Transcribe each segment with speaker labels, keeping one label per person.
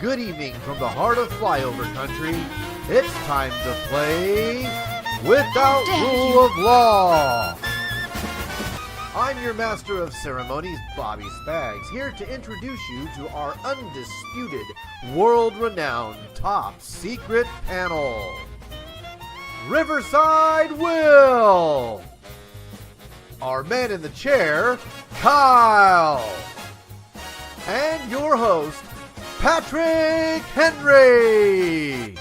Speaker 1: good evening from the heart of flyover country. It's time to play Without Rule of Law. I'm your master of ceremonies, Bobby Spags, here to introduce you to our undisputed, world-renowned, top-secret panel. Riverside Will, our man in the chair, Kyle, and your host, Patrick Henry.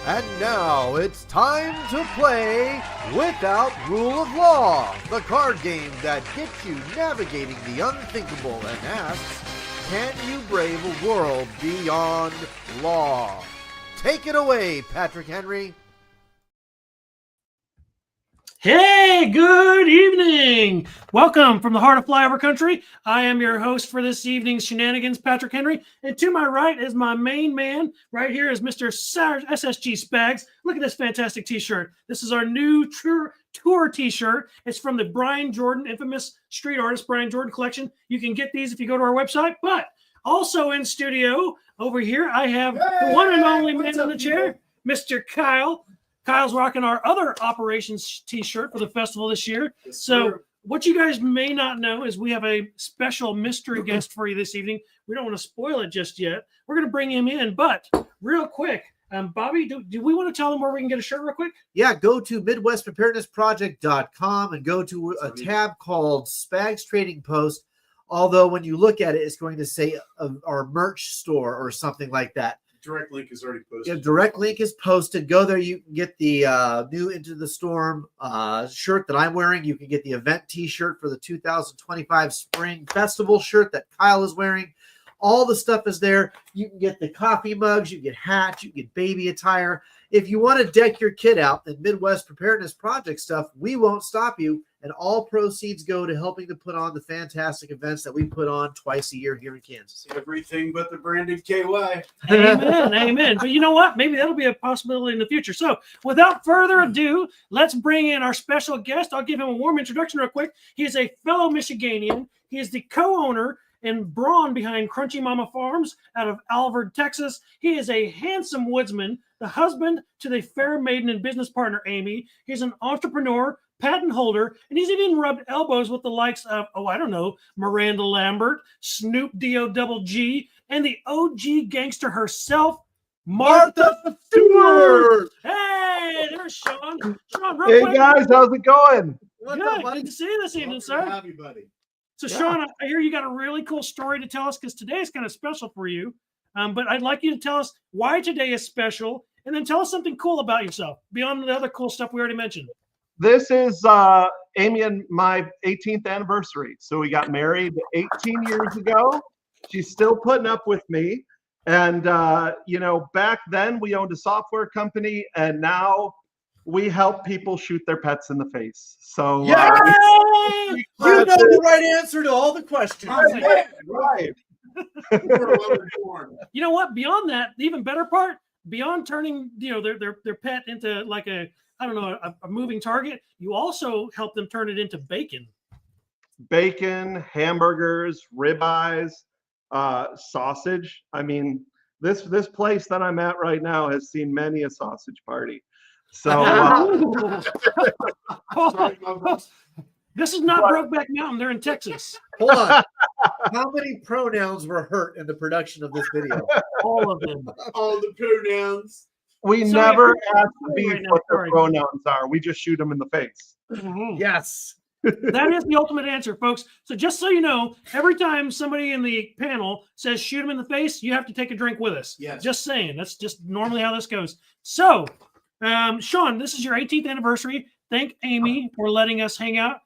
Speaker 1: And now it's time to play Without Rule of Law, the card game that gets you navigating the unthinkable and asks, can you brave a world beyond law? Take it away, Patrick Henry.
Speaker 2: Hey, good evening. Welcome from the heart of flyover country. I am your host for this evening's shenanigans, Patrick Henry. And to my right is my main man. Right here is Mr. SSG Spags. Look at this fantastic t-shirt. This is our new tour t-shirt. It's from the Brian Jordan, infamous street artist Brian Jordan collection. You can get these if you go to our website. But also in studio over here, I have the one and only man in the chair, Mr. Kyle. Kyle's rocking our other operations t-shirt for the festival this year. Yes, so what you guys may not know is we have a special mystery guest for you this evening. We don't want to spoil it just yet. We're going to bring him in, but real quick, Bobby, do we want to tell them where we can get a shirt real quick?
Speaker 1: Yeah, go to MidwestPreparednessProject.com and go to a tab called Spags Trading Post. Although when you look at it, it's going to say our merch store or something like that.
Speaker 3: Direct link is already posted.
Speaker 1: Yeah, direct link is posted. Go there. You can get the new Into the Storm shirt that I'm wearing. You can get the event t-shirt for the 2025 Spring Festival shirt that Kyle is wearing. All the stuff is there. You can get the coffee mugs. You can get hats. You can get baby attire. If you want to deck your kid out in Midwest Preparedness Project stuff, we won't stop you. And all proceeds go to helping to put on the fantastic events that we put on twice a year here in Kansas.
Speaker 3: Everything but the branded KY.
Speaker 2: Amen, amen. But you know what? Maybe that'll be a possibility in the future. So without further ado, let's bring in our special guest. I'll give him a warm introduction real quick. He is a fellow Michiganian. He is the co-owner and brawn behind Crunchy Mama Farms out of Alvord, Texas. He is a handsome woodsman, the husband to the fair maiden and business partner, Amy. He's an entrepreneur, patent holder, and he's even rubbed elbows with the likes of, Miranda Lambert, Snoop D-O-double-G, and the OG gangster herself, Martha Stewart. Hey, there's Sean. Sean, real quick.
Speaker 4: Hey, guys, how's it going?
Speaker 2: Good to see you this evening, sir.
Speaker 3: Happy buddy.
Speaker 2: So, Sean, I hear you got a really cool story to tell us because today is kind of special for you. But I'd like you to tell us why today is special, and then tell us something cool about yourself beyond the other cool stuff we already mentioned.
Speaker 4: This is Amy and my 18th anniversary. So we got married 18 years ago. She's still putting up with me. And, back then we owned a software company, and now we help people shoot their pets in the face. So
Speaker 1: you know the right answer to all the questions.
Speaker 4: Right.
Speaker 2: You know what? Beyond that, the even better part, beyond turning their pet into like a moving target, you also help them turn it into bacon.
Speaker 4: Bacon, hamburgers, ribeyes, sausage. I mean, this place that I'm at right now has seen many a sausage party. So
Speaker 2: this is not Brokeback Mountain. They're in Texas.
Speaker 1: Hold on. How many pronouns were hurt in the production of this video?
Speaker 2: All of them.
Speaker 3: All the pronouns.
Speaker 4: We never ask the beef what their pronouns are. We just shoot them in the face.
Speaker 2: Mm-hmm.
Speaker 1: Yes.
Speaker 2: That is the ultimate answer, folks. So just so you know, every time somebody in the panel says shoot him in the face, you have to take a drink with us.
Speaker 3: Yes.
Speaker 2: Just saying. That's just normally how this goes. So, Sean, this is your 18th anniversary. Thank Amy for letting us hang out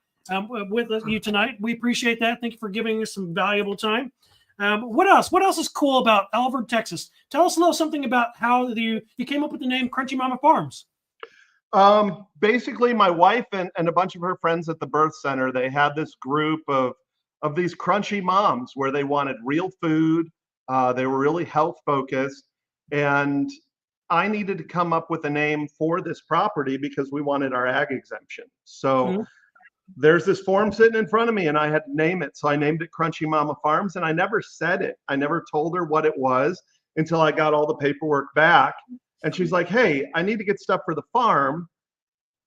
Speaker 2: with you tonight. We appreciate that. Thank you for giving us some valuable time. What else? What else is cool about Alvord, Texas? Tell us a little something about how you came up with the name Crunchy Mama Farms.
Speaker 4: Basically, my wife and a bunch of her friends at the birth center, they had this group of these crunchy moms where they wanted real food. They were really health focused. And I needed to come up with a name for this property because we wanted our ag exemption. So there's this form sitting in front of me and I had to name it. So I named it Crunchy Mama Farms, and I never said it. I never told her what it was. until I got all the paperwork back. And she's like, hey, I need to get stuff for the farm.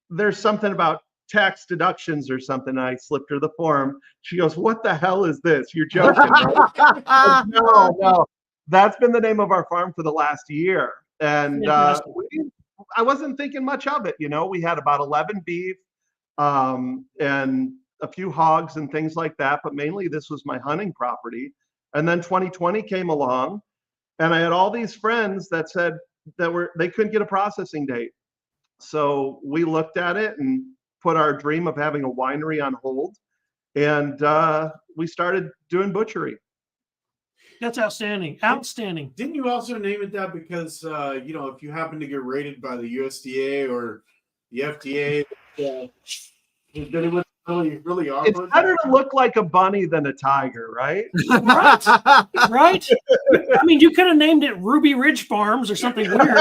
Speaker 4: There's something about tax deductions or something. I slipped her the form. She goes, what the hell is this? You're joking, right? No. That's been the name of our farm for the last year. And I wasn't thinking much of it. We had about 11 beef and a few hogs and things like that. But mainly this was my hunting property. And then 2020 came along, and I had all these friends that said they couldn't get a processing date. So we looked at it and put our dream of having a winery on hold, and we started doing butchery.
Speaker 2: That's outstanding. Outstanding.
Speaker 3: Didn't you also name it that because if you happen to get rated by the USDA or the FDA, then it was really awkward?
Speaker 4: It's better to look like a bunny than a tiger, right?
Speaker 2: Right. I mean, you could have named it Ruby Ridge Farms or something weird.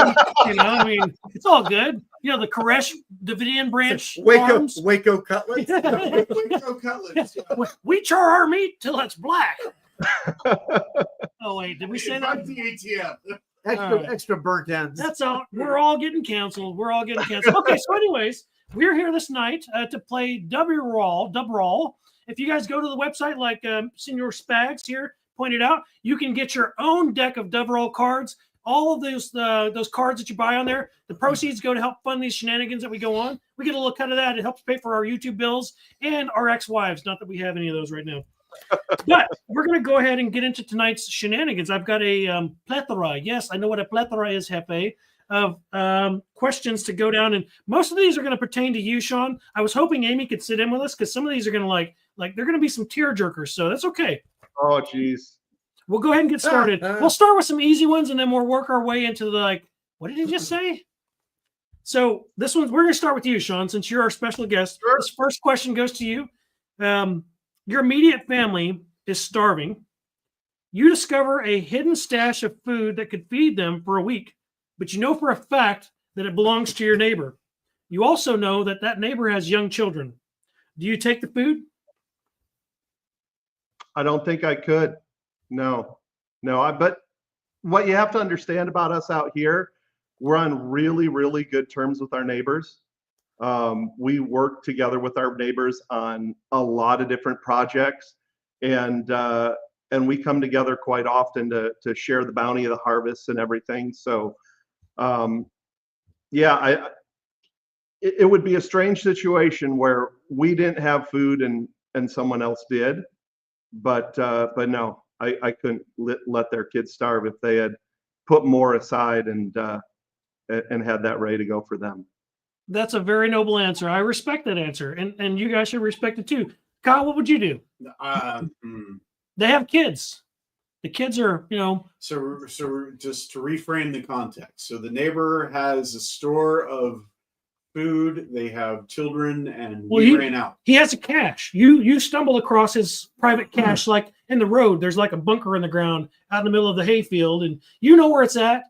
Speaker 2: I mean, it's all good. The Koresh Davidian branch.
Speaker 1: Waco cutlets.
Speaker 3: Waco cutlets. Yeah.
Speaker 2: We char our meat till it's black. Oh wait, did we say that?
Speaker 3: The
Speaker 1: Extra, extra burnt ends.
Speaker 2: That's all. We're all getting canceled. Okay, so anyways, we're here this night to play WROL. If you guys go to the website, like Senor Spags here pointed out, you can get your own deck of WROL cards. All of those cards that you buy on there, the proceeds go to help fund these shenanigans that we go on. We get a little cut of that. It helps pay for our YouTube bills and our ex-wives. Not that we have any of those right now. But we're going to go ahead and get into tonight's shenanigans. I've got a plethora. Yes, I know what a plethora is, Hefe, of questions to go down. And most of these are going to pertain to you, Sean. I was hoping Amy could sit in with us because some of these are going to like they're going to be some tear jerkers. So that's okay.
Speaker 4: Oh, geez.
Speaker 2: We'll go ahead and get started. We'll start with some easy ones, and then we'll work our way into the what did he just say? So this one, we're going to start with you, Sean, since you're our special guest.
Speaker 4: Sure.
Speaker 2: This first question goes to you. Your immediate family is starving. You discover a hidden stash of food that could feed them for a week, but you know for a fact that it belongs to your neighbor. You also know that neighbor has young children. Do you take the food?
Speaker 4: I don't think I could. No. But what you have to understand about us out here, we're on really, really good terms with our neighbors. We work together with our neighbors on a lot of different projects, and we come together quite often to share the bounty of the harvest and everything. So, it would be a strange situation where we didn't have food and someone else did, but no, I couldn't let their kids starve if they had put more aside and had that ready to go for them.
Speaker 2: That's a very noble answer. I respect that answer, and you guys should respect it too. Kyle, what would you do? They have kids. The kids are,
Speaker 3: So just to reframe the context. So the neighbor has a store of food. They have children, and we ran out.
Speaker 2: He has a cache. You stumble across his private cache, like in the road. There's like a bunker in the ground out in the middle of the hayfield, and you know where it's at.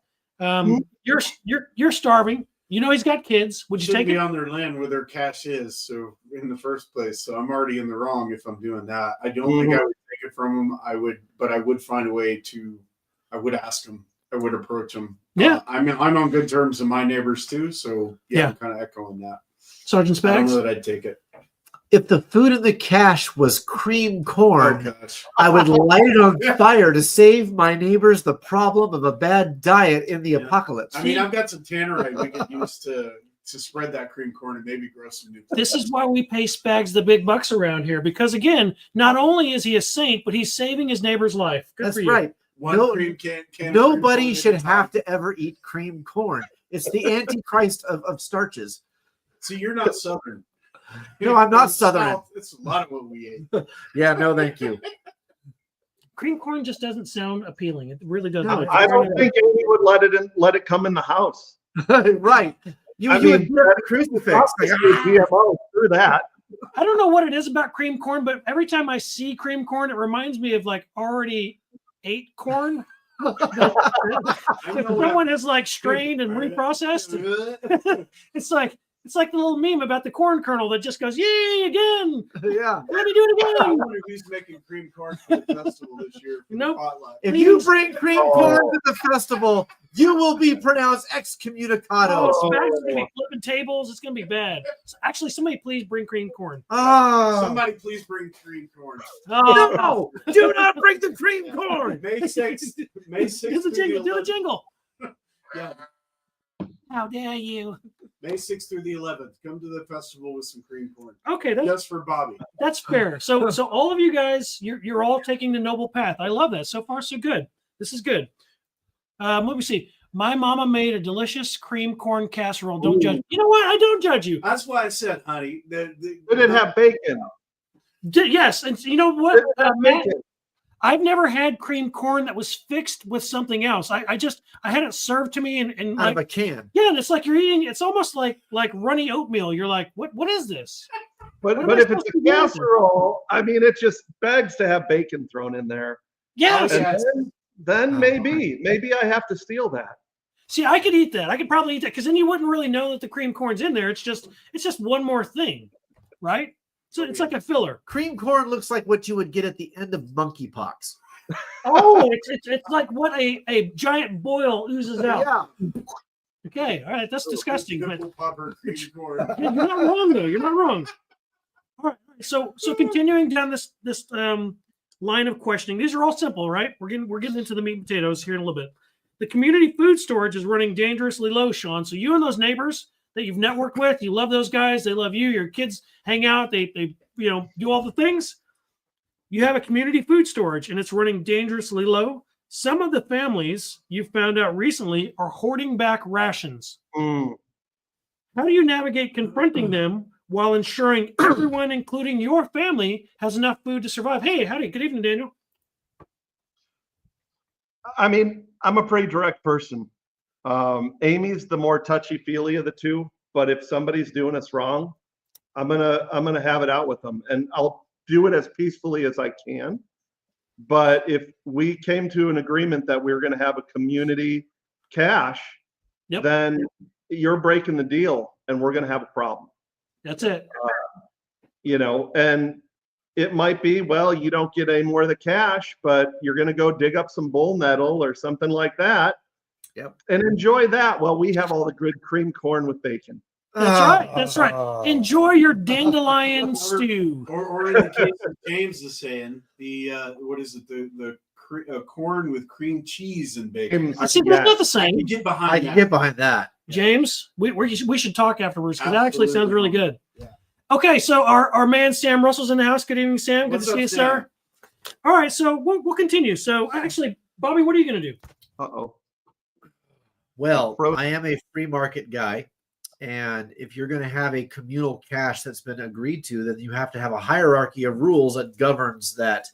Speaker 2: You're starving. You know he's got kids. Would you take it?
Speaker 3: Be on their land where their cache is. So in the first place, so I'm already in the wrong if I'm doing that. I don't think I would take it from him. I would find a way to. I would ask him. I would approach him.
Speaker 2: Yeah,
Speaker 3: I'm on good terms with my neighbors too. So yeah. I'm kind of echoing that.
Speaker 2: Sergeant Spags?
Speaker 3: I don't know that I'd take it.
Speaker 1: If the food in the cache was cream corn, I would light it on fire to save my neighbors the problem of a bad diet in the apocalypse.
Speaker 3: I mean, I've got some tannerite we could use to spread that cream corn and maybe grow some new things.
Speaker 2: This is why we pay Spags the big bucks around here, because again, not only is he a saint, but he's saving his neighbor's life. Good
Speaker 1: That's
Speaker 2: for you.
Speaker 1: right.
Speaker 3: Cream can
Speaker 1: Nobody should have to ever eat cream corn. It's the antichrist of starches.
Speaker 3: See, you're not Southern.
Speaker 1: No, I'm not Southern.
Speaker 3: It's a lot of what we ate.
Speaker 1: Yeah, no, thank you.
Speaker 2: Cream corn just doesn't sound appealing. It really doesn't.
Speaker 1: No,
Speaker 4: I don't think Amy would let it come in the house.
Speaker 1: Right. You would burn the crucifix.
Speaker 4: GMO through that.
Speaker 2: I don't know what it is about cream corn, but every time I see cream corn, it reminds me of like already ate corn. Someone has like strained and reprocessed. It's like It's like the little meme about the corn kernel that just goes, yay, again.
Speaker 1: Yeah.
Speaker 2: Let me do it
Speaker 3: I
Speaker 2: again.
Speaker 3: wonder who's making cream corn for the festival this year. For
Speaker 2: Nope.
Speaker 3: the potluck.
Speaker 1: If you bring cream corn to the festival, you will be pronounced excommunicado.
Speaker 2: Oh, Spags is going to be flipping tables. It's going to be bad. So actually, somebody please bring cream corn.
Speaker 1: Oh,
Speaker 3: Somebody please bring cream corn.
Speaker 2: Oh,
Speaker 1: no! Do not bring the cream corn.
Speaker 3: May 6th. May 6th.
Speaker 2: do the
Speaker 3: through
Speaker 2: jingle. Do the
Speaker 3: 11th.
Speaker 2: jingle.
Speaker 3: Yeah.
Speaker 2: How dare you?
Speaker 3: May 6th through the 11th. Come to the festival with some cream corn.
Speaker 2: Okay,
Speaker 3: Just for Bobby.
Speaker 2: that's fair. So all of you guys, you're all taking the noble path. I love that. So far, so good. This is good. Let me see. My mama made a delicious cream corn casserole. Don't judge. You know what? I don't judge you.
Speaker 3: That's why I said, honey.
Speaker 4: Did it have bacon?
Speaker 2: Yes, and you know what,
Speaker 4: Did it have
Speaker 2: Matt?
Speaker 4: bacon?
Speaker 2: I've never had cream corn that was fixed with something else. I had it served to me and
Speaker 1: Out
Speaker 2: like
Speaker 1: of a can.
Speaker 2: yeah, and it's like you're eating. It's almost like runny oatmeal. You're like, what is this? What am I
Speaker 4: But if it's
Speaker 2: supposed to
Speaker 4: a
Speaker 2: do with it?
Speaker 4: casserole, I mean, it just begs to have bacon thrown in there.
Speaker 2: Yes.
Speaker 4: And then maybe I have to steal that.
Speaker 2: See, I could eat that. I could probably eat that because then you wouldn't really know that the cream corn's in there. It's just one more thing, right? So it's like a filler.
Speaker 1: Cream corn looks like what you would get at the end of monkeypox.
Speaker 2: Oh, it's like what a giant boil oozes out.
Speaker 1: Yeah.
Speaker 2: Okay, all right, that's disgusting. But
Speaker 3: Pimple popper cream corn.
Speaker 2: you're not wrong though. You're not wrong. All right. So continuing down this line of questioning. These are all simple, right? We're getting into the meat and potatoes here in a little bit. The community food storage is running dangerously low, Sean. So you and those neighbors that you've networked with, you love those guys. They love you. Your kids hang out. They do all the things. You have a community food storage, and it's running dangerously low. Some of the families you found out recently are hoarding back rations.
Speaker 4: Mm.
Speaker 2: How do you navigate confronting them while ensuring everyone, including your family, has enough food to survive? Hey, howdy. Good evening, Daniel.
Speaker 4: I mean, I'm a pretty direct person. Amy's the more touchy-feely of the two, but if somebody's doing us wrong, I'm gonna have it out with them, and I'll do it as peacefully as I can. But if we came to an agreement that we were going to have a community cache, then you're breaking the deal, and we're going to have a problem.
Speaker 2: That's it.
Speaker 4: And it might be, well, you don't get any more of the cash, but you're going to go dig up some bull nettle or something like that.
Speaker 1: Yep.
Speaker 4: And enjoy that while we have all the good cream corn with bacon.
Speaker 2: That's right. That's right. Enjoy your dandelion stew.
Speaker 3: Or in the case of James is saying, the what is it? The corn with cream cheese and bacon.
Speaker 2: See, that's not the same.
Speaker 3: I can get behind
Speaker 1: I
Speaker 3: that.
Speaker 1: can get behind that.
Speaker 2: James, we should talk afterwards because that actually sounds really good.
Speaker 3: Yeah.
Speaker 2: Okay, so our man Sam Russell's in the house. Good evening, Sam. Good
Speaker 3: What's
Speaker 2: to see
Speaker 3: up,
Speaker 2: you,
Speaker 3: Sam?
Speaker 2: sir. All right, so we'll continue. So actually, Bobby, what are you going to do?
Speaker 4: Uh-oh.
Speaker 1: Well, I am a free market guy. And if you're going to have a communal cache that's been agreed to, then you have to have a hierarchy of rules that governs that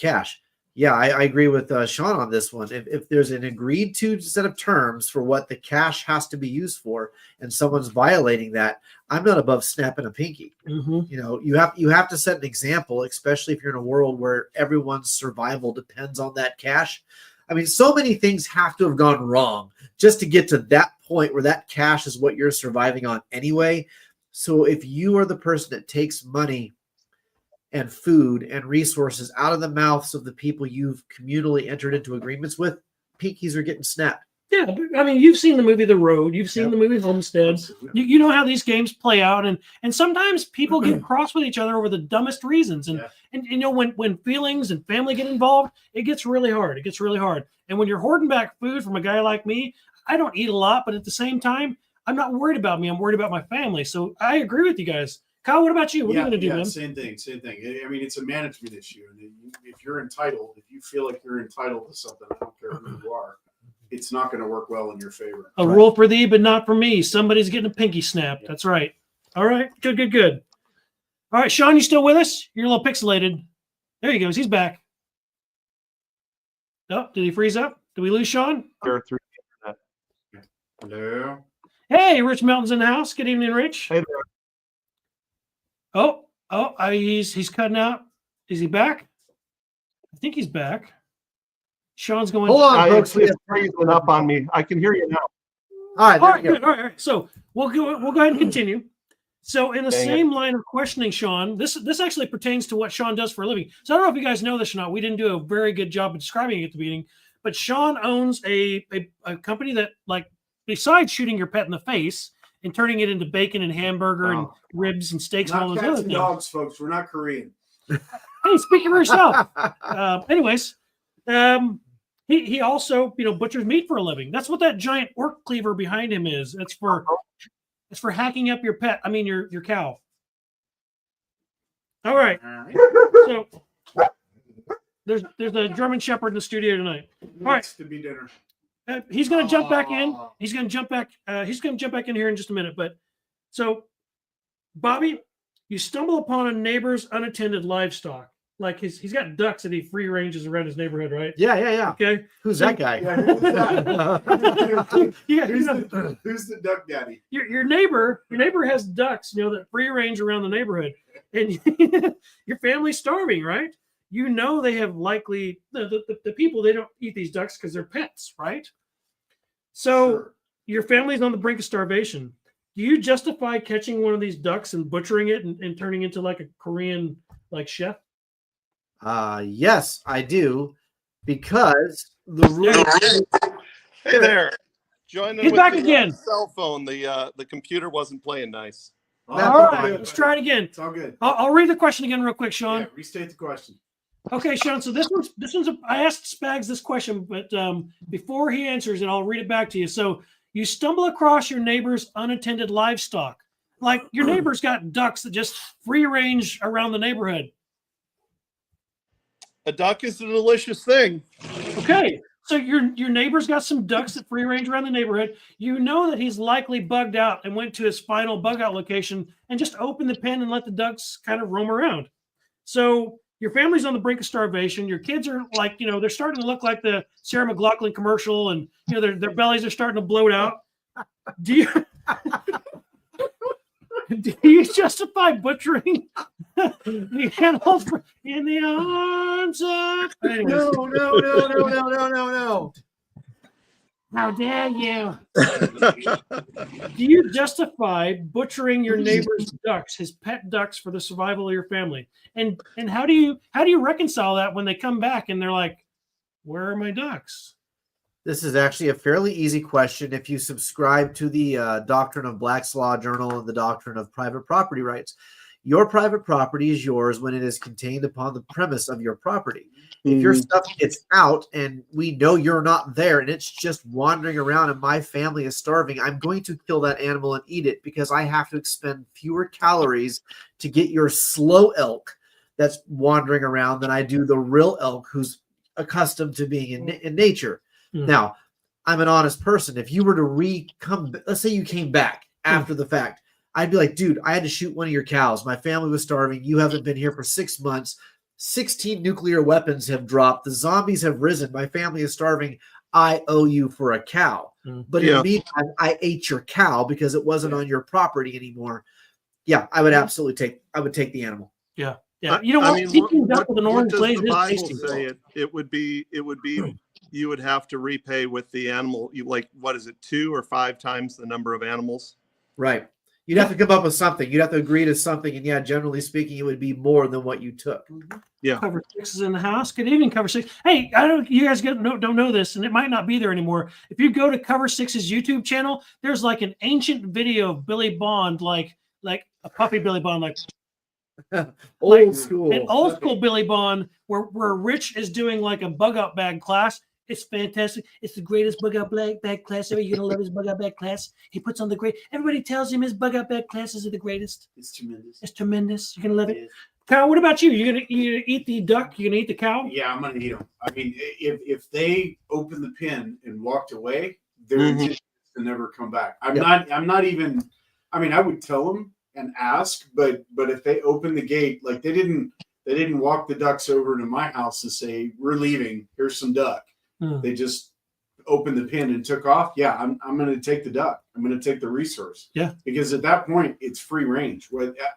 Speaker 1: cache. Yeah, I agree with Sean on this one. If there's an agreed to set of terms for what the cache has to be used for, and someone's violating that, I'm not above snapping a pinky.
Speaker 2: Mm-hmm.
Speaker 1: You have to set an example, especially if you're in a world where everyone's survival depends on that cache. I mean, so many things have to have gone wrong just to get to that point where that cash is what you're surviving on anyway. So if you are the person that takes money and food and resources out of the mouths of the people you've communally entered into agreements with, pinkies are getting snapped.
Speaker 2: Yeah, but, I mean, you've seen the movie The Road. You've seen the movie Homestead. You know how these games play out, and sometimes people get cross with each other over the dumbest reasons. And when feelings and family get involved, it gets really hard. It gets really hard. And when you're hoarding back food from a guy like me, I don't eat a lot, but at the same time, I'm not worried about me. I'm worried about my family. So I agree with you guys. Kyle, what about you? What are you going to do, man?
Speaker 3: Same thing. I mean, it's a management issue. And if you're entitled, if you feel like you're entitled to something, I don't care who you are, it's not going to work well in your favor.
Speaker 2: A rule for thee, but not for me. Somebody's getting a pinky snapped. That's right. All right. Good. All right, Sean, you still with us? You're a little pixelated. There he goes. He's back. Oh, did he freeze up? Did we lose Sean?
Speaker 4: Through the internet.
Speaker 3: Hello.
Speaker 2: Hey, Rich Melton's in the house. Good evening, Rich.
Speaker 4: Hey there.
Speaker 2: He's cutting out. Is he back? I think he's back. Sean's going.
Speaker 1: Hold on, folks.
Speaker 4: It's freezing up on me. I can hear you now.
Speaker 1: All right,
Speaker 2: All
Speaker 1: there
Speaker 2: right,
Speaker 1: we go.
Speaker 2: good. All right. So we'll go ahead and continue. So in the
Speaker 4: Dang
Speaker 2: same line of questioning, Sean, this actually pertains to what Sean does for a living. So I don't know if you guys know this or not. We didn't do a very good job of describing it at the beginning, but Sean owns a company that, like, besides shooting your pet in the face and turning it into bacon and hamburger and ribs and steaks and all
Speaker 3: Not
Speaker 2: those
Speaker 3: cats
Speaker 2: other
Speaker 3: and
Speaker 2: things.
Speaker 3: dogs, folks. We're not Korean.
Speaker 2: Hey, speaking for yourself. Anyways, he also, butchers meat for a living. That's what that giant orc cleaver behind him is. It's for hacking up your pet. I mean, your cow. All right. So there's a German Shepherd in the studio tonight. All right.
Speaker 3: To be dinner.
Speaker 2: He's going to jump back in. He's going to jump back. He's going to jump back in here in just a minute. But so, Bobby, you stumble upon a neighbor's unattended livestock. Like he's got ducks that he free ranges around his neighborhood, right?
Speaker 1: Yeah.
Speaker 2: Okay.
Speaker 1: Who's that guy?
Speaker 3: Yeah, who's that?
Speaker 2: Yeah.
Speaker 3: Who's the duck daddy?
Speaker 2: Your neighbor has ducks, that free range around the neighborhood, and your family's starving, right? They have likely the people, they don't eat these ducks because they're pets, right? So
Speaker 3: Sure.
Speaker 2: Your family's on the brink of starvation. Do you justify catching one of these ducks and butchering it and turning into like a Korean chef?
Speaker 1: Yes, I do, because the rule.
Speaker 4: Hey there. Joining
Speaker 2: He's
Speaker 4: with
Speaker 2: back
Speaker 4: the
Speaker 2: again.
Speaker 4: cell phone. The computer wasn't playing nice.
Speaker 2: All right, let's try it again.
Speaker 3: It's all good.
Speaker 2: I'll read the question again real quick, Sean.
Speaker 3: Yeah, restate the question.
Speaker 2: Okay, Sean. So this one's I asked Spags this question, but before he answers it, I'll read it back to you. So you stumble across your neighbor's unattended livestock. Like your neighbor's got ducks that just free range around the neighborhood.
Speaker 4: A duck is a delicious thing.
Speaker 2: Okay, so your neighbor's got some ducks that free range around the neighborhood. You know that he's likely bugged out and went to his final bug out location and just opened the pen and let the ducks kind of roam around. So your family's on the brink of starvation. Your kids are they're starting to look like the Sarah McLachlan commercial, and their bellies are starting to bloat out. Do you justify butchering the animals in the arms of? Anyways.
Speaker 1: No.
Speaker 2: How dare you? Do you justify butchering your neighbor's ducks, his pet ducks, for the survival of your family? And how do you reconcile that when they come back and they're like, "Where are my ducks?"
Speaker 1: This is actually a fairly easy question if you subscribe to the doctrine of Black's Law Journal and the doctrine of private property rights. Your private property is yours when it is contained upon the premise of your property. If your stuff gets out and we know you're not there and it's just wandering around and my family is starving, I'm going to kill that animal and eat it because I have to expend fewer calories to get your slow elk that's wandering around than I do the real elk who's accustomed to being in nature. Now, I'm an honest person. If you were to let's say you came back after the fact, I'd be like, dude, I had to shoot one of your cows. My family was starving. You haven't been here for 6 months. 16 nuclear weapons have dropped. The zombies have risen. My family is starving. I owe you for a cow. But in the meantime, I ate your cow because it wasn't on your property anymore. Yeah, I would absolutely take the animal.
Speaker 2: Yeah. You know what? Peking duck with an orange
Speaker 4: does
Speaker 2: glaze
Speaker 4: the
Speaker 2: is
Speaker 4: Bible
Speaker 2: tasty.
Speaker 4: say? It would be you would have to repay with the animal. What is it, 2 or 5 times the number of animals?
Speaker 1: Right. You'd have to come up with something. You'd have to agree to something. And yeah, generally speaking, it would be more than what you took.
Speaker 4: Yeah.
Speaker 2: Cover 6 is in the house. Good evening, Cover 6. Hey, you guys don't know this, and it might not be there anymore. If you go to Cover 6's YouTube channel, there's like an ancient video of Billy Bond, like a puppy Billy Bond,
Speaker 1: Old school.
Speaker 2: An old school Billy Bond, where Rich is doing like a bug out bag class. It's fantastic. It's the greatest bug out bag class ever. You're gonna love his bug out bag class. He puts on the great. Everybody tells him his bug out bag classes are the greatest.
Speaker 3: It's tremendous.
Speaker 2: It's tremendous. You're gonna love it. Kyle, what about you? You're gonna eat the duck? You're gonna eat the cow?
Speaker 3: Yeah, I'm gonna eat them. I mean, if they opened the pen and walked away, their intention is to never come back. I'm not even. I mean, I would tell them and ask, but if they open the gate, like they didn't walk the ducks over to my house and say, "We're leaving. Here's some duck." They just opened the pen and took off. Yeah, I'm going to take the duck. I'm going to take the resource.
Speaker 2: Yeah,
Speaker 3: because at that point it's free range.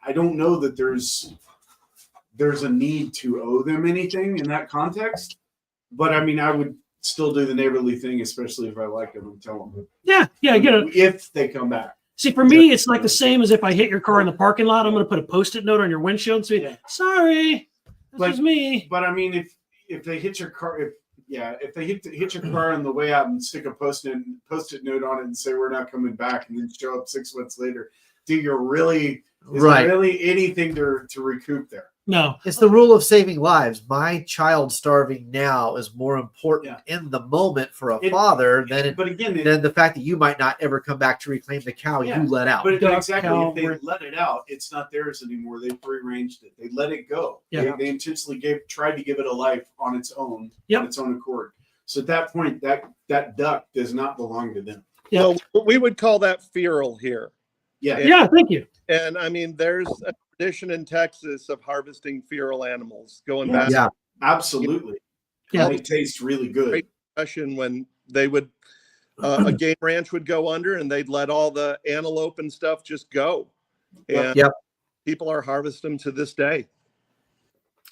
Speaker 3: I don't know that there's a need to owe them anything in that context. But I mean, I would still do the neighborly thing, especially if I like them, and tell them.
Speaker 2: Yeah, I get it.
Speaker 3: If they come back.
Speaker 2: See, for me, it's like the same as if I hit your car in the parking lot. I'm going to put a Post-it note on your windshield and say, "Sorry, this was me."
Speaker 3: But I mean, if they hit your car, if they hit your car on the way out and stick a Post-it note on it and say we're not coming back, and then show up 6 months later, is there really anything to recoup there?
Speaker 2: No.
Speaker 1: It's the rule of saving lives. My child starving now is more important in the moment for a father than the fact that you might not ever come back to reclaim the cow you let out.
Speaker 3: But exactly, if they let it out, it's not theirs anymore. They prearranged it. They let it go.
Speaker 2: Yeah.
Speaker 3: They intentionally tried to give it a life on its own, on its own accord. So at that point, that duck does not belong to them.
Speaker 4: Yeah, well, we would call that feral here.
Speaker 2: Yeah, thank you.
Speaker 4: And I mean, there's a tradition in Texas of harvesting feral animals going back.
Speaker 1: Yeah,
Speaker 3: absolutely.
Speaker 2: Yeah,
Speaker 3: it tastes really good.
Speaker 4: Great discussion when they would a game ranch would go under and they'd let all the antelope and stuff just go. And people are harvesting them to this day.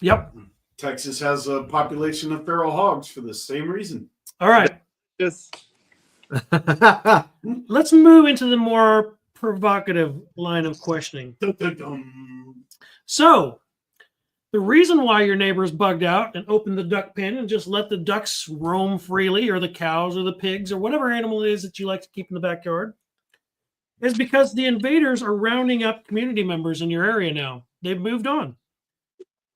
Speaker 2: Yep.
Speaker 3: Texas has a population of feral hogs for the same reason.
Speaker 2: All right.
Speaker 4: Just
Speaker 2: let's move into the more provocative line of questioning. So, the reason why your neighbors bugged out and opened the duck pen and just let the ducks roam freely, or the cows or the pigs or whatever animal it is that you like to keep in the backyard, is because the invaders are rounding up community members in your area now. They've moved on.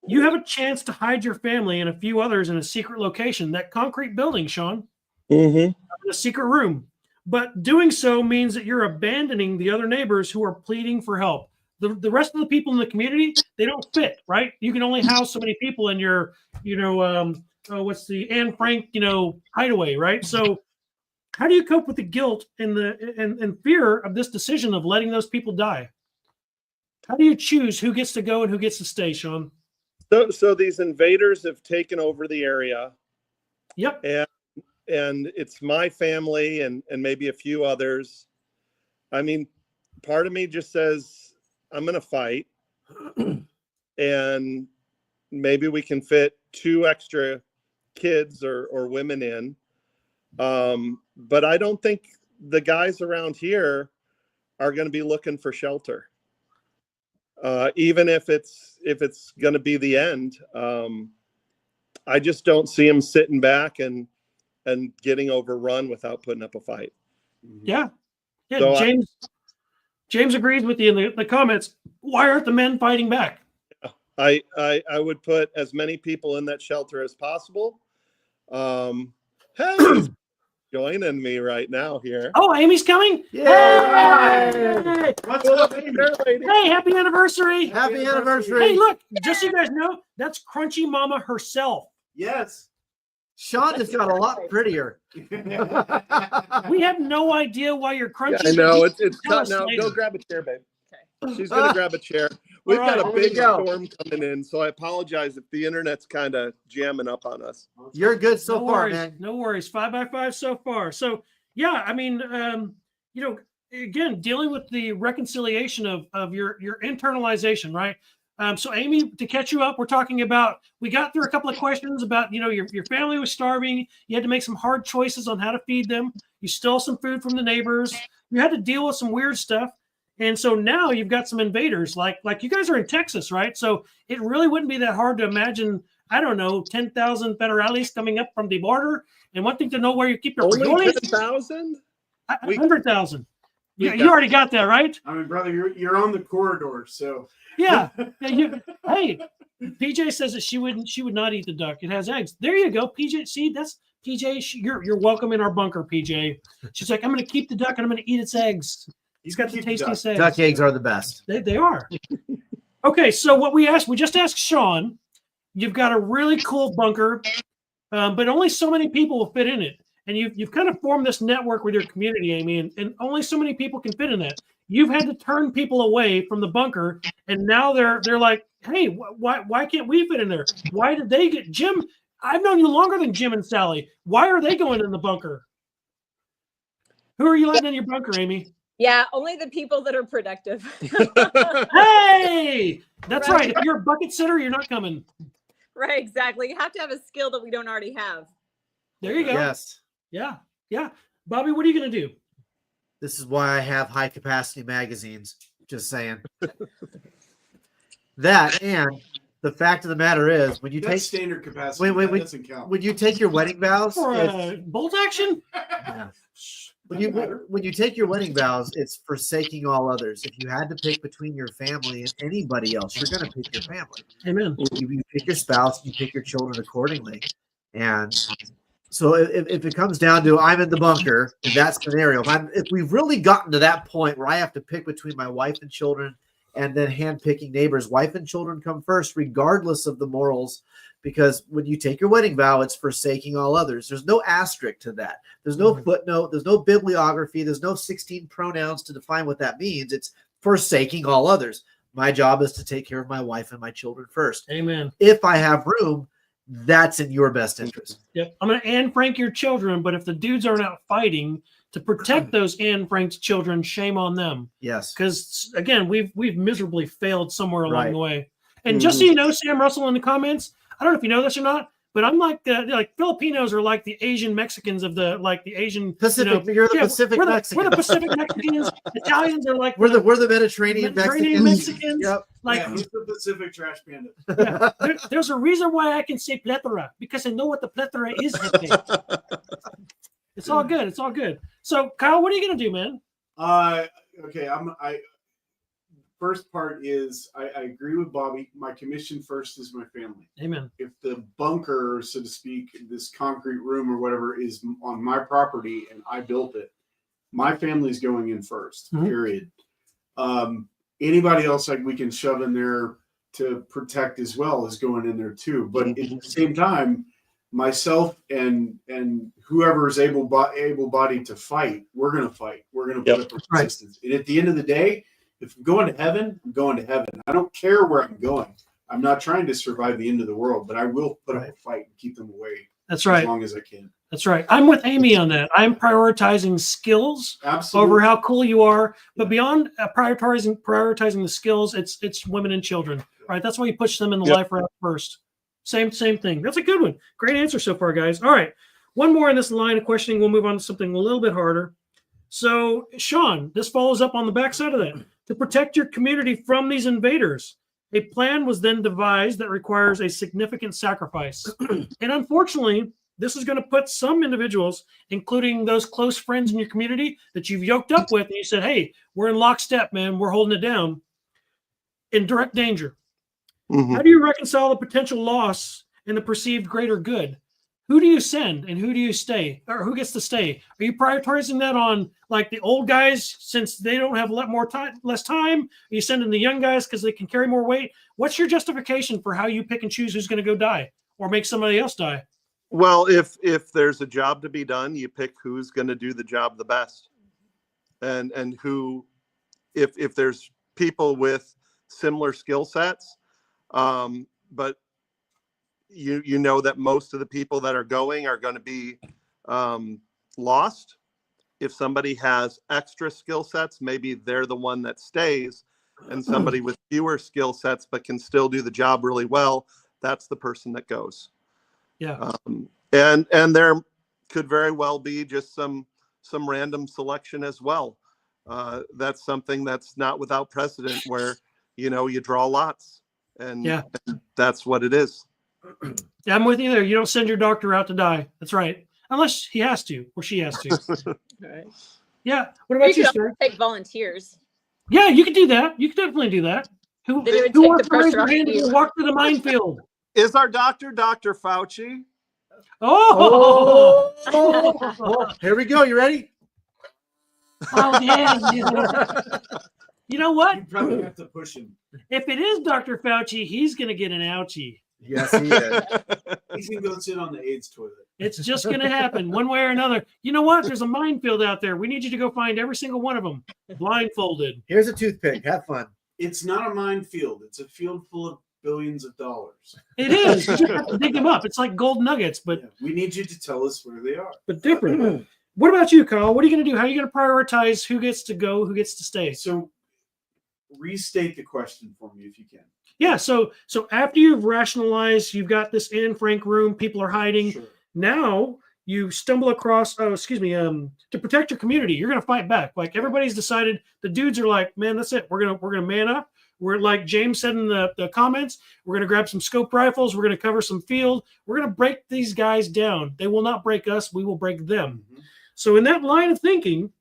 Speaker 2: You have a chance to hide your family and a few others in a secret location, that concrete building, Sean, in a secret room. But doing so means that you're abandoning the other neighbors who are pleading for help. The rest of the people in the community, they don't fit, right? You can only house so many people in your, what's the Anne Frank, hideaway, right? So how do you cope with the guilt and fear of this decision of letting those people die? How do you choose who gets to go and who gets to stay, Sean?
Speaker 4: So these invaders have taken over the area.
Speaker 2: Yep.
Speaker 4: And it's my family and maybe a few others. I mean, part of me just says, I'm going to fight. And maybe we can fit 2 extra kids or women in. But I don't think the guys around here are going to be looking for shelter. Even if it's going to be the end. I just don't see them sitting back and getting overrun without putting up a fight.
Speaker 2: Yeah.
Speaker 4: So
Speaker 2: James agrees with you in the comments. Why aren't the men fighting back?
Speaker 4: I would put as many people in that shelter as possible. Hey, joining me right now here.
Speaker 2: Oh, Amy's coming.
Speaker 1: Yay!
Speaker 2: Hey!
Speaker 4: What's up, lady?
Speaker 2: Hey, happy anniversary.
Speaker 1: Happy anniversary.
Speaker 2: Hey, look, just so you guys know, that's Crunchy Mama herself.
Speaker 3: Yes.
Speaker 1: Sean just got a lot prettier.
Speaker 2: We have no idea why you're crunchy.
Speaker 4: Yeah, I know it's
Speaker 2: Tell
Speaker 4: cut
Speaker 2: us
Speaker 4: now.
Speaker 2: later.
Speaker 4: Go grab a chair, babe.
Speaker 5: Okay.
Speaker 4: She's gonna grab a chair. We've
Speaker 2: All right,
Speaker 4: got a
Speaker 1: here we
Speaker 4: big
Speaker 1: go.
Speaker 4: storm coming in, so I apologize if the internet's kind of jamming up on us.
Speaker 1: You're good so
Speaker 2: No
Speaker 1: far,
Speaker 2: worries.
Speaker 1: man.
Speaker 2: No worries. 5x5 so far. So yeah, I mean, again, dealing with the reconciliation of your internalization, right? So Amy, to catch you up, we're talking about, we got through a couple of questions about, your family was starving. You had to make some hard choices on how to feed them. You stole some food from the neighbors. You had to deal with some weird stuff. And so now you've got some invaders, like you guys are in Texas, right? So it really wouldn't be that hard to imagine, I don't know, 10,000 federales coming up from the border and wanting to know where you keep your
Speaker 4: Only
Speaker 2: frijoles.
Speaker 4: 10,000?
Speaker 2: 100,000. Yeah, you already got that, right?
Speaker 3: I mean, brother, you're on the corridor, so
Speaker 2: Yeah. Hey, PJ says that she would not eat the duck. It has eggs. There you go, PJ. See, that's PJ. You're welcome in our bunker, PJ. She's like, I'm going to keep the duck and I'm going to eat its eggs. He's got the tastiest eggs.
Speaker 1: Duck eggs are the best.
Speaker 2: They are. Okay, so what we just asked Sean. You've got a really cool bunker, but only so many people will fit in it. And you've kind of formed this network with your community, Amy, and only so many people can fit in that. You've had to turn people away from the bunker, and now they're like, hey, why can't we fit in there? Why did they get Jim? I've known you longer than Jim and Sally. Why are they going in the bunker? Who are you letting in your bunker, Amy?
Speaker 5: Yeah, only the people that are productive.
Speaker 2: Hey, that's right. If you're a bucket sitter, you're not coming.
Speaker 5: Right, exactly. You have to have a skill that we don't already have.
Speaker 2: There you go.
Speaker 1: Yes.
Speaker 2: Yeah. Yeah. Bobby, what are you going to do?
Speaker 1: This is why I have high capacity magazines. Just saying. That, and the fact of the matter is, when you
Speaker 3: That's
Speaker 1: take
Speaker 3: standard capacity.
Speaker 1: Wait,
Speaker 3: That doesn't count.
Speaker 1: when you take your wedding vows,
Speaker 2: For
Speaker 1: it's-
Speaker 2: bolt action?
Speaker 1: yeah.
Speaker 3: Doesn't matter.
Speaker 1: when you take your wedding vows, it's forsaking all others. If you had to pick between your family and anybody else, you're going to pick your family.
Speaker 2: Amen.
Speaker 1: You pick your spouse, you pick your children accordingly. And so if it comes down to I'm in the bunker in that scenario, if we've really gotten to that point where I have to pick between my wife and children and then handpicking neighbors, wife and children come first, regardless of the morals. Because when you take your wedding vow, it's forsaking all others. There's no asterisk to that. There's no footnote. There's no bibliography. There's no 16 pronouns to define what that means. It's forsaking all others. My job is to take care of my wife and my children first.
Speaker 2: Amen.
Speaker 1: If I have room, that's in your best interest.
Speaker 2: Yep. I'm going to Anne Frank your children, but if the dudes aren't out fighting to protect those Anne Frank's children, shame on them.
Speaker 1: Yes.
Speaker 2: Because again, we've miserably failed somewhere along
Speaker 1: Right.
Speaker 2: the way. And just so you know, Sam Russell in the comments, I don't know if you know this or not, but I'm like Filipinos are like the Asian Mexicans of the Asian
Speaker 1: Pacific. You're the Pacific
Speaker 2: we're
Speaker 1: Mexican.
Speaker 2: We're the Pacific Mexicans. Italians are like
Speaker 1: We're the Mediterranean Mexicans.
Speaker 2: Mexicans.
Speaker 1: Yep.
Speaker 2: Like
Speaker 3: Yeah, who's the Pacific Trash Panda?
Speaker 2: there's a reason why I can say plethora, because I know what the plethora is. It's all good. It's all good. So Kyle, what are you gonna do, man?
Speaker 3: Okay. First part is I agree with Bobby. My commission first is my family.
Speaker 2: Amen.
Speaker 3: If the bunker, so to speak, this concrete room or whatever is on my property and I built it, my family's going in 1st, period. Anybody else like we can shove in there to protect as well is going in there too. But at the same time, myself and whoever is able-bodied to fight, we're going to fight. We're going to put up resistance. And at the end of the day, if I'm going to heaven, I'm going to heaven. I don't care where I'm going. I'm not trying to survive the end of the world, but I will put up a fight and keep them away.
Speaker 2: That's right.
Speaker 3: As long as I can.
Speaker 2: That's right. I'm with Amy on that. I'm prioritizing skills over how cool you are. But beyond prioritizing the skills, it's women and children. Right. That's why you push them in the life route first. Same thing. That's a good one. Great answer so far, guys. All right. One more in this line of questioning. We'll move on to something a little bit harder. So, Sean, this follows up on the backside of that. To protect your community from these invaders, a plan was then devised that requires a significant sacrifice. And unfortunately, this is going to put some individuals, including those close friends in your community that you've yoked up with, and you said, hey, we're in lockstep, man, we're holding it down, in direct danger. How do you reconcile the potential loss and the perceived greater good? Who do you send and who do you stay, or who gets to stay? Are you prioritizing that on like the old guys since they don't have less time? Are you sending the young guys because they can carry more weight? What's your justification for how you pick and choose who's going to go die or make somebody else die?
Speaker 4: Well, if there's a job to be done, you pick who's going to do the job the best, and who, if there's people with similar skill sets, but you know that most of the people that are going to be lost. If somebody has extra skill sets, maybe they're the one that stays, and somebody with fewer skill sets but can still do the job really well, that's the person that goes.
Speaker 2: Yeah.
Speaker 4: And there could very well be just some random selection as well. That's something that's not without precedent, where you draw lots, and that's what it is.
Speaker 2: Yeah, I'm with you there. You don't send your doctor out to die. That's right. Unless he has to or she has to.
Speaker 5: Right.
Speaker 2: Yeah. What about you, sir?
Speaker 5: Take volunteers.
Speaker 2: Yeah, you could do that. You could definitely do that. Who
Speaker 5: Then it would
Speaker 2: who
Speaker 5: take
Speaker 2: wants
Speaker 5: the
Speaker 2: to raise
Speaker 5: pressure
Speaker 2: their
Speaker 5: off
Speaker 2: hand
Speaker 5: you.
Speaker 2: and walk to the minefield?
Speaker 4: Is our doctor Dr. Fauci?
Speaker 2: Oh,
Speaker 1: Here we go. You ready?
Speaker 2: oh yeah. You know what?
Speaker 3: You probably have to push him.
Speaker 2: If it is Dr. Fauci, he's going to get an ouchie.
Speaker 1: Yes, he is.
Speaker 3: He's gonna go sit on the AIDS toilet.
Speaker 2: It's just going to happen one way or another. You know what? There's a minefield out there. We need you to go find every single one of them blindfolded.
Speaker 1: Here's a toothpick. Have fun.
Speaker 3: It's not a minefield. It's a field full of billions of dollars.
Speaker 2: It is. You just have to dig them up. It's like gold nuggets, but
Speaker 3: Yeah, we need you to tell us where they are.
Speaker 2: different. What about you, Kyle? What are you going to do? How are you going to prioritize who gets to go, who gets to stay?
Speaker 3: So restate the question for me if you can.
Speaker 2: Yeah. So after you've rationalized, you've got this Anne Frank room, people are hiding.
Speaker 3: Sure.
Speaker 2: Now you stumble across, to protect your community, you're going to fight back. Like everybody's decided, the dudes are like, man, that's it. We're going to man up. We're like James said in the comments, we're going to grab some scope rifles. We're going to cover some field. We're going to break these guys down. They will not break us. We will break them. Mm-hmm. So in that line of thinking,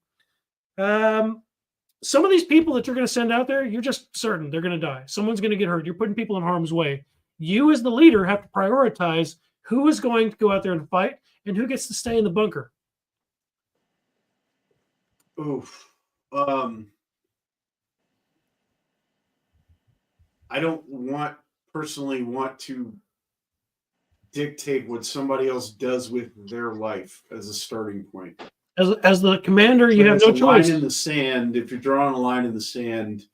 Speaker 2: some of these people that you're going to send out there, you're just certain they're going to die. Someone's going to get hurt. You're putting people in harm's way. You as the leader have to prioritize who is going to go out there and fight and who gets to stay in the bunker.
Speaker 3: Oof. I don't personally want to dictate what somebody else does with their life as a starting point.
Speaker 2: As the commander, you have no choice.
Speaker 3: Line in the sand. If you're drawing a line in the sand,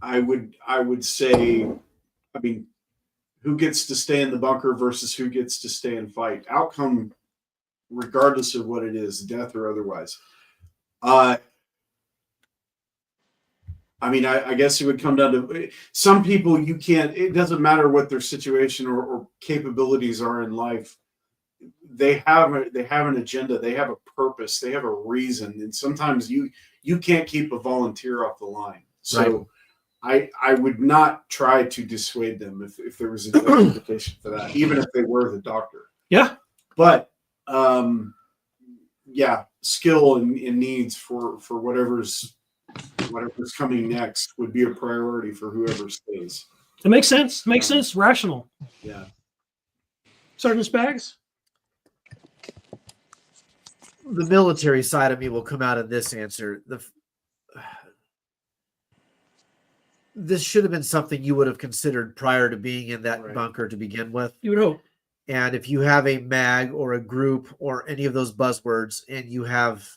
Speaker 3: I would say, I mean, who gets to stay in the bunker versus who gets to stay and fight? Outcome, regardless of what it is, death or otherwise. I mean, I guess it would come down to some people. You can't. It doesn't matter what their situation or capabilities are in life. They have an agenda. They have a purpose. They have a reason. And sometimes you can't keep a volunteer off the line. So right. I would not try to dissuade them if there was a justification for that, even if they were the doctor.
Speaker 2: Yeah.
Speaker 3: But skill and needs for whatever's coming next would be a priority for whoever stays.
Speaker 2: It makes sense. Makes sense. Rational.
Speaker 3: Yeah.
Speaker 2: Sergeant Spags?
Speaker 1: The military side of me will come out of this answer. This should have been something you would have considered prior to being in that bunker to begin with.
Speaker 2: You would hope.
Speaker 1: And if you have a MAG or a group or any of those buzzwords and you have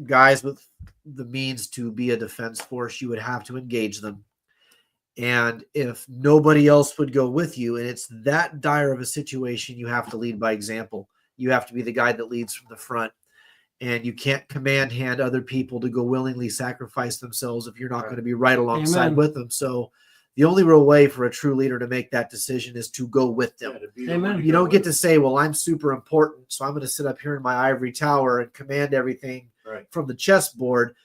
Speaker 1: guys with the means to be a defense force, you would have to engage them. And if nobody else would go with you, and it's that dire of a situation, you have to lead by example. You have to be the guy that leads from the front. And you can't command hand other people to go willingly sacrifice themselves if you're not going to be right alongside with them. So the only real way for a true leader to make that decision is to go with them.
Speaker 2: Amen.
Speaker 1: You don't get to say, well, I'm super important, so I'm going to sit up here in my ivory tower and command everything from the chessboard.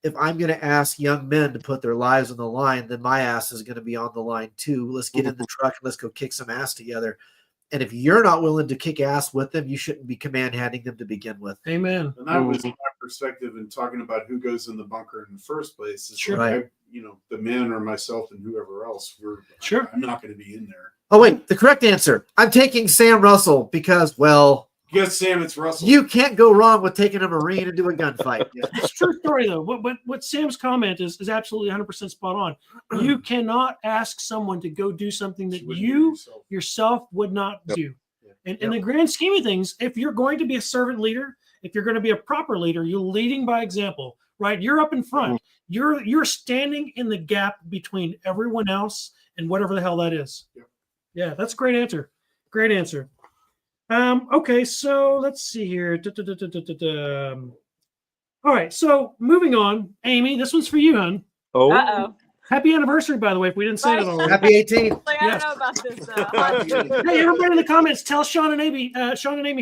Speaker 1: If I'm going to ask young men to put their lives on the line, then my ass is going to be on the line too. Let's get in the truck and let's go kick some ass together. And if you're not willing to kick ass with them, you shouldn't be command handing them to begin with.
Speaker 2: Amen.
Speaker 3: And that was my perspective in talking about who goes in the bunker in the first place.
Speaker 2: Sure.
Speaker 3: Like the men or myself and whoever else. I'm not going to be in there.
Speaker 1: Oh, wait. The correct answer. I'm taking Sam Russell because, well,
Speaker 3: yes, Sam, it's Russell.
Speaker 1: You can't go wrong with taking a Marine into a gunfight.
Speaker 2: It's a true story, though. What Sam's comment is absolutely 100% spot on. You cannot ask someone to go do something that you yourself would not do. And in the grand scheme of things, if you're going to be a servant leader, if you're going to be a proper leader, you're leading by example, right? You're up in front. You're standing in the gap between everyone else and whatever the hell that is. Yeah, that's a great answer. Great answer. Okay, so let's see here. All right, so moving on. Amy, this one's for you, hon.
Speaker 5: Oh. Uh-oh.
Speaker 2: Happy anniversary, by the way, if we didn't say it already.
Speaker 1: Happy 18th.
Speaker 5: Like, I don't know about this.
Speaker 2: Hey, everybody in the comments, tell Sean and Amy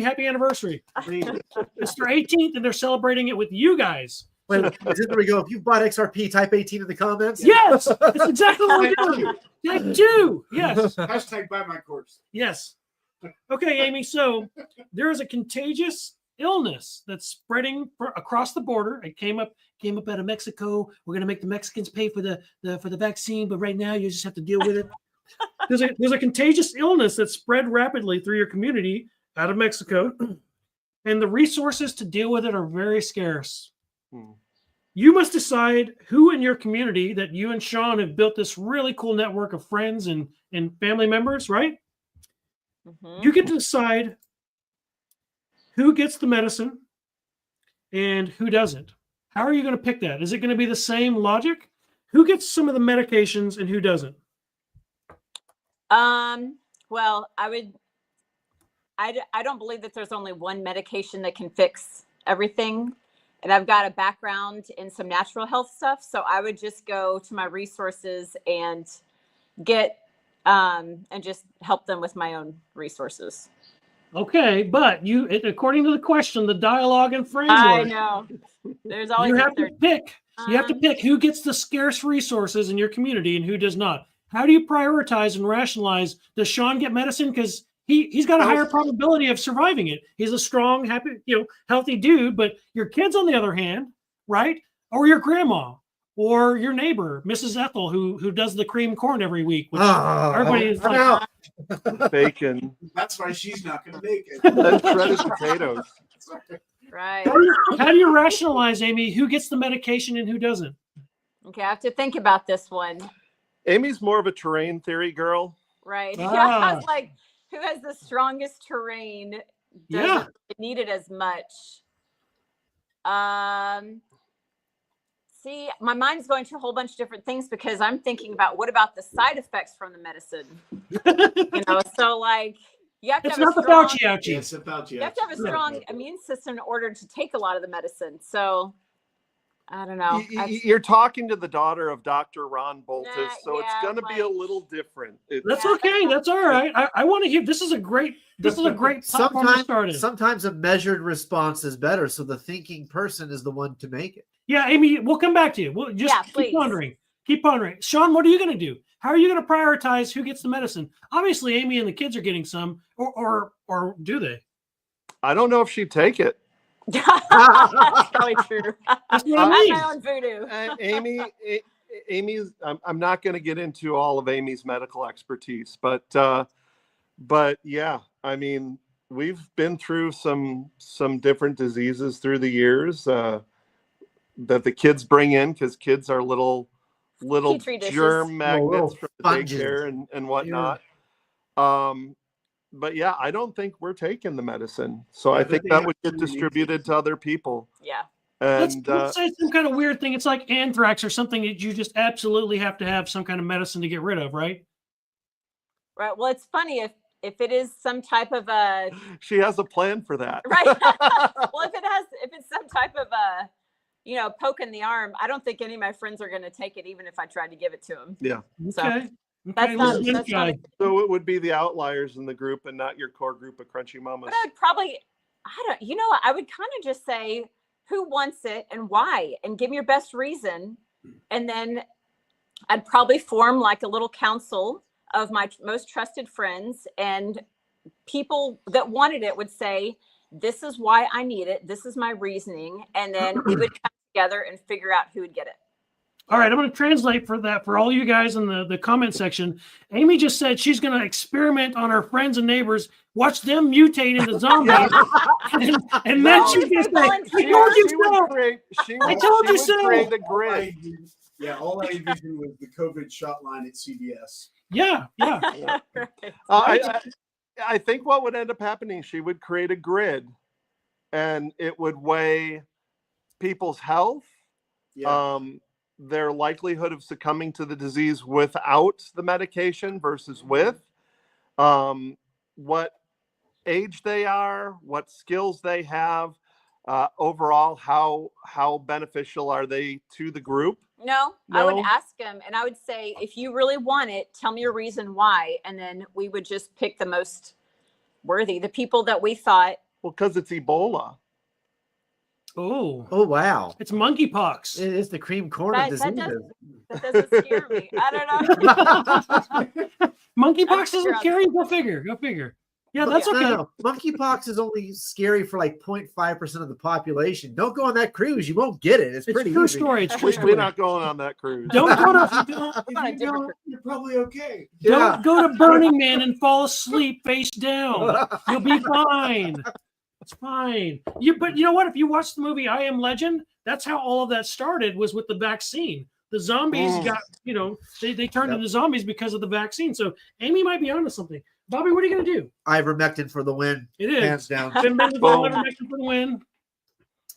Speaker 2: happy anniversary. It's their 18th, and they're celebrating it with you guys.
Speaker 1: Wait, is it where we go? If you bought XRP, type 18 in the comments.
Speaker 2: Yes, that's exactly what we're doing. Type 2, yes.
Speaker 3: Hashtag buy my course.
Speaker 2: Yes. Okay, Amy, so there is a contagious illness that's spreading across the border. It came up out of Mexico. We're going to make the Mexicans pay for the vaccine, but right now you just have to deal with it. There's a contagious illness that spread rapidly through your community out of Mexico, and the resources to deal with it are very scarce. You must decide who in your community that you and Sean have built this really cool network of friends and family members, right? Mm-hmm. You get to decide who gets the medicine and who doesn't. How are you going to pick that? Is it going to be the same logic? Who gets some of the medications and who doesn't?
Speaker 5: Well, I don't believe that there's only one medication that can fix everything. And I've got a background in some natural health stuff. So I would just go to my resources and get and just help them with my own resources.
Speaker 2: Okay, but according to the question, the dialogue and framework,
Speaker 5: I know. There's always
Speaker 2: you
Speaker 5: a
Speaker 2: have to
Speaker 5: third.
Speaker 2: pick. You have to pick who gets the scarce resources in your community and who does not. How do you prioritize and rationalize? Does Sean get medicine because he's got a higher probability of surviving it? He's a strong, happy, healthy dude. But your kids, on the other hand, right? Or your grandma, or your neighbor, Mrs. Ethel, who does the cream corn every week. Which everybody is like,
Speaker 4: Bacon.
Speaker 3: That's why she's not going to make it.
Speaker 4: And shredded potatoes.
Speaker 5: Right.
Speaker 2: How do you rationalize, Amy, who gets the medication and who doesn't?
Speaker 5: Okay, I have to think about this one.
Speaker 4: Amy's more of a terrain theory girl.
Speaker 5: Right.
Speaker 2: Ah.
Speaker 5: Yeah, I was like, who has the strongest terrain? Doesn't need it as much. See, my mind's going to a whole bunch of different things because I'm thinking about what about the side effects from the medicine? So like you have to
Speaker 2: It's
Speaker 5: have
Speaker 2: not
Speaker 5: a
Speaker 2: the
Speaker 5: strong,
Speaker 2: Fauci ouchie.
Speaker 3: It's about you.
Speaker 5: you have to have a strong immune system in order to take a lot of the medicine. So I don't know.
Speaker 4: You're talking to the daughter of Dr. Ron Boltis, so it's
Speaker 5: yeah,
Speaker 4: going to be a little different.
Speaker 2: That's okay. That's all right. I want to hear. This is a great platform to start in.
Speaker 1: Sometimes a measured response is better, so the thinking person is the one to make it.
Speaker 2: Yeah, Amy, we'll come back to you. We'll just keep pondering. Keep pondering. Sean, what are you going to do? How are you going to prioritize who gets the medicine? Obviously, Amy and the kids are getting some, or do they?
Speaker 4: I don't know if she'd take it.
Speaker 5: That's probably true.
Speaker 2: That's what
Speaker 5: I
Speaker 2: I mean.
Speaker 5: have my own voodoo.
Speaker 4: Amy's. I'm not going to get into all of Amy's medical expertise, but yeah, I mean, we've been through some different diseases through the years that the kids bring in because kids are little germ magnets from the daycare and whatnot. But yeah, I don't think we're taking the medicine. So I think that would get distributed to other people.
Speaker 5: Yeah.
Speaker 4: And
Speaker 2: let's say some kind of weird thing. It's like anthrax or something that you just absolutely have to have some kind of medicine to get rid of, right?
Speaker 5: Right. Well, it's funny if it is some type of a.
Speaker 4: She has a plan for that.
Speaker 5: Right. Well, if it's some type of a, poke in the arm, I don't think any of my friends are going to take it, even if I tried to give it to them.
Speaker 4: Yeah.
Speaker 5: So,
Speaker 2: Okay.
Speaker 5: that's not
Speaker 4: So it would be the outliers in the group and not your core group of crunchy mamas.
Speaker 5: But I would probably, I would kind of just say who wants it and why, and give me your best reason. And then I'd probably form like a little council of my most trusted friends, and people that wanted it would say, this is why I need it. This is my reasoning. And then we would come together and figure out who would get it.
Speaker 2: All right, I'm going to translate for that for all you guys in the comment section. Amy just said she's going to experiment on her friends and neighbors, watch them mutate into zombies, and then she's going to say, "I told you so." I told you so.
Speaker 4: Create a grid.
Speaker 3: All I envisioned was the COVID shot line at CVS.
Speaker 2: Yeah.
Speaker 4: I think what would end up happening, she would create a grid, and it would weigh people's health. Yeah. Their likelihood of succumbing to the disease without the medication versus with, what age they are, what skills they have, overall, how beneficial are they to the group?
Speaker 5: No, I would ask them, and I would say, if you really want it, tell me your reason why, and then we would just pick the most worthy, the people that we thought.
Speaker 4: Well, because it's Ebola.
Speaker 2: Oh,
Speaker 1: wow!
Speaker 2: It's monkeypox.
Speaker 1: It is the cream corn of diseases.
Speaker 5: That doesn't scare me. I don't know.
Speaker 2: Monkeypox doesn't scare you? Go figure. Yeah, that's okay.
Speaker 1: No. Monkeypox is only scary for like 0.5% of the population. Don't go on that cruise; you won't get it. It's pretty
Speaker 2: true
Speaker 1: easy.
Speaker 2: story. It's true story.
Speaker 4: We're not going on that cruise.
Speaker 2: Don't go to.
Speaker 3: You're probably okay.
Speaker 2: Don't go to Burning Man and fall asleep face down. You'll be fine. It's fine. But you know what? If you watch the movie I Am Legend, that's how all of that started, was with the vaccine. The zombies got, they turned into zombies because of the vaccine. So Amy might be onto something. Bobby, what are you going to do?
Speaker 1: Ivermectin for the win.
Speaker 2: It is.
Speaker 1: Hands down.
Speaker 2: Ivermectin for the win.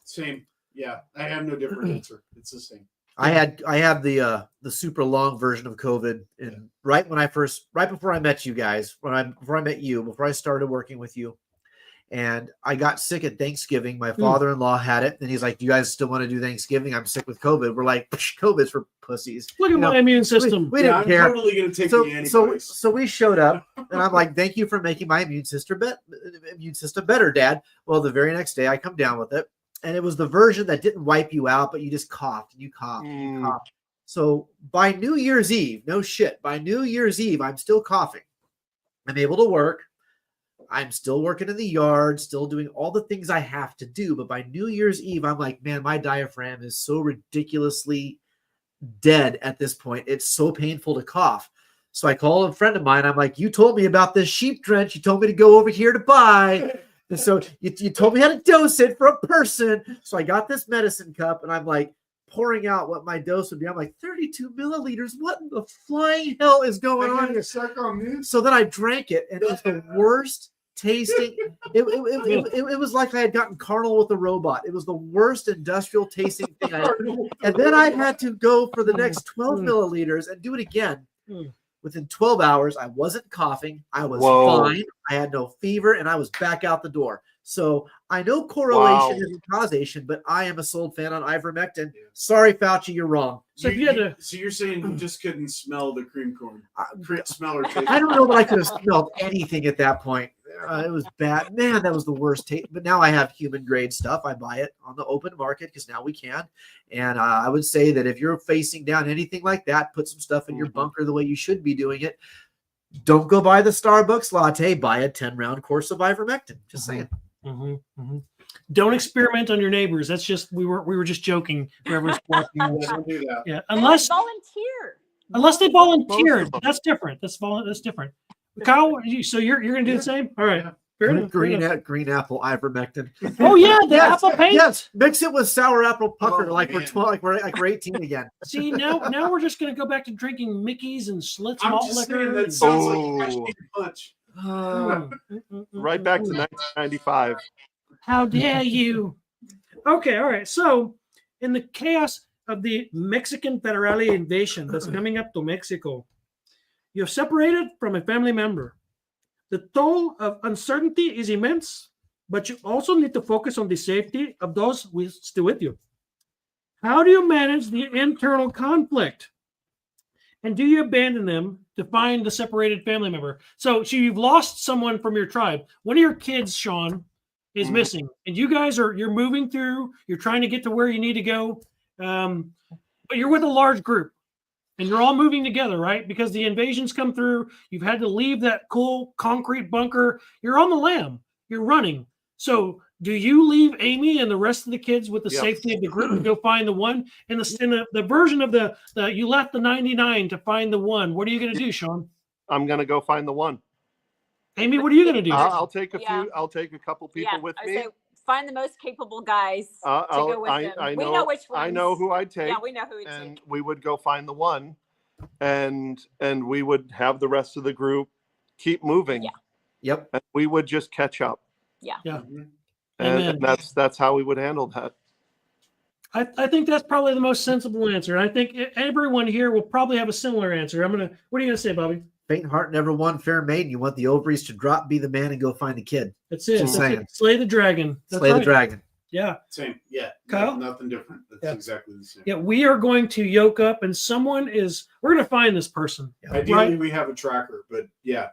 Speaker 3: Same. Yeah, I have no different answer. It's the same.
Speaker 1: I had the super long version of COVID, and right before I met you guys, before I started working with you. And I got sick at Thanksgiving. My father-in-law had it, and he's like, "Do you guys still want to do Thanksgiving? I'm sick with COVID." We're like, "COVID's for pussies."
Speaker 2: Look at my immune system.
Speaker 1: We didn't care.
Speaker 3: I'm totally gonna take the antibodies.
Speaker 1: So we showed up, and I'm like, "Thank you for making my immune system better, Dad." Well, the very next day, I come down with it, and it was the version that didn't wipe you out, but you just coughed and you coughed and you coughed. So by New Year's Eve, no shit, by New Year's Eve, I'm still coughing. I'm able to work. I'm still working in the yard, still doing all the things I have to do. But by New Year's Eve, I'm like, man, my diaphragm is so ridiculously dead at this point. It's so painful to cough. So I call a friend of mine. I'm like, you told me about this sheep drench. You told me to go over here to buy. And so you told me how to dose it for a person. So I got this medicine cup, and I'm like pouring out what my dose would be. I'm like, 32 milliliters. What in the flying hell is going on here? So then I drank it, and it was the worst tasting. It was like I had gotten carnal with a robot. It was the worst industrial tasting thing. And then I had to go for the next 12 milliliters and do it again. Within 12 hours, I wasn't coughing. I was fine. I had no fever, and I was back out the door. So I know correlation isn't causation, but I am a sold fan on ivermectin. Sorry, Fauci, you're wrong.
Speaker 3: So you're saying you just couldn't smell the cream corn? Smell or taste?
Speaker 1: I don't know that I could have smelled anything at that point. It was bad. Man, that was the worst taste. But now I have human grade stuff. I buy it on the open market because now we can. And I would say that if you're facing down anything like that, put some stuff in your bunker the way you should be doing it. Don't go buy the Starbucks latte. Buy a 10-round course of ivermectin. Just saying.
Speaker 2: Don't experiment on your neighbors. That's just we were just joking. Whoever's watching.
Speaker 3: Don't do that.
Speaker 2: Yeah,
Speaker 5: Unless
Speaker 2: they volunteered. That's different. That's different. Kyle, so you're gonna do the same? All right. Fair enough.
Speaker 1: Green apple ivermectin.
Speaker 2: Oh yeah, the apple paste.
Speaker 1: Yes, mix it with sour apple pucker, like we're 12, like we're 18 again.
Speaker 2: See, now we're just gonna go back to drinking Mickey's and Schlitz
Speaker 3: I'm
Speaker 2: malt
Speaker 3: just
Speaker 2: liquor.
Speaker 3: saying that sounds like a punch.
Speaker 4: Right back to 1995.
Speaker 2: How dare you? Okay, all right. So, in the chaos of the Mexican federal invasion that's coming up to Mexico, you're separated from a family member. The toll of uncertainty is immense, but you also need to focus on the safety of those still with you. How do you manage the internal conflict? And do you abandon them to find the separated family member? So you've lost someone from your tribe. One of your kids, Sean, is missing, and you guys you're moving through. You're trying to get to where you need to go, but you're with a large group, and you're all moving together, right? Because the invasions come through. You've had to leave that cool concrete bunker. You're on the lam. You're running. So do you leave Amy and the rest of the kids with the safety of the group and go find the one? And the version of the you left the 99 to find the one. What are you going to do, Sean?
Speaker 4: I'm going to go find the one.
Speaker 2: Amy, what are you going to do?
Speaker 4: I'll take a few. I'll take a couple people with me.
Speaker 5: Say, find the most capable guys to go with them. We know which ones.
Speaker 4: I know who I'd take.
Speaker 5: Yeah, we know who we'd
Speaker 4: and
Speaker 5: take.
Speaker 4: we would go find the one, and we would have the rest of the group keep moving.
Speaker 5: Yeah.
Speaker 1: Yep.
Speaker 4: And we would just catch up.
Speaker 5: Yeah.
Speaker 2: Yeah.
Speaker 4: And that's how we would handle that.
Speaker 2: I think that's probably the most sensible answer. And I think everyone here will probably have a similar answer. What are you going to say, Bobby?
Speaker 1: Faint heart never won, fair maiden. You want the ovaries to drop, be the man, and go find a kid.
Speaker 2: That's it.
Speaker 1: Just saying.
Speaker 2: Slay the dragon. That's
Speaker 1: Slay
Speaker 2: right.
Speaker 1: the dragon.
Speaker 2: Yeah.
Speaker 3: Same. Yeah.
Speaker 2: Kyle?
Speaker 3: Nothing different. That's exactly the same.
Speaker 2: Yeah, we are going to yoke up, and we're going to find this person.
Speaker 3: Ideally, we have a tracker, but yeah,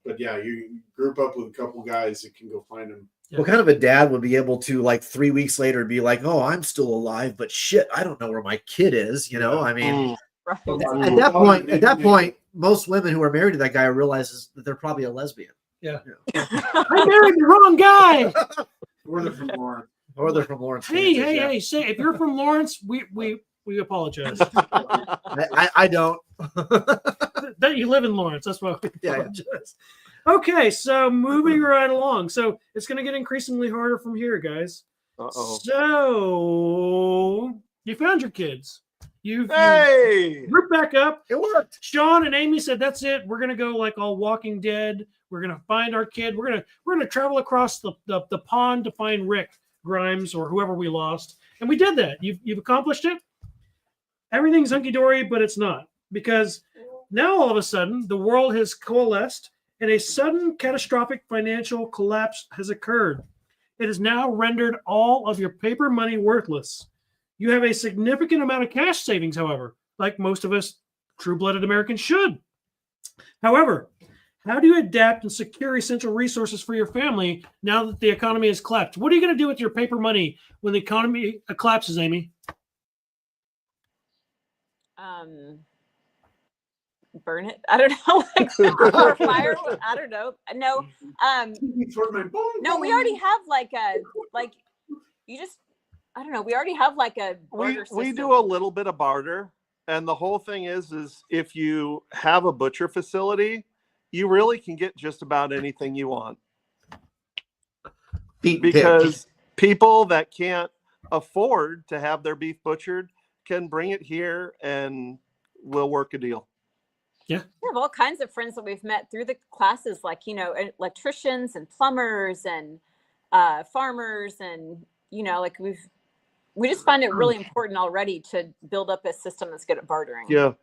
Speaker 3: you group up with a couple guys that can go find them.
Speaker 1: Yeah. What kind of a dad would be able to, like, 3 weeks later be like, oh, I'm still alive, but shit, I don't know where my kid is. You know, I mean, at that point, most women who are married to that guy realizes that they're probably a lesbian.
Speaker 2: Yeah. I married the wrong guy.
Speaker 3: Or they're from Lawrence.
Speaker 1: Or they're from Lawrence.
Speaker 2: Hey, say if you're from Lawrence, we apologize.
Speaker 1: I don't.
Speaker 2: That you live in Lawrence. That's why we apologize. Yeah. Okay, so moving right along. So it's going to get increasingly harder from here, guys.
Speaker 4: Uh-oh.
Speaker 2: So you found your kids. You group back up.
Speaker 1: It worked.
Speaker 2: Sean and Amy said, "That's it. We're gonna go like all Walking Dead. We're gonna find our kid. We're gonna travel across the pond to find Rick Grimes or whoever we lost." And we did that. You've accomplished it. Everything's hunky dory, but it's not, because now all of a sudden the world has coalesced and a sudden catastrophic financial collapse has occurred. It has now rendered all of your paper money worthless. You have a significant amount of cash savings, however, like most of us true-blooded Americans should. However, how do you adapt and secure essential resources for your family now that the economy has collapsed? What are you going to do with your paper money when the economy collapses, Amy?
Speaker 5: Burn it. I don't know, like or fire. I don't know. No. No, we already have I don't know. We already have like a barter system.
Speaker 4: We do a little bit of barter, and the whole thing is if you have a butcher facility, you really can get just about anything you want. Because people that can't afford to have their beef butchered can bring it here and we'll work a deal.
Speaker 2: Yeah.
Speaker 5: We have all kinds of friends that we've met through the classes, like, electricians and plumbers and farmers. And, like we just find it really important already to build up a system that's good at bartering.
Speaker 4: Yeah.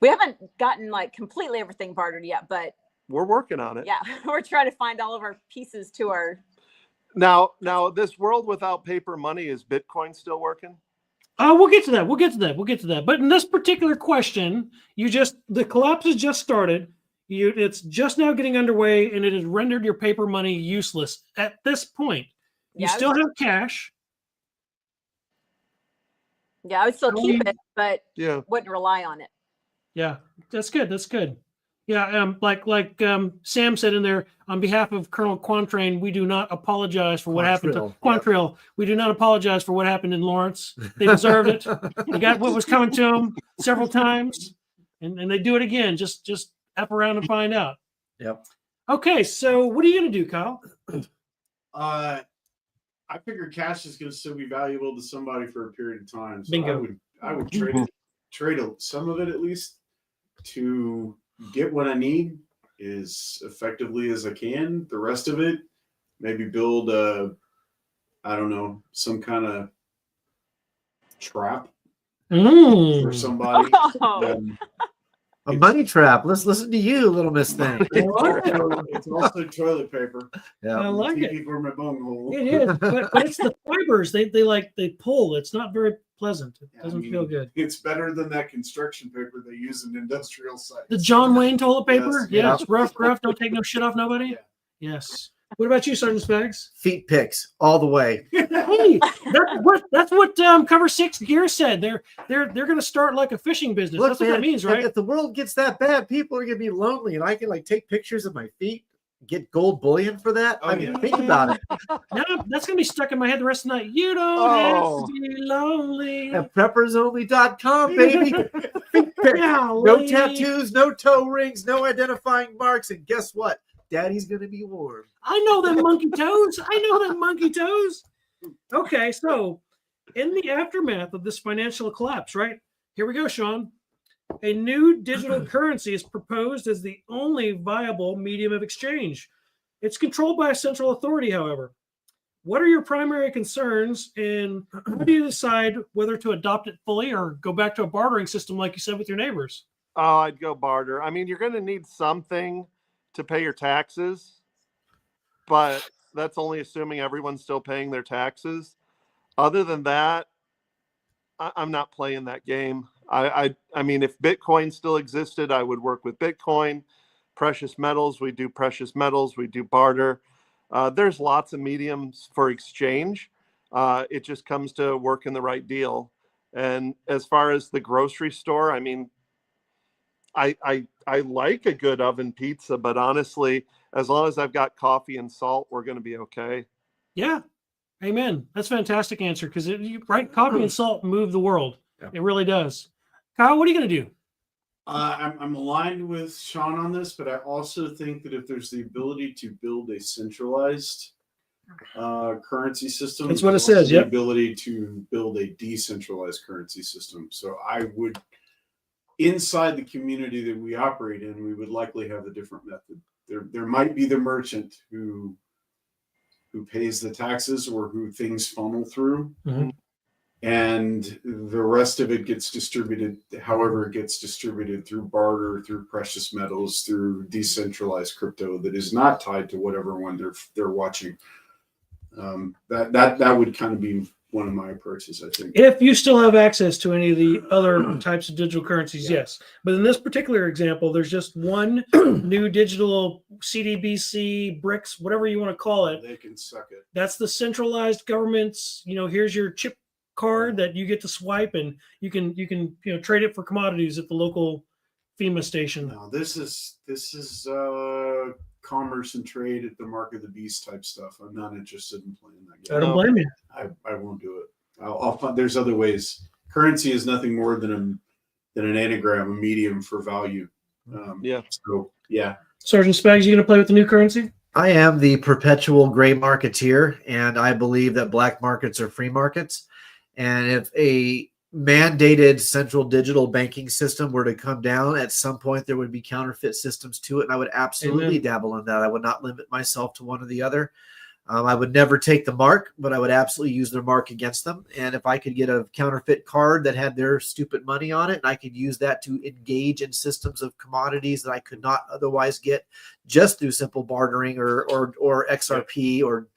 Speaker 5: We haven't gotten like completely everything bartered yet, but
Speaker 4: we're working on it.
Speaker 5: Yeah. We're trying to find all of our pieces to our.
Speaker 4: Now this world without paper money, is Bitcoin still working?
Speaker 2: We'll get to that. But in this particular question, the collapse has just started. It's just now getting underway, and it has rendered your paper money useless at this point. You still have cash.
Speaker 5: Yeah, I would still keep it, but wouldn't rely on it.
Speaker 2: Yeah, that's good. Yeah, like Sam said in there, on behalf of Colonel Quantrain, we do not apologize for what happened to Quantrill. Yep. We do not apologize for what happened in Lawrence. They deserved it. They got what was coming to them several times, and they do it again. Just F around and find out.
Speaker 1: Yep.
Speaker 2: Okay, so what are you going to do, Kyle?
Speaker 3: I figure cash is going to still be valuable to somebody for a period of time. So
Speaker 2: Bingo.
Speaker 3: I would trade some of it at least to get what I need as effectively as I can. The rest of it, maybe build some kind of trap for somebody.
Speaker 1: A money trap. Let's listen to you, little Miss Thing.
Speaker 3: It's also toilet paper.
Speaker 2: Yeah, I like it.
Speaker 3: For my bunghole.
Speaker 2: It is, but it's the fibers. They pull. It's not very pleasant. It doesn't feel good.
Speaker 3: It's better than that construction paper they use in industrial sites.
Speaker 2: The John Wayne toilet paper.
Speaker 3: Yes.
Speaker 2: It's rough. Don't take no shit off nobody.
Speaker 3: Yeah.
Speaker 2: Yes. What about you, Sergeant Spags?
Speaker 1: Feet picks all the way.
Speaker 2: Hey, that's what Cover 6 Gear said. They're going to start like a fishing business.
Speaker 1: Look,
Speaker 2: that's what that means, right?
Speaker 1: If the world gets that bad, people are going to be lonely, and I can take pictures of my feet, get gold bullion for that. Think about it.
Speaker 2: No, that's going to be stuck in my head the rest of the night. You don't have to be lonely.
Speaker 1: At preppersonly.com, baby. Feet picks. No tattoos, no toe rings, no identifying marks, and guess what? Daddy's going to be warm.
Speaker 2: I know them monkey toes. Okay, so in the aftermath of this financial collapse, right? Here we go, Sean. A new digital currency is proposed as the only viable medium of exchange. It's controlled by a central authority, however. What are your primary concerns, and how do you decide whether to adopt it fully or go back to a bartering system like you said with your neighbors?
Speaker 4: Oh, I'd go barter. I mean, you're going to need something to pay your taxes, but that's only assuming everyone's still paying their taxes. Other than that, I'm not playing that game. I mean, if Bitcoin still existed, I would work with Bitcoin. Precious metals, we do precious metals, we do barter. There's lots of mediums for exchange. It just comes to working the right deal. And as far as the grocery store, I mean, I like a good oven pizza, but honestly, as long as I've got coffee and salt, we're going to be okay.
Speaker 2: Yeah. Amen. That's a fantastic answer because coffee and salt move the world. Yeah. It really does. Kyle, what are you going to do?
Speaker 3: I'm aligned with Sean on this, but I also think that if there's the ability to build a centralized currency system,
Speaker 2: that's what it says. Yeah.
Speaker 3: The ability to build a decentralized currency system. So I would, inside the community that we operate in, we would likely have a different method. There might be the merchant who pays the taxes or who things funnel through.
Speaker 2: Mm-hmm.
Speaker 3: and the rest of it gets distributed however it gets distributed, through barter, through precious metals, through decentralized crypto that is not tied to whatever one they're watching. That would kind of be one of my approaches, I think.
Speaker 2: If you still have access to any of the other types of digital currencies, yes. But in this particular example, there's just one new digital CDBC, BRICS, whatever you want to call it.
Speaker 3: They can suck it.
Speaker 2: That's the centralized government's, here's your chip card that you get to swipe, and you can trade it for commodities at the local FEMA station.
Speaker 3: No, this is commerce and trade at the mark of the beast type stuff. I'm not interested in playing that game.
Speaker 2: I don't blame you.
Speaker 3: I won't do it. I'll find, there's other ways. Currency is nothing more than an anagram, a medium for value. So yeah.
Speaker 2: Sergeant Spags, you gonna play with the new currency?
Speaker 1: I am the perpetual gray marketeer, and I believe that black markets are free markets. And if a mandated central digital banking system were to come down, at some point there would be counterfeit systems to it, and I would absolutely dabble in that. I would not limit myself to one or the other. I would never take the mark, but I would absolutely use their mark against them. And if I could get a counterfeit card that had their stupid money on it, and I could use that to engage in systems of commodities that I could not otherwise get just through simple bartering or XRP or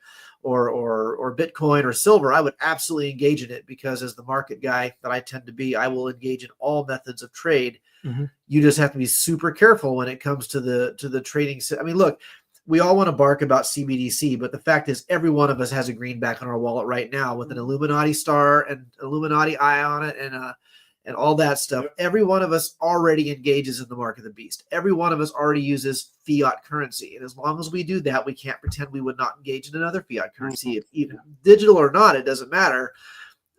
Speaker 1: Bitcoin or silver, I would absolutely engage in it, because as the market guy that I tend to be, I will engage in all methods of trade. Mm-hmm. You just have to be super careful when it comes to the trading. I mean, look, we all want to bark about CBDC, but the fact is every one of us has a greenback on our wallet right now with an Illuminati star and Illuminati eye on it and all that stuff. Yep. Every one of us already engages in the mark of the beast. Every one of us already uses fiat currency. And as long as we do that, we can't pretend we would not engage in another fiat currency. If even digital or not, it doesn't matter.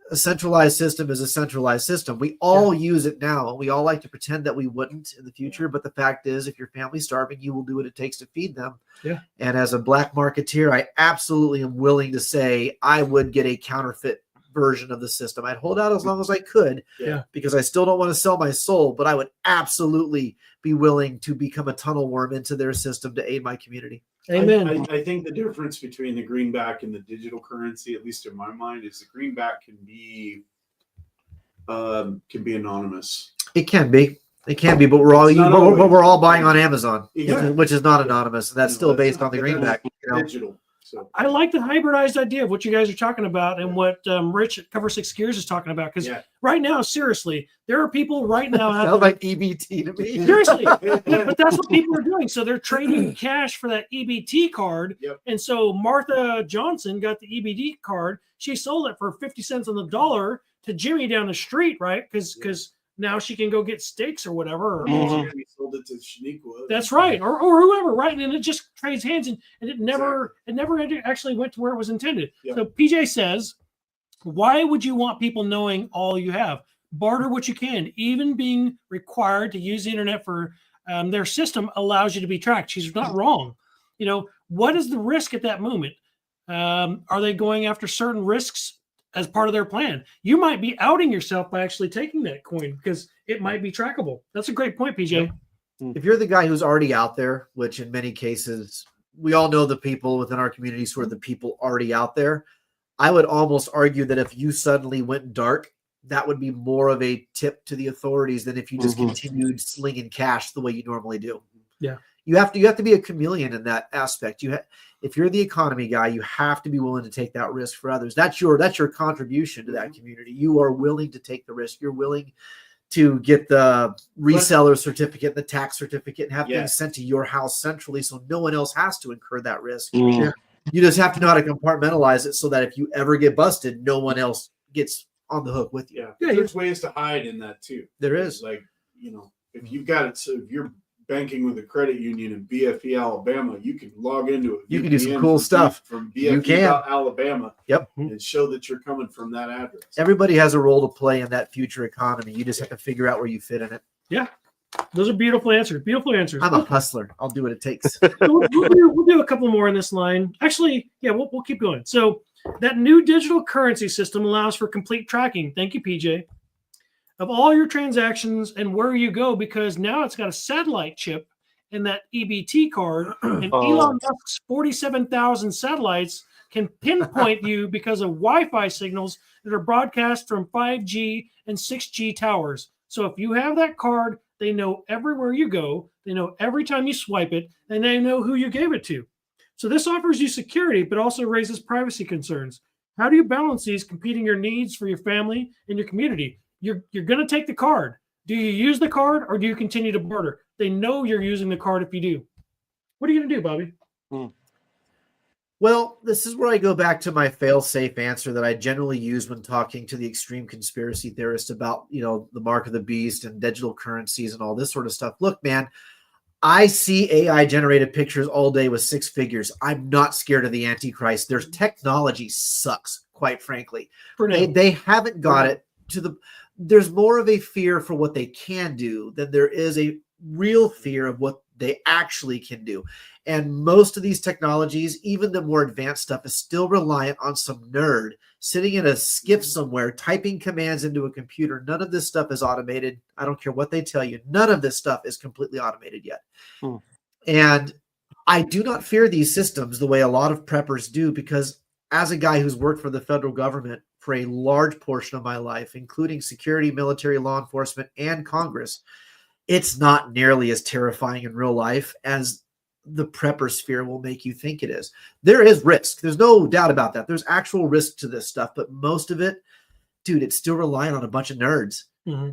Speaker 1: A centralized system is a centralized system. We all use it now, and we all like to pretend that we wouldn't in the future. But the fact is, if your family's starving, you will do what it takes to feed them. Yeah. And as a black marketeer, I absolutely am willing to say I would get a counterfeit version of the system. I'd hold out as long as I could, because I still don't want to sell my soul, but I would absolutely be willing to become a tunnel worm into their system to aid my community.
Speaker 2: Amen.
Speaker 3: I think the difference between the greenback and the digital currency, at least in my mind, is the greenback can be anonymous.
Speaker 1: It can be, but we're all buying on Amazon, which is not anonymous, and that's still based on the greenback.
Speaker 3: Digital. So
Speaker 2: I like the hybridized idea of what you guys are talking about and what Rich at Cover 6 Gears is talking about. Because right now, seriously, there are people right now.
Speaker 1: Sounds like EBT to me.
Speaker 2: Seriously, but that's what people are doing. So they're trading cash for that EBT card. Yep. And so Martha Johnson got the EBT card. She sold it for 50 cents on the dollar to Jimmy down the street, right? Because now she can go get steaks or whatever. Or
Speaker 3: sold it to Shaniqua.
Speaker 2: That's right, or whoever, right? And it just trades hands, and it never actually went to where it was intended. Yep. So PJ says, why would you want people knowing all you have? Barter what you can. Even being required to use the internet for their system allows you to be tracked. She's not wrong. What is the risk at that moment? Are they going after certain risks as part of their plan? You might be outing yourself by actually taking that coin because it might be trackable. That's a great point, PJ.
Speaker 1: If you're the guy who's already out there, which in many cases, we all know the people within our communities who are the people already out there, I would almost argue that if you suddenly went dark, that would be more of a tip to the authorities than if you just continued slinging cash the way you normally do.
Speaker 2: Yeah.
Speaker 1: You have to be a chameleon in that aspect. If you're the economy guy, you have to be willing to take that risk for others. That's your contribution to that community. You are willing to take the risk. You're willing to get the reseller certificate, the tax certificate, and have things sent to your house centrally, so no one else has to incur that risk. You just have to know how to compartmentalize it so that if you ever get busted, no one else gets on the hook with you.
Speaker 3: There's ways to hide in that too.
Speaker 1: There is.
Speaker 3: Like, if you've got it, so if you're banking with a credit union in BFE, Alabama, you can log into it.
Speaker 1: You can do some cool stuff
Speaker 3: from BFE, Alabama.
Speaker 1: Yep.
Speaker 3: And show that you're coming from that address.
Speaker 1: Everybody has a role to play in that future economy. You just have to figure out where you fit in it.
Speaker 2: Yeah. Those are beautiful answers. Beautiful answers.
Speaker 1: I'm a hustler. I'll do what it takes.
Speaker 2: we'll do a couple more in this line. Actually, we'll keep going. So that new digital currency system allows for complete tracking. Thank you, PJ. Of all your transactions and where you go, because now it's got a satellite chip in that EBT card, and Elon Musk's 47,000 satellites can pinpoint you because of Wi-Fi signals that are broadcast from 5G and 6G towers. So if you have that card, they know everywhere you go. They know every time you swipe it, and they know who you gave it to. So this offers you security, but also raises privacy concerns. How do you balance these competing your needs for your family and your community? You're going to take the card. Do you use the card or do you continue to barter? They know you're using the card if you do. What are you going to do, Bobby?
Speaker 1: Well, this is where I go back to my fail-safe answer that I generally use when talking to the extreme conspiracy theorists about, the mark of the beast and digital currencies and all this sort of stuff. Look, man, I see AI-generated pictures all day with 6 figures. I'm not scared of the Antichrist. Their technology sucks, quite frankly. They haven't got it to the... There's more of a fear for what they can do than there is a real fear of what they actually can do. And most of these technologies, even the more advanced stuff, is still reliant on some nerd sitting in a skiff somewhere, typing commands into a computer. None of this stuff is automated. I don't care what they tell you. None of this stuff is completely automated yet. And I do not fear these systems the way a lot of preppers do, because as a guy who's worked for the federal government for a large portion of my life, including security, military, law enforcement, and Congress, it's not nearly as terrifying in real life as the prepper sphere will make you think it is. There is risk. There's no doubt about that. There's actual risk to this stuff, but most of it, dude, it's still relying on a bunch of nerds.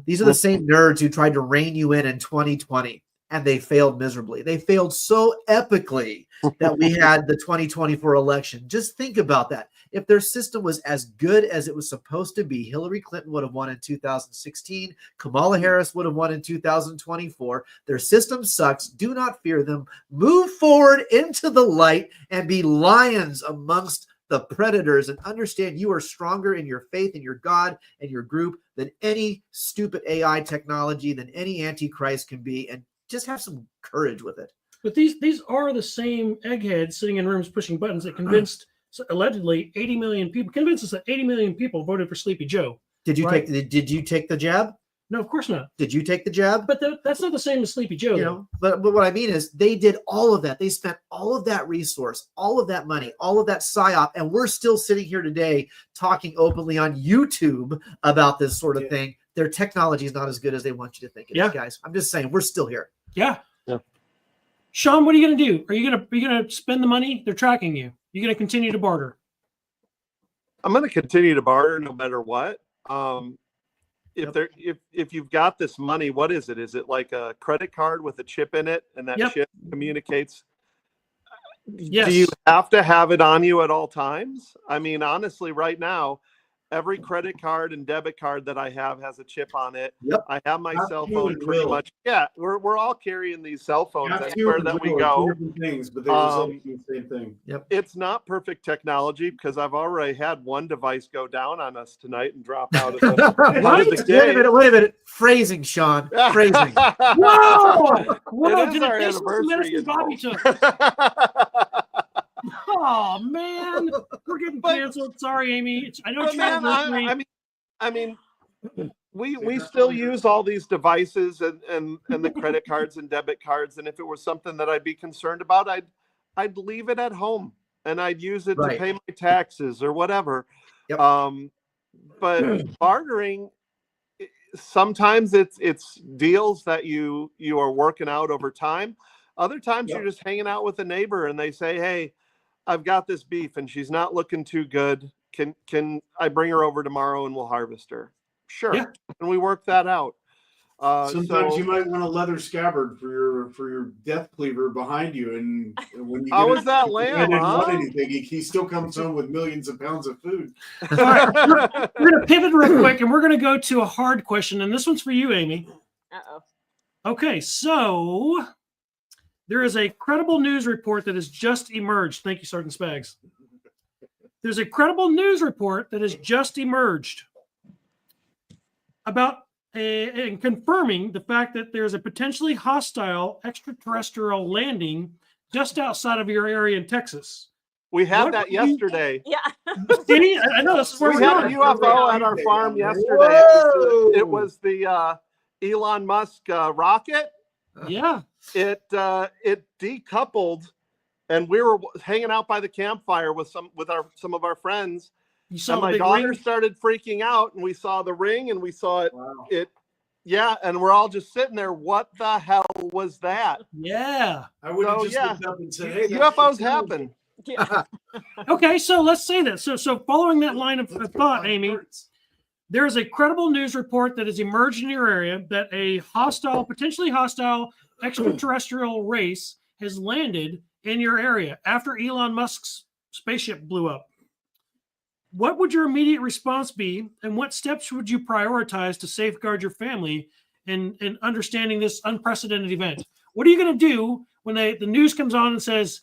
Speaker 1: These are the same nerds who tried to rein you in 2020, and they failed miserably. They failed so epically that we had the 2024 election. Just think about that. If their system was as good as it was supposed to be, Hillary Clinton would have won in 2016. Kamala Harris would have won in 2024. Their system sucks. Do not fear them. Move forward into the light and be lions amongst the predators, and understand you are stronger in your faith in your God and your group than any stupid AI technology, than any Antichrist can be, and just have some courage with it.
Speaker 2: But these are the same eggheads sitting in rooms pushing buttons that convinced allegedly 80 million people, convinced us that 80 million people voted for Sleepy Joe.
Speaker 1: Did you take the jab?
Speaker 2: No, of course not.
Speaker 1: Did you take the jab?
Speaker 2: But that's not the same as Sleepy Joe.
Speaker 1: But what I mean is they did all of that. They spent all of that resource, all of that money, all of that psyop, and we're still sitting here today talking openly on YouTube about this sort of thing. Their technology is not as good as they want you to think it is, guys. I'm just saying, we're still here.
Speaker 2: Yeah. Sean, what are you going to do? Are you going to spend the money? They're tracking you. You're going to continue to barter?
Speaker 6: I'm going to continue to barter no matter what. If you've got this money, what is it? Is it like a credit card with a chip in it, and that chip communicates?
Speaker 2: Yes.
Speaker 6: Do you have to have it on you at all times? I mean, honestly, right now, every credit card and debit card that I have has a chip on it. I have my cell phone pretty much. Yeah, we're all carrying these cell phones anywhere that we go.
Speaker 3: Things, but they result in the same thing.
Speaker 6: It's not perfect technology, because I've already had one device go down on us tonight and drop out of the game.
Speaker 1: Wait a minute. Phrasing, Sean. Phrasing.
Speaker 2: Whoa!
Speaker 6: It is our anniversary.
Speaker 2: Bobby took. Oh man, we're getting canceled. Sorry, Amy. I know it's your anniversary.
Speaker 6: I mean, we still use all these devices and the credit cards and debit cards. And if it was something that I'd be concerned about, I'd leave it at home and I'd use it to pay my taxes or whatever. But bartering, sometimes it's deals that you are working out over time. Other times you're just hanging out with a neighbor and they say, "Hey, I've got this beef and she's not looking too good. Can I bring her over tomorrow and we'll harvest her?" Sure. And we work that out.
Speaker 3: Sometimes you might want a leather scabbard for your death cleaver behind you, and when you
Speaker 6: how was that lamb?
Speaker 3: He still comes home with millions of pounds of food.
Speaker 2: All right, we're going to pivot real quick, and we're going to go to a hard question, and this one's for you, Amy. Okay, so there is a credible news report that has just emerged. Thank you, Sergeant Spags. There's a credible news report that has just emerged about and confirming the fact that there's a potentially hostile extraterrestrial landing just outside of your area in Texas.
Speaker 6: We had that yesterday.
Speaker 2: See, I know this is where
Speaker 6: we had a UFO at our farm yesterday. It was the Elon Musk rocket.
Speaker 2: Yeah.
Speaker 6: It decoupled and we were hanging out by the campfire with some of our friends.
Speaker 2: You saw
Speaker 6: And
Speaker 2: the
Speaker 6: my
Speaker 2: big
Speaker 6: daughter
Speaker 2: ring?
Speaker 6: started freaking out, and we saw the ring, and we saw it.
Speaker 3: Wow.
Speaker 6: Yeah, and we're all just sitting there. What the hell was that?
Speaker 2: Yeah.
Speaker 3: I would have
Speaker 6: So,
Speaker 3: just
Speaker 6: yeah.
Speaker 3: looked up and said, "Hey, that's
Speaker 6: UFOs
Speaker 3: the
Speaker 6: happen.
Speaker 5: Yeah.
Speaker 2: Okay, so let's say that. So following that line of thought, Amy, there is a credible news report that has emerged in your area that a potentially hostile extraterrestrial race has landed in your area after Elon Musk's spaceship blew up. What would your immediate response be, and what steps would you prioritize to safeguard your family in understanding this unprecedented event? What are you going to do when the news comes on and says,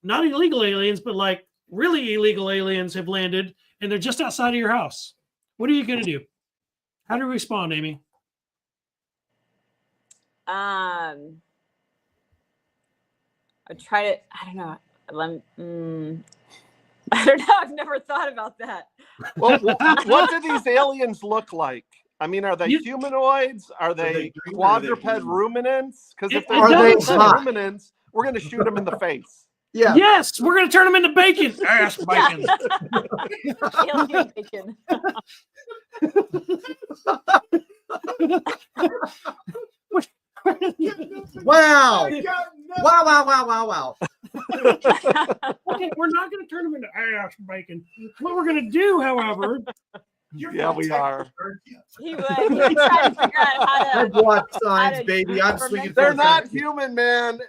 Speaker 2: not illegal aliens, but like really illegal aliens have landed and they're just outside of your house? What are you going to do? How do you respond, Amy?
Speaker 5: I try to. I don't know. I don't know. I've never thought about that.
Speaker 6: Well, what do these aliens look like? I mean, are they
Speaker 2: You-
Speaker 6: humanoids? Are they
Speaker 3: they green or are they
Speaker 6: quadruped
Speaker 3: blue?
Speaker 6: ruminants? Because if
Speaker 2: It-
Speaker 6: they're
Speaker 2: it
Speaker 1: doesn't
Speaker 6: quadruped
Speaker 1: say.
Speaker 6: ruminants, we're going to shoot them in the face.
Speaker 1: Yeah.
Speaker 2: Yes, we're going to turn them into bacon. Ass bacon.
Speaker 5: Alien bacon.
Speaker 1: Wow. Wow.
Speaker 2: Okay, we're not going to turn them into ass bacon. What we're going to do, however,
Speaker 6: Yeah, we are.
Speaker 5: He would. He would try to figure out how
Speaker 1: I've
Speaker 5: to.
Speaker 1: watched signs,
Speaker 5: How to
Speaker 1: baby. I'm
Speaker 5: ferment
Speaker 1: swinging.
Speaker 6: They're
Speaker 1: from
Speaker 6: not
Speaker 1: the-
Speaker 6: human, man.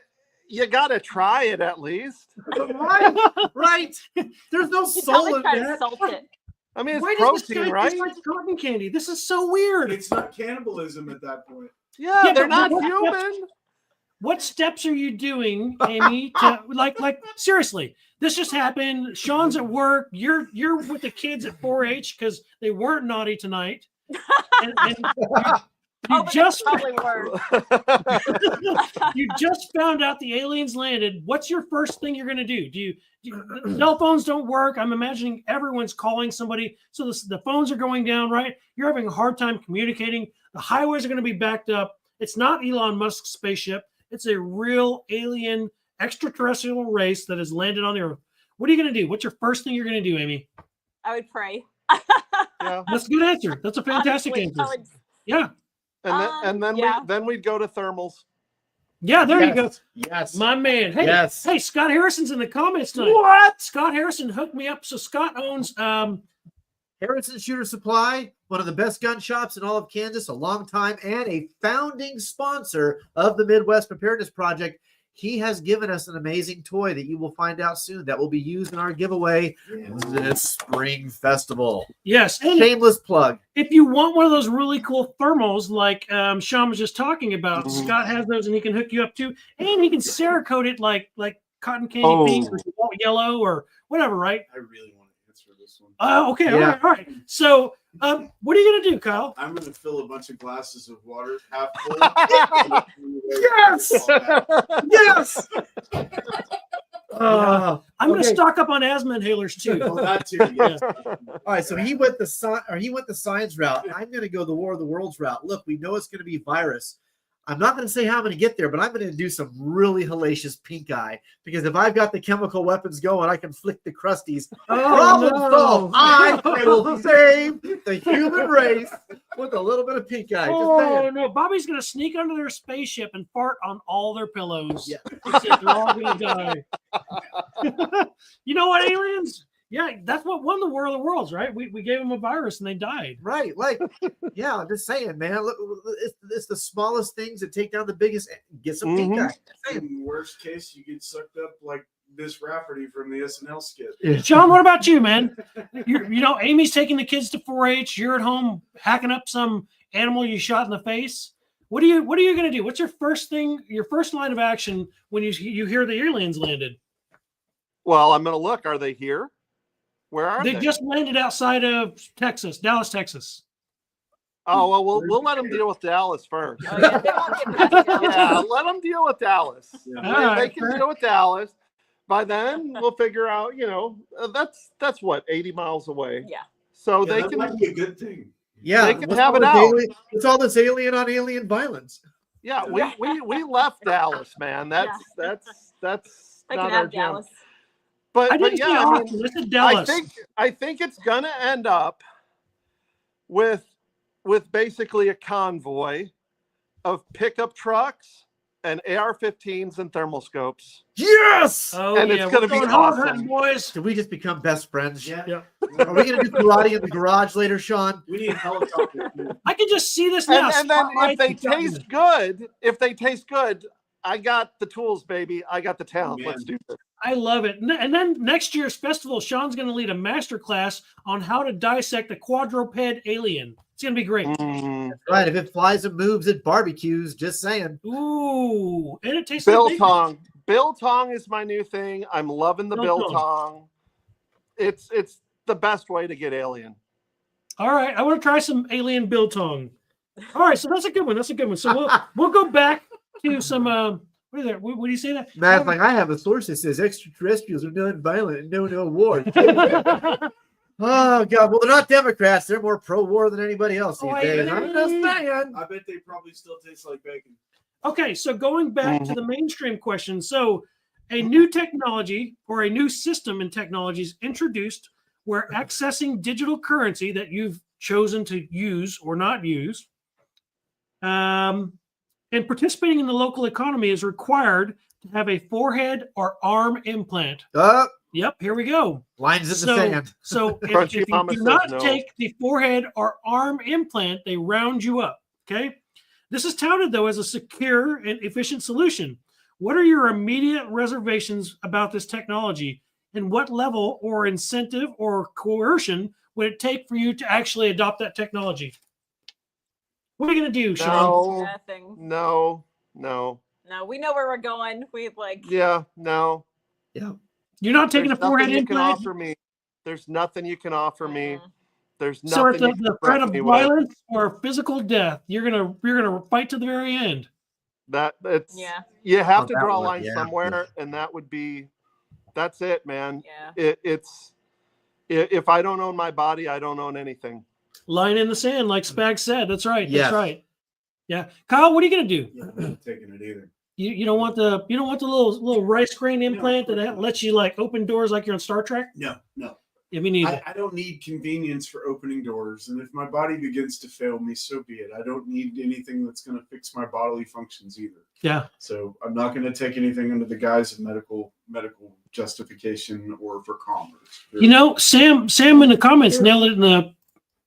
Speaker 6: You got to try it at least.
Speaker 1: Right. There's no
Speaker 5: He'd
Speaker 1: soul
Speaker 5: probably
Speaker 1: in
Speaker 5: try to
Speaker 1: that.
Speaker 5: salt it.
Speaker 6: I mean,
Speaker 2: why
Speaker 6: it's
Speaker 2: does this
Speaker 6: protein,
Speaker 2: guy
Speaker 6: right?
Speaker 2: taste like cotton candy? This is so weird.
Speaker 3: It's not cannibalism at that point.
Speaker 6: Yeah,
Speaker 2: Yeah,
Speaker 6: they're
Speaker 2: but
Speaker 6: not
Speaker 2: what-
Speaker 6: human.
Speaker 2: What steps are you doing, Amy? To like seriously, this just happened. Sean's at work. You're with the kids at 4-H because they weren't naughty tonight. And
Speaker 5: Oh, but
Speaker 2: just
Speaker 5: they probably were.
Speaker 2: you just found out the aliens landed. What's your first thing you're going to do? Do you cell phones don't work? I'm imagining everyone's calling somebody, so the phones are going down, right? You're having a hard time communicating. The highways are going to be backed up. It's not Elon Musk's spaceship. It's a real alien extraterrestrial race that has landed on the Earth. What are you going to do? What's your first thing you're going to do, Amy?
Speaker 5: I would pray.
Speaker 6: Yeah.
Speaker 2: That's a good answer. That's a fantastic
Speaker 5: Honestly,
Speaker 2: answer. Yeah.
Speaker 6: And then
Speaker 5: yeah.
Speaker 6: we'd go to thermals.
Speaker 2: Yeah, there you go.
Speaker 1: Yes.
Speaker 2: My man. Hey,
Speaker 1: Yes.
Speaker 2: hey, Scott Harrison's in the comments tonight.
Speaker 1: What?
Speaker 2: Scott Harrison hooked me up. So Scott owns
Speaker 1: Harrison Shooter Supply, one of the best gun shops in all of Kansas, a long time, and a founding sponsor of the Midwest Preparedness Project. He has given us an amazing toy that you will find out soon that will be used in our giveaway this spring festival.
Speaker 2: yes. And
Speaker 1: Shameless plug.
Speaker 2: if you want one of those really cool thermals like Sean was just talking about,
Speaker 6: Mhm.
Speaker 2: Scott has those and he can hook you up too. And he can Cerakote it like cotton candy
Speaker 6: Oh.
Speaker 2: pink or yellow or whatever, right?
Speaker 3: I really want to answer this one.
Speaker 2: Okay,
Speaker 1: Yeah.
Speaker 2: all right. So what are you gonna do, Kyle?
Speaker 3: I'm going to fill a bunch of glasses of water half full.
Speaker 1: Yes! Yes.
Speaker 2: I'm gonna
Speaker 1: Okay.
Speaker 2: stock up on asthma inhalers too.
Speaker 3: Well, that too. Yes.
Speaker 1: All right, so he went the science route. I'm going to go the War of the Worlds route. Look, we know it's going to be virus. I'm not going to say how I'm going to get there, but I'm going to do some really hellacious pink eye because if I've got the chemical weapons going, I can flick the crusties. Problem solved. I will save the human race with a little bit of pink eye. Just
Speaker 2: Oh
Speaker 1: saying.
Speaker 2: no, Bobby's gonna sneak under their spaceship and fart on all their pillows.
Speaker 1: Yeah.
Speaker 2: That's it, they're all gonna die. You know what, aliens? Yeah, that's what won the War of the Worlds, right? We gave them a virus and they died.
Speaker 1: Right, like, yeah, I'm just saying, man. Look, it's the smallest things that take down the biggest. Get some pink
Speaker 6: Mhm.
Speaker 1: eye. Just saying.
Speaker 3: In worst case, you get sucked up like Miss Rafferty from the SNL skit.
Speaker 2: Sean, what about you, man? Amy's taking the kids to 4-H. You're at home hacking up some animal you shot in the face. What are you gonna do? What's your first thing? Your first line of action when you hear the aliens landed?
Speaker 6: Well, I'm going to look. Are they here? Where are
Speaker 2: They
Speaker 6: they?
Speaker 2: just landed outside of Texas, Dallas, Texas.
Speaker 6: Oh, well, we'll let them deal with Dallas first.
Speaker 5: Oh, yeah, they won't get past Dallas.
Speaker 6: Yeah, let them deal with Dallas.
Speaker 3: Yeah.
Speaker 6: They,
Speaker 2: All right,
Speaker 6: they can
Speaker 2: fair.
Speaker 6: deal with Dallas. By then, we'll figure out. That's what 80 miles away.
Speaker 5: Yeah.
Speaker 6: So
Speaker 3: Yeah,
Speaker 6: they
Speaker 3: that
Speaker 6: can.
Speaker 3: might be a good thing.
Speaker 1: Yeah,
Speaker 6: They can
Speaker 1: what's
Speaker 6: have
Speaker 1: all
Speaker 6: it
Speaker 1: this
Speaker 6: out.
Speaker 1: What's all this alien on alien violence?
Speaker 6: Yeah, we left Dallas, man. That's
Speaker 5: I
Speaker 6: not
Speaker 5: can
Speaker 6: our
Speaker 5: have
Speaker 6: jam.
Speaker 5: Dallas.
Speaker 6: But
Speaker 2: I didn't say
Speaker 6: yeah, I
Speaker 2: Austin.
Speaker 6: mean,
Speaker 2: I said Dallas.
Speaker 6: I think it's gonna end up with basically a convoy of pickup trucks and AR-15s and thermal scopes.
Speaker 1: Yes!
Speaker 2: Oh,
Speaker 6: and
Speaker 2: yeah.
Speaker 6: it's
Speaker 2: We're
Speaker 6: gonna be
Speaker 2: going hard
Speaker 6: awesome.
Speaker 2: hunting, boys.
Speaker 1: Did we just become best friends?
Speaker 2: Yeah.
Speaker 1: Are we going to do karate in the garage later, Sean?
Speaker 3: We need helicopters.
Speaker 2: I can just see this now.
Speaker 6: And then if
Speaker 2: Spotlights
Speaker 6: they
Speaker 2: and shotguns.
Speaker 6: taste good, I got the tools, baby. I got the talent.
Speaker 3: Man.
Speaker 6: Let's do this.
Speaker 2: I love it. And then next year's festival, Sean's going to lead a master class on how to dissect a quadruped alien. It's going to be great.
Speaker 6: Mm.
Speaker 1: Right. If it flies and moves, it barbecues. Just saying.
Speaker 2: Ooh, and it tastes like bacon.
Speaker 6: Biltong. Biltong is my new thing. I'm loving the biltong. It's the best way to get alien.
Speaker 2: All right, I want to try some alien biltong. All right, so that's a good one. That's a good one. So we'll go back to some. What is that? What do you say that?
Speaker 1: Matt, like I have a source that says extraterrestrials are non-violent and no war. Oh God! Well, they're not Democrats. They're more pro-war than anybody else these days. I'm just saying.
Speaker 3: I bet they probably still taste like bacon.
Speaker 2: Okay, so going back to the mainstream question. So a new technology or a new system in technology is introduced where accessing digital currency that you've chosen to use or not use and participating in the local economy is required to have a forehead or arm implant. Yep, here we go.
Speaker 1: Lines in the sand.
Speaker 2: So if
Speaker 6: Crunchy
Speaker 2: you
Speaker 6: Mama
Speaker 2: do
Speaker 6: says
Speaker 2: not
Speaker 6: no.
Speaker 2: take the forehead or arm implant, they round you up. Okay. This is touted, though, as a secure and efficient solution. What are your immediate reservations about this technology? And what level or incentive or coercion would it take for you to actually adopt that technology? What are you going to do, Sean?
Speaker 5: Nothing.
Speaker 6: No.
Speaker 5: No, we know where we're going. We like.
Speaker 6: Yeah, no.
Speaker 1: Yeah.
Speaker 2: You're not taking
Speaker 6: There's
Speaker 2: a forehead
Speaker 6: nothing you can
Speaker 2: implant?
Speaker 6: offer me. There's nothing you can offer me. There's
Speaker 2: So
Speaker 6: nothing.
Speaker 2: at the threat of violence or physical death, you're gonna fight to the very end.
Speaker 6: It's
Speaker 5: Yeah.
Speaker 6: You have
Speaker 1: On
Speaker 6: to
Speaker 1: that
Speaker 6: draw a
Speaker 1: one,
Speaker 6: line
Speaker 1: yeah.
Speaker 6: somewhere, and that would be. That's it, man.
Speaker 5: Yeah.
Speaker 6: It's if I don't own my body, I don't own anything.
Speaker 2: Line in the sand, like Spag said. That's right.
Speaker 1: Yes.
Speaker 2: That's right. Yeah, Kyle, what are you gonna do?
Speaker 3: Yeah, I'm not taking it either.
Speaker 2: You don't want the little rice grain implant that lets you like open doors like you're on Star Trek?
Speaker 3: No.
Speaker 2: Yeah, me neither.
Speaker 3: I don't need convenience for opening doors. And if my body begins to fail me, so be it. I don't need anything that's going to fix my bodily functions either.
Speaker 2: Yeah.
Speaker 3: So I'm not going to take anything under the guise of medical justification or for commerce.
Speaker 2: You know, Sam in the comments nailed it in the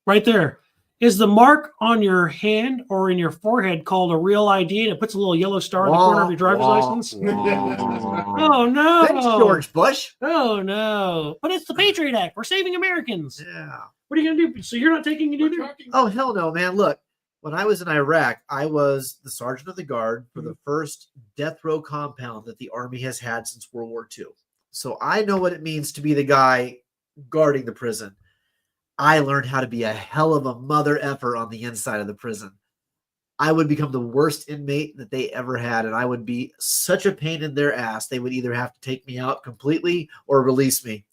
Speaker 2: right there. Is the mark on your hand or in your forehead called a real ID, and it puts a little yellow star in the corner of your driver's license? Oh no!
Speaker 1: Thanks, George Bush.
Speaker 2: Oh no! But it's the Patriot Act. We're saving Americans.
Speaker 1: Yeah.
Speaker 2: What are you gonna do? So you're not taking it either?
Speaker 1: Oh hell no, man! Look, when I was in Iraq, I was the sergeant of the guard for the first death row compound that the Army has had since World War II. So I know what it means to be the guy guarding the prison. I learned how to be a hell of a mother effer on the inside of the prison. I would become the worst inmate that they ever had, and I would be such a pain in their ass. They would either have to take me out completely or release me.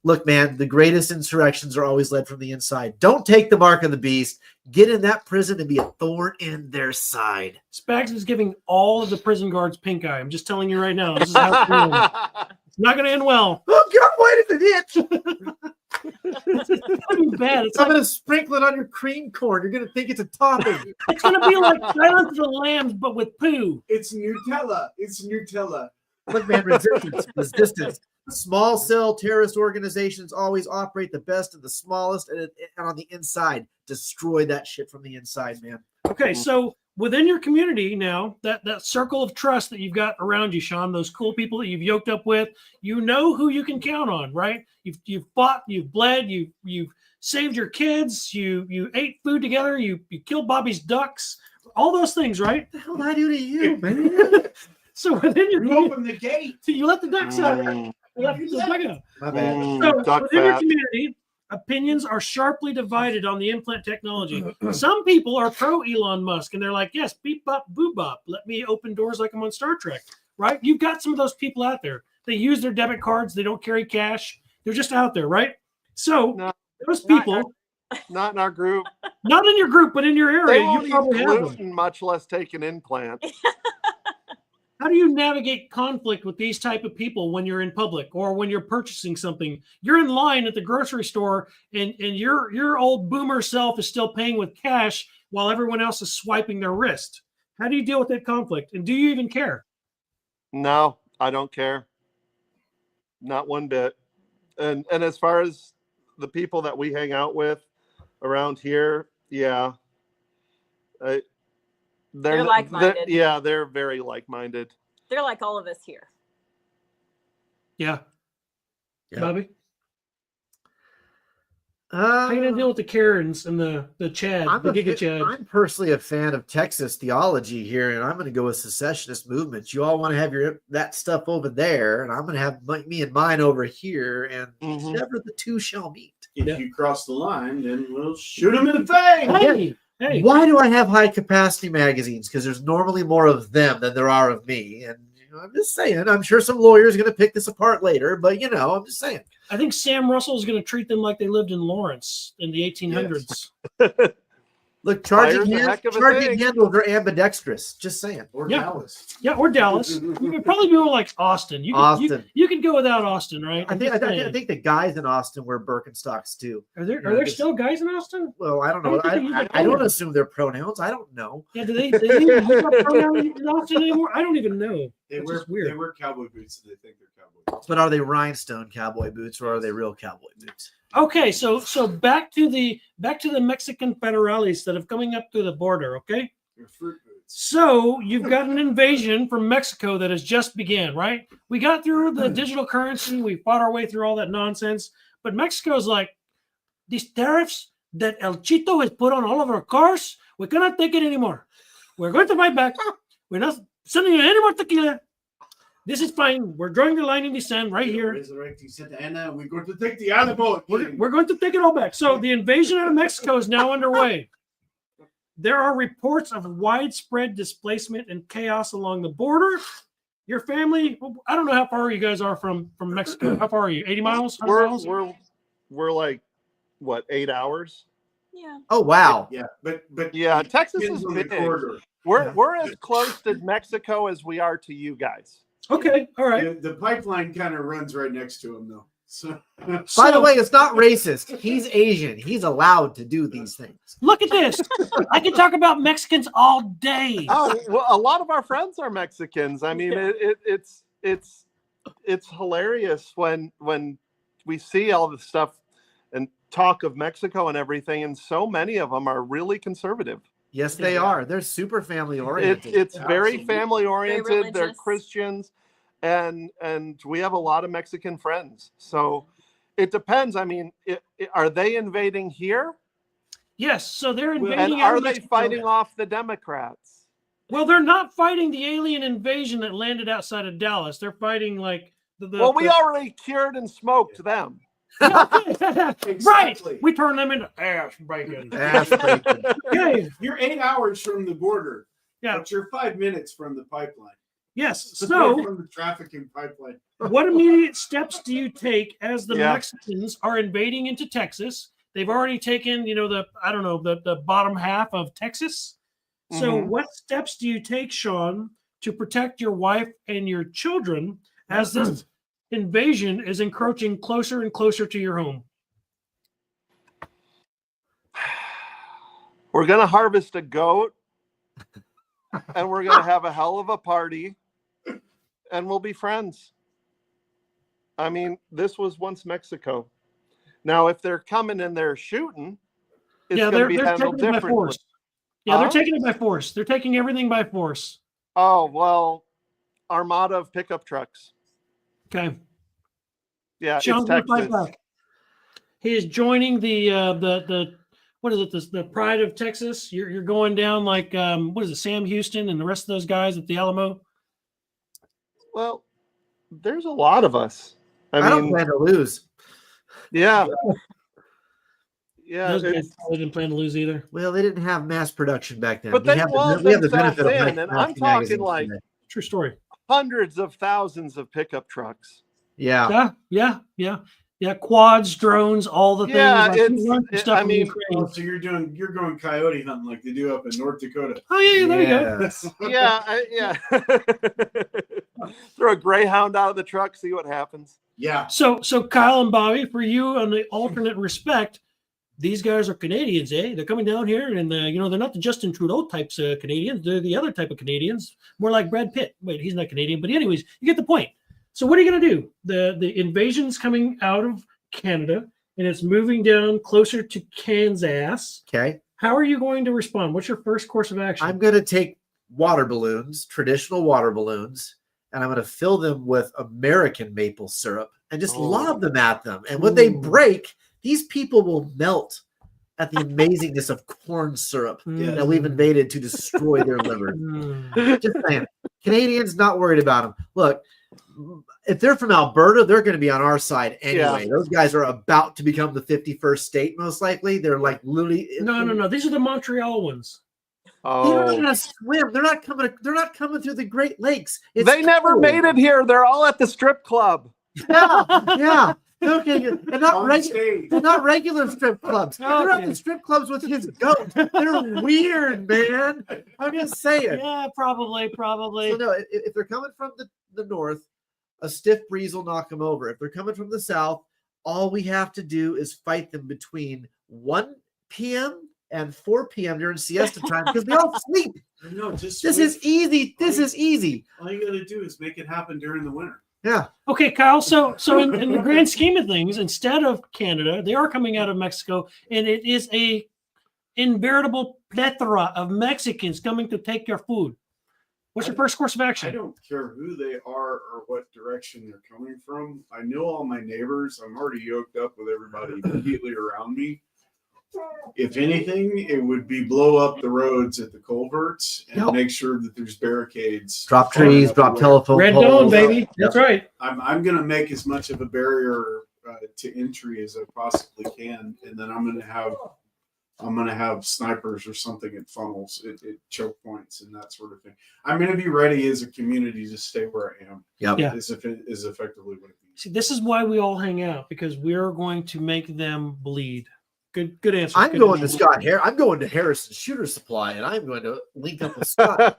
Speaker 1: Look, man, the greatest insurrections are always led from the inside. Don't take the mark of the beast. Get in that prison and be a thorn in their side.
Speaker 2: Spags is giving all of the prison guards pink eye. I'm just telling you right now. This is how it's going. It's not going to end well.
Speaker 1: Oh, God, why does it itch?
Speaker 2: It's going to be bad. It's
Speaker 1: I'm
Speaker 2: like,
Speaker 1: going to sprinkle it on your cream corn. You're going to think it's a topping.
Speaker 2: it's going to be like Silence of the Lambs, but with poo.
Speaker 3: It's Nutella. It's Nutella.
Speaker 1: Look, man, resistance. Small cell terrorist organizations always operate the best of the smallest, and on the inside, destroy that shit from the inside, man.
Speaker 2: Okay, so within your community now, that circle of trust that you've got around you, Sean, those cool people that you've yoked up with, you know who you can count on, right? You've fought, you've bled, you've saved your kids, you ate food together, you killed Bobby's ducks, all those things, right?
Speaker 1: What the hell did I do to you, man?
Speaker 2: So within your
Speaker 3: You
Speaker 2: community,
Speaker 3: open the gate.
Speaker 2: you let the ducks out. You left the duck out.
Speaker 1: My bad.
Speaker 2: So
Speaker 6: Duck
Speaker 2: within your
Speaker 6: fat.
Speaker 2: community, opinions are sharply divided on the implant technology. Some people are pro Elon Musk, and they're like, yes, beep bop, boo bop. Let me open doors like I'm on Star Trek, right? You've got some of those people out there. They use their debit cards. They don't carry cash. They're just out there, right? So
Speaker 6: No,
Speaker 2: those people,
Speaker 6: Not in our group.
Speaker 2: not in your group, but in your
Speaker 6: They
Speaker 2: area,
Speaker 6: won't
Speaker 2: you
Speaker 6: eat
Speaker 2: probably have them.
Speaker 6: gluten, much less take an implant.
Speaker 2: How do you navigate conflict with these type of people when you're in public or when you're purchasing something? You're in line at the grocery store, and your old boomer self is still paying with cash while everyone else is swiping their wrist. How do you deal with that conflict? And do you even care?
Speaker 6: No, I don't care. Not one bit. And as far as the people that we hang out with around here, yeah.
Speaker 5: They're like-minded.
Speaker 6: They're very like-minded.
Speaker 5: They're like all of us here.
Speaker 2: Yeah.
Speaker 1: Yep.
Speaker 2: Bobby? How are you going to deal with the Karens and the Chad, the Giga Chad?
Speaker 1: I'm personally a fan of Texas theology here, and I'm going to go with secessionist movements. You all want to have that stuff over there, and I'm going to have me and mine over here, and never the two shall meet.
Speaker 3: If you cross the line, then we'll shoot them in the face.
Speaker 2: Hey.
Speaker 1: Why do I have high capacity magazines? Because there's normally more of them than there are of me. And I'm just saying, I'm sure some lawyer's going to pick this apart later, but I'm just saying.
Speaker 2: I think Sam Russell is going to treat them like they lived in Lawrence in the 1800s.
Speaker 3: Yes.
Speaker 1: Look, charging
Speaker 6: Fire's a heck of a
Speaker 1: handles
Speaker 6: thing.
Speaker 1: are ambidextrous. Just saying.
Speaker 3: Or
Speaker 2: Yeah.
Speaker 3: Dallas.
Speaker 2: Yeah, or Dallas. You could probably be more like Austin. You can go without Austin, right?
Speaker 1: I think the guys in Austin wear Birkenstocks too.
Speaker 2: Are there still guys in Austin?
Speaker 1: Well, I don't know. I don't assume their pronouns. I don't know.
Speaker 2: Yeah, do they use that pronoun in Austin anymore? I don't even know.
Speaker 3: They
Speaker 2: It's
Speaker 3: wear
Speaker 2: weird.
Speaker 3: cowboy boots, so they think they're cowboy boots.
Speaker 1: But are they rhinestone cowboy boots or are they real cowboy boots?
Speaker 2: Okay, so back to the Mexican federales that have coming up through the border. Okay,
Speaker 3: They're fruit boots.
Speaker 2: so you've got an invasion from Mexico that has just began, right? We got through the digital currency, we fought our way through all that nonsense, but Mexico's like, these tariffs that El Chito has put on all of our cars, we cannot take it anymore. We're going to fight back. We're not sending you any more tequila. This is fine. We're drawing the line in the sand right here.
Speaker 3: Resurrecting Santa Ana. We're going to take the Alamo.
Speaker 2: We're going to take it all back. So the invasion out of Mexico is now underway. There are reports of widespread displacement and chaos along the border. Your family, I don't know how far you guys are from Mexico. How far are you? 80 miles? 100 miles?
Speaker 6: We're like, what, 8 hours?
Speaker 5: Yeah.
Speaker 1: Oh wow.
Speaker 3: Yeah, but
Speaker 6: Yeah, Texas
Speaker 3: depends
Speaker 6: is
Speaker 3: on the
Speaker 6: big.
Speaker 3: corridor.
Speaker 6: We're as close to Mexico as we are to you guys.
Speaker 2: Okay, all right.
Speaker 3: The pipeline kind of runs right next to him, though. So
Speaker 1: By the way, it's not racist. He's Asian. He's allowed to do these things.
Speaker 2: Look at this. I can talk about Mexicans all day.
Speaker 6: Oh, well, a lot of our friends are Mexicans. I mean, it's hilarious when we see all the stuff and talk of Mexico and everything, and so many of them are really conservative.
Speaker 1: Yes, they are. They're super family oriented.
Speaker 6: It's very
Speaker 3: Absolutely.
Speaker 6: family oriented.
Speaker 5: Very
Speaker 6: They're
Speaker 5: religious.
Speaker 6: Christians, and we have a lot of Mexican friends. So it depends. I mean, are they invading here?
Speaker 2: Yes, so they're
Speaker 6: And
Speaker 2: invading out
Speaker 6: are
Speaker 2: of
Speaker 6: they
Speaker 2: Mexico.
Speaker 6: fighting off the Democrats?
Speaker 2: Well, they're not fighting the alien invasion that landed outside of Dallas. They're fighting like
Speaker 6: Well, we already cured and smoked them.
Speaker 2: right.
Speaker 3: Exactly.
Speaker 2: We turn them into ass bacon.
Speaker 1: Ass bacon.
Speaker 2: Okay.
Speaker 3: You're 8 hours from the border.
Speaker 2: Yeah.
Speaker 3: But you're 5 minutes from the pipeline.
Speaker 2: Yes.
Speaker 3: from
Speaker 2: So,
Speaker 3: the trafficking pipeline.
Speaker 2: what immediate steps do you take as the
Speaker 6: Yeah.
Speaker 2: Mexicans are invading into Texas? They've already taken, the bottom half of Texas. So,
Speaker 6: Mhm.
Speaker 2: what steps do you take, Sean, to protect your wife and your children as this invasion is encroaching closer and closer to your home?
Speaker 6: We're going to harvest a goat, and we're going to have a hell of a party, and we'll be friends. I mean, this was once Mexico. Now, if they're coming and they're shooting, it's going to be handled
Speaker 2: taking it by
Speaker 6: differently.
Speaker 2: force. Yeah, they're
Speaker 6: Huh?
Speaker 2: taking it by force. They're taking everything by force.
Speaker 6: Oh, well, armada of pickup trucks.
Speaker 2: Okay.
Speaker 6: Yeah,
Speaker 2: Sean's
Speaker 6: it's
Speaker 2: gonna fight
Speaker 6: Texas.
Speaker 2: back. He is joining the what is it? The Pride of Texas. You're going down like what is it? Sam Houston and the rest of those guys at the Alamo.
Speaker 6: Well, there's a lot of us.
Speaker 1: I
Speaker 6: I
Speaker 1: don't
Speaker 6: mean,
Speaker 1: plan to lose.
Speaker 6: yeah. Yeah,
Speaker 2: Those guys
Speaker 6: it's-
Speaker 2: probably didn't plan to lose either.
Speaker 1: Well, they didn't have mass production back then.
Speaker 6: But they walled
Speaker 1: we have the
Speaker 6: themselves
Speaker 1: benefit of
Speaker 6: in, and
Speaker 1: high
Speaker 6: I'm
Speaker 1: capacity
Speaker 6: talking
Speaker 1: magazines
Speaker 6: like-
Speaker 1: today.
Speaker 2: True story.
Speaker 6: hundreds of thousands of pickup trucks.
Speaker 1: Yeah.
Speaker 2: Yeah. Yeah, quads, drones, all the
Speaker 6: Yeah,
Speaker 2: things. Like,
Speaker 6: it's.
Speaker 2: stuff
Speaker 6: I
Speaker 2: from
Speaker 6: mean,
Speaker 2: Ukraine.
Speaker 3: Oh, so you're going coyote hunting like they do up in North Dakota.
Speaker 2: Oh yeah, there you go.
Speaker 1: Yes.
Speaker 6: yeah. Throw a greyhound out of the truck, see what happens.
Speaker 3: Yeah.
Speaker 2: So Kyle and Bobby, for you on the alternate respect, these guys are Canadians, eh? They're coming down here, and they're not the Justin Trudeau types of Canadians. They're the other type of Canadians, more like Brad Pitt. Wait, he's not Canadian, but anyways, you get the point. So what are you going to do? The invasion's coming out of Canada, and it's moving down closer to Kansas.
Speaker 1: Okay.
Speaker 2: How are you going to respond? What's your first course of action?
Speaker 1: I'm going to take water balloons, traditional water balloons, and I'm going to fill them with American maple syrup and just lob them at them. And when they break, these people will melt at the amazingness of corn syrup that we've invaded to destroy their liver. Just saying. Canadians, not worried about them. Look, if they're from Alberta, they're going to be on our side anyway.
Speaker 6: Yeah.
Speaker 1: Those guys are about to become the 51st state, most likely. They're like literally.
Speaker 2: No. These are the Montreal ones.
Speaker 1: They don't know
Speaker 6: Oh,
Speaker 1: how to swim. They're not coming through the Great Lakes. It's
Speaker 6: they never
Speaker 1: cold.
Speaker 6: made it here. They're all at the strip club.
Speaker 1: Yeah. Okay. And not
Speaker 3: On stage.
Speaker 1: they're not regular strip clubs. They're at
Speaker 2: Okay.
Speaker 1: the strip clubs with his goat. They're weird, man. I'm just saying.
Speaker 2: Yeah, probably.
Speaker 1: So no, if they're coming from the north, a stiff breeze will knock them over. If they're coming from the south, all we have to do is fight them between 1 p.m. and 4 p.m. during siesta time because they all sleep.
Speaker 3: No, just
Speaker 1: This is easy. This is easy.
Speaker 3: all you got to do is make it happen during the winter.
Speaker 1: Yeah.
Speaker 2: Okay, Kyle. So in the grand scheme of things, instead of Canada, they are coming out of Mexico, and it is a veritable plethora of Mexicans coming to take your food. What's your first course of
Speaker 3: I
Speaker 2: action?
Speaker 3: don't care who they are or what direction they're coming from. I know all my neighbors. I'm already yoked up with everybody immediately around me. If anything, it would be blow up the roads at the culverts and make sure that there's barricades.
Speaker 1: Drop trees, drop telephone
Speaker 2: Red
Speaker 1: poles.
Speaker 2: Dawn, baby. That's right.
Speaker 3: I'm going to make as much of a barrier to entry as I possibly can, and then I'm going to have snipers or something at funnels, at choke points, and that sort of thing. I'm going to be ready as a community to stay where I am.
Speaker 1: Yep.
Speaker 2: Yeah.
Speaker 3: Is effectively what it means.
Speaker 2: See, this is why we all hang out, because we're going to make them bleed. Good answer.
Speaker 1: I'm
Speaker 2: Good
Speaker 1: going to
Speaker 2: answer.
Speaker 1: Scott Harris. I'm going to Harrison Shooter Supply, and I'm going to link up with Scott.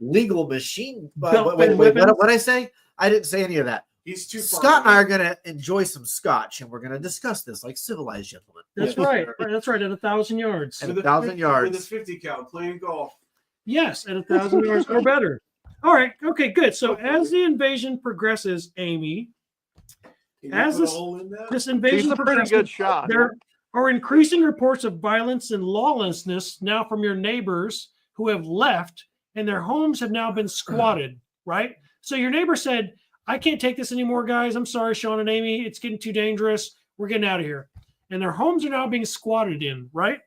Speaker 1: Legal machine.
Speaker 2: Belt
Speaker 1: Wait,
Speaker 2: and
Speaker 1: what
Speaker 2: weapons.
Speaker 1: did I say? I didn't say any of that.
Speaker 3: He's too far
Speaker 1: Scott and I
Speaker 3: away.
Speaker 1: are going to enjoy some scotch, and we're going to discuss this like civilized gentlemen.
Speaker 2: That's right. That's right. At 1,000 yards.
Speaker 1: And
Speaker 3: With
Speaker 1: 1,000
Speaker 3: 50
Speaker 1: yards.
Speaker 3: with a 50 cal playing golf.
Speaker 2: Yes, at 1,000 yards or better. All right. Okay. Good. So as the invasion progresses, Amy,
Speaker 3: Can you
Speaker 2: As
Speaker 3: put a
Speaker 2: this-
Speaker 3: hole in that?
Speaker 2: this invasion
Speaker 6: He's a pretty
Speaker 2: progresses,
Speaker 6: good shot.
Speaker 2: there are increasing reports of violence and lawlessness now from your neighbors who have left, and their homes have now been squatted, right? So your neighbor said, I can't take this anymore, guys. I'm sorry, Sean and Amy. It's getting too dangerous. We're getting out of here. And their homes are now being squatted in, right?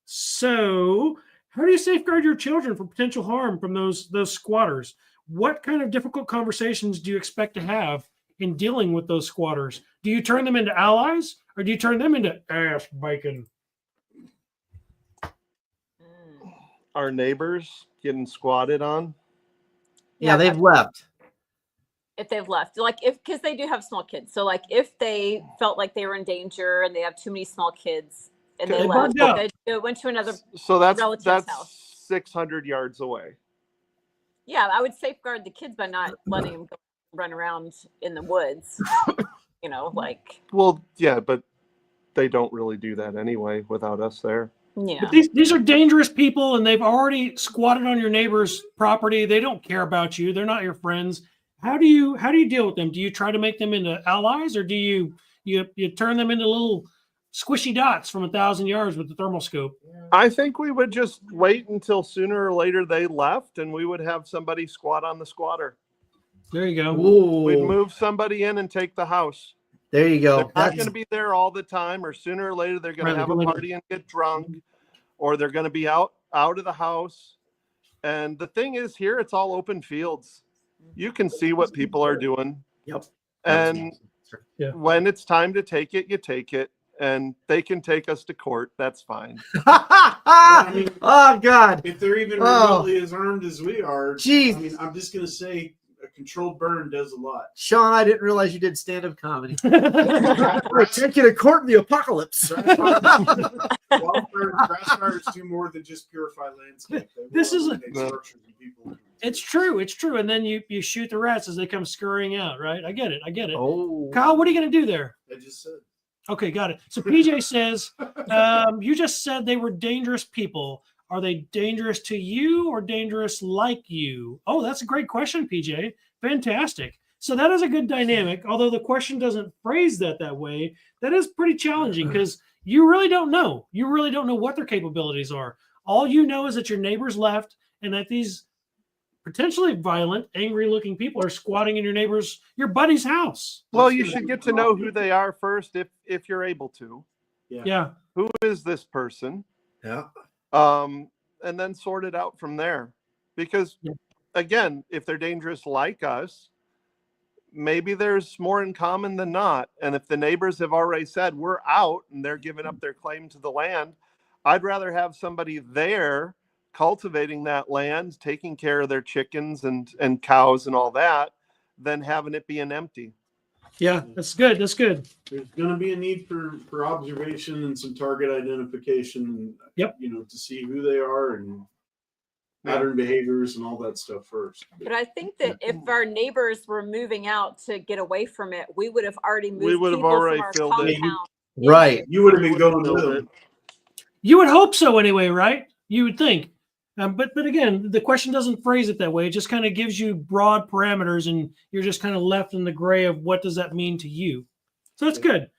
Speaker 2: So how do you safeguard your children from potential harm from those squatters? What kind of difficult conversations do you expect to have in dealing with those squatters? Do you turn them into allies, or do you turn them into ass bacon?
Speaker 6: Our neighbors getting squatted on.
Speaker 1: Yeah, they've left.
Speaker 5: If they've left, because they do have small kids. So if they felt like they were in danger and they have too many small kids and they
Speaker 2: They
Speaker 5: left,
Speaker 2: bugged out.
Speaker 5: they went to another.
Speaker 6: So
Speaker 5: relative's
Speaker 6: that's
Speaker 5: house.
Speaker 6: 600 yards away.
Speaker 5: Yeah, I would safeguard the kids by not letting them go run around in the woods.
Speaker 6: Well, yeah, but they don't really do that anyway without us there.
Speaker 5: Yeah.
Speaker 2: But these are dangerous people, and they've already squatted on your neighbor's property. They don't care about you. They're not your friends. How do you deal with them? Do you try to make them into allies, or do you turn them into little squishy dots from 1,000 yards with the thermal scope?
Speaker 6: I think we would just wait until sooner or later they left, and we would have somebody squat on the squatter.
Speaker 2: There you go.
Speaker 6: We'd
Speaker 1: Ooh,
Speaker 6: move somebody in and take the house.
Speaker 1: there you
Speaker 6: They're
Speaker 1: go.
Speaker 6: not
Speaker 1: That's
Speaker 6: going to be there all the time, or sooner or later they're going
Speaker 2: Right,
Speaker 6: to have
Speaker 2: they're
Speaker 6: a
Speaker 2: going to-
Speaker 6: party and get drunk, or they're going to be out of the house. And the thing is, here it's all open fields. You can see what people are doing,
Speaker 1: Yep.
Speaker 6: and
Speaker 2: Yeah.
Speaker 6: when it's time to take it, you take it, and they can take us to court. That's fine.
Speaker 1: Oh God.
Speaker 3: If they're even
Speaker 1: Oh.
Speaker 3: remotely as armed as we are,
Speaker 1: Jeez.
Speaker 3: I mean, I'm just going to say a controlled burn does a lot.
Speaker 1: Sean, I didn't realize you did stand-up comedy. We're taking a court in the apocalypse.
Speaker 3: Grass fires do more than just purify landscape.
Speaker 2: This is
Speaker 3: structures and people.
Speaker 2: It's true. It's true. And then you shoot the rats as they come scurrying out, right? I get it.
Speaker 1: Oh,
Speaker 2: Kyle, what are you going to do there?
Speaker 3: I just said.
Speaker 2: Okay, got it. So PJ says, you just said they were dangerous people. Are they dangerous to you or dangerous like you? Oh, that's a great question, PJ. Fantastic. So that is a good dynamic. Although the question doesn't phrase that way, that is pretty challenging because you really don't know. You really don't know what their capabilities are. All you know is that your neighbors left and that these potentially violent, angry-looking people are squatting in your buddy's house.
Speaker 6: Well, you should get to know who they are first if you're able to.
Speaker 2: Yeah.
Speaker 6: Who is this person?
Speaker 1: yeah.
Speaker 6: And then sort it out from there. Because again, if they're dangerous like us, maybe there's more in common than not. And if the neighbors have already said we're out and they're giving up their claim to the land, I'd rather have somebody there cultivating that land, taking care of their chickens and cows and all that, than having it being empty.
Speaker 2: Yeah, that's good. That's good.
Speaker 3: There's going to be a need for observation and some target identification.
Speaker 2: Yep.
Speaker 3: To see who they are and pattern behaviors and all that stuff first.
Speaker 5: But I think that if our neighbors were moving out to get away from it, we would have already moved.
Speaker 6: We would have
Speaker 5: people
Speaker 6: already
Speaker 5: from our
Speaker 6: filled it.
Speaker 5: compound.
Speaker 1: Right.
Speaker 3: You would have been going with them.
Speaker 2: You would hope so anyway, right? You would think. But again, the question doesn't phrase it that way. It just kind of gives you broad parameters and you're just kind of left in the gray of what does that mean to you. So that's good.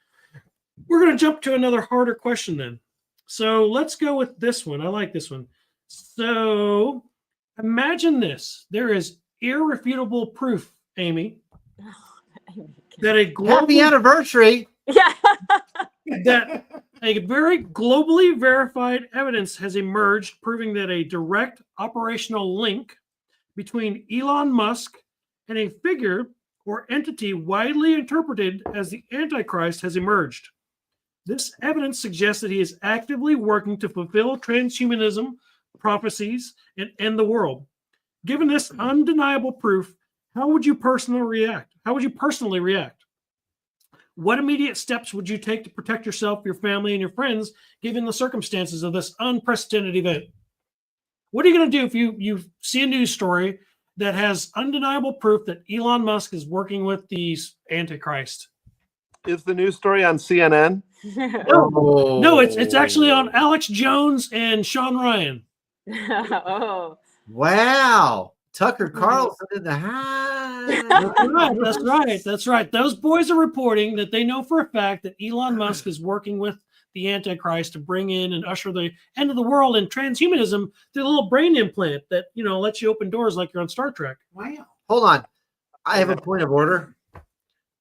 Speaker 2: We're going to jump to another harder question then. So let's go with this one. I like this one. So imagine this. There is irrefutable proof, Amy, that a
Speaker 1: Happy anniversary.
Speaker 5: Yeah.
Speaker 2: that a very globally verified evidence has emerged proving that a direct operational link between Elon Musk and a figure or entity widely interpreted as the Antichrist has emerged. This evidence suggests that he is actively working to fulfill transhumanism prophecies and end the world. Given this undeniable proof, how would you personally react? What immediate steps would you take to protect yourself, your family, and your friends, given the circumstances of this unprecedented event? What are you going to do if you see a news story that has undeniable proof that Elon Musk is working with the Antichrist?
Speaker 6: Is the news story on CNN?
Speaker 2: No, it's actually on Alex Jones and Sean Ryan.
Speaker 5: Oh.
Speaker 1: Wow. Tucker Carlson in the house.
Speaker 2: That's right. Those boys are reporting that they know for a fact that Elon Musk is working with the Antichrist to bring in and usher the end of the world and transhumanism through a little brain implant that, lets you open doors like you're on Star Trek.
Speaker 3: Wow.
Speaker 1: Hold on. I have a point of order.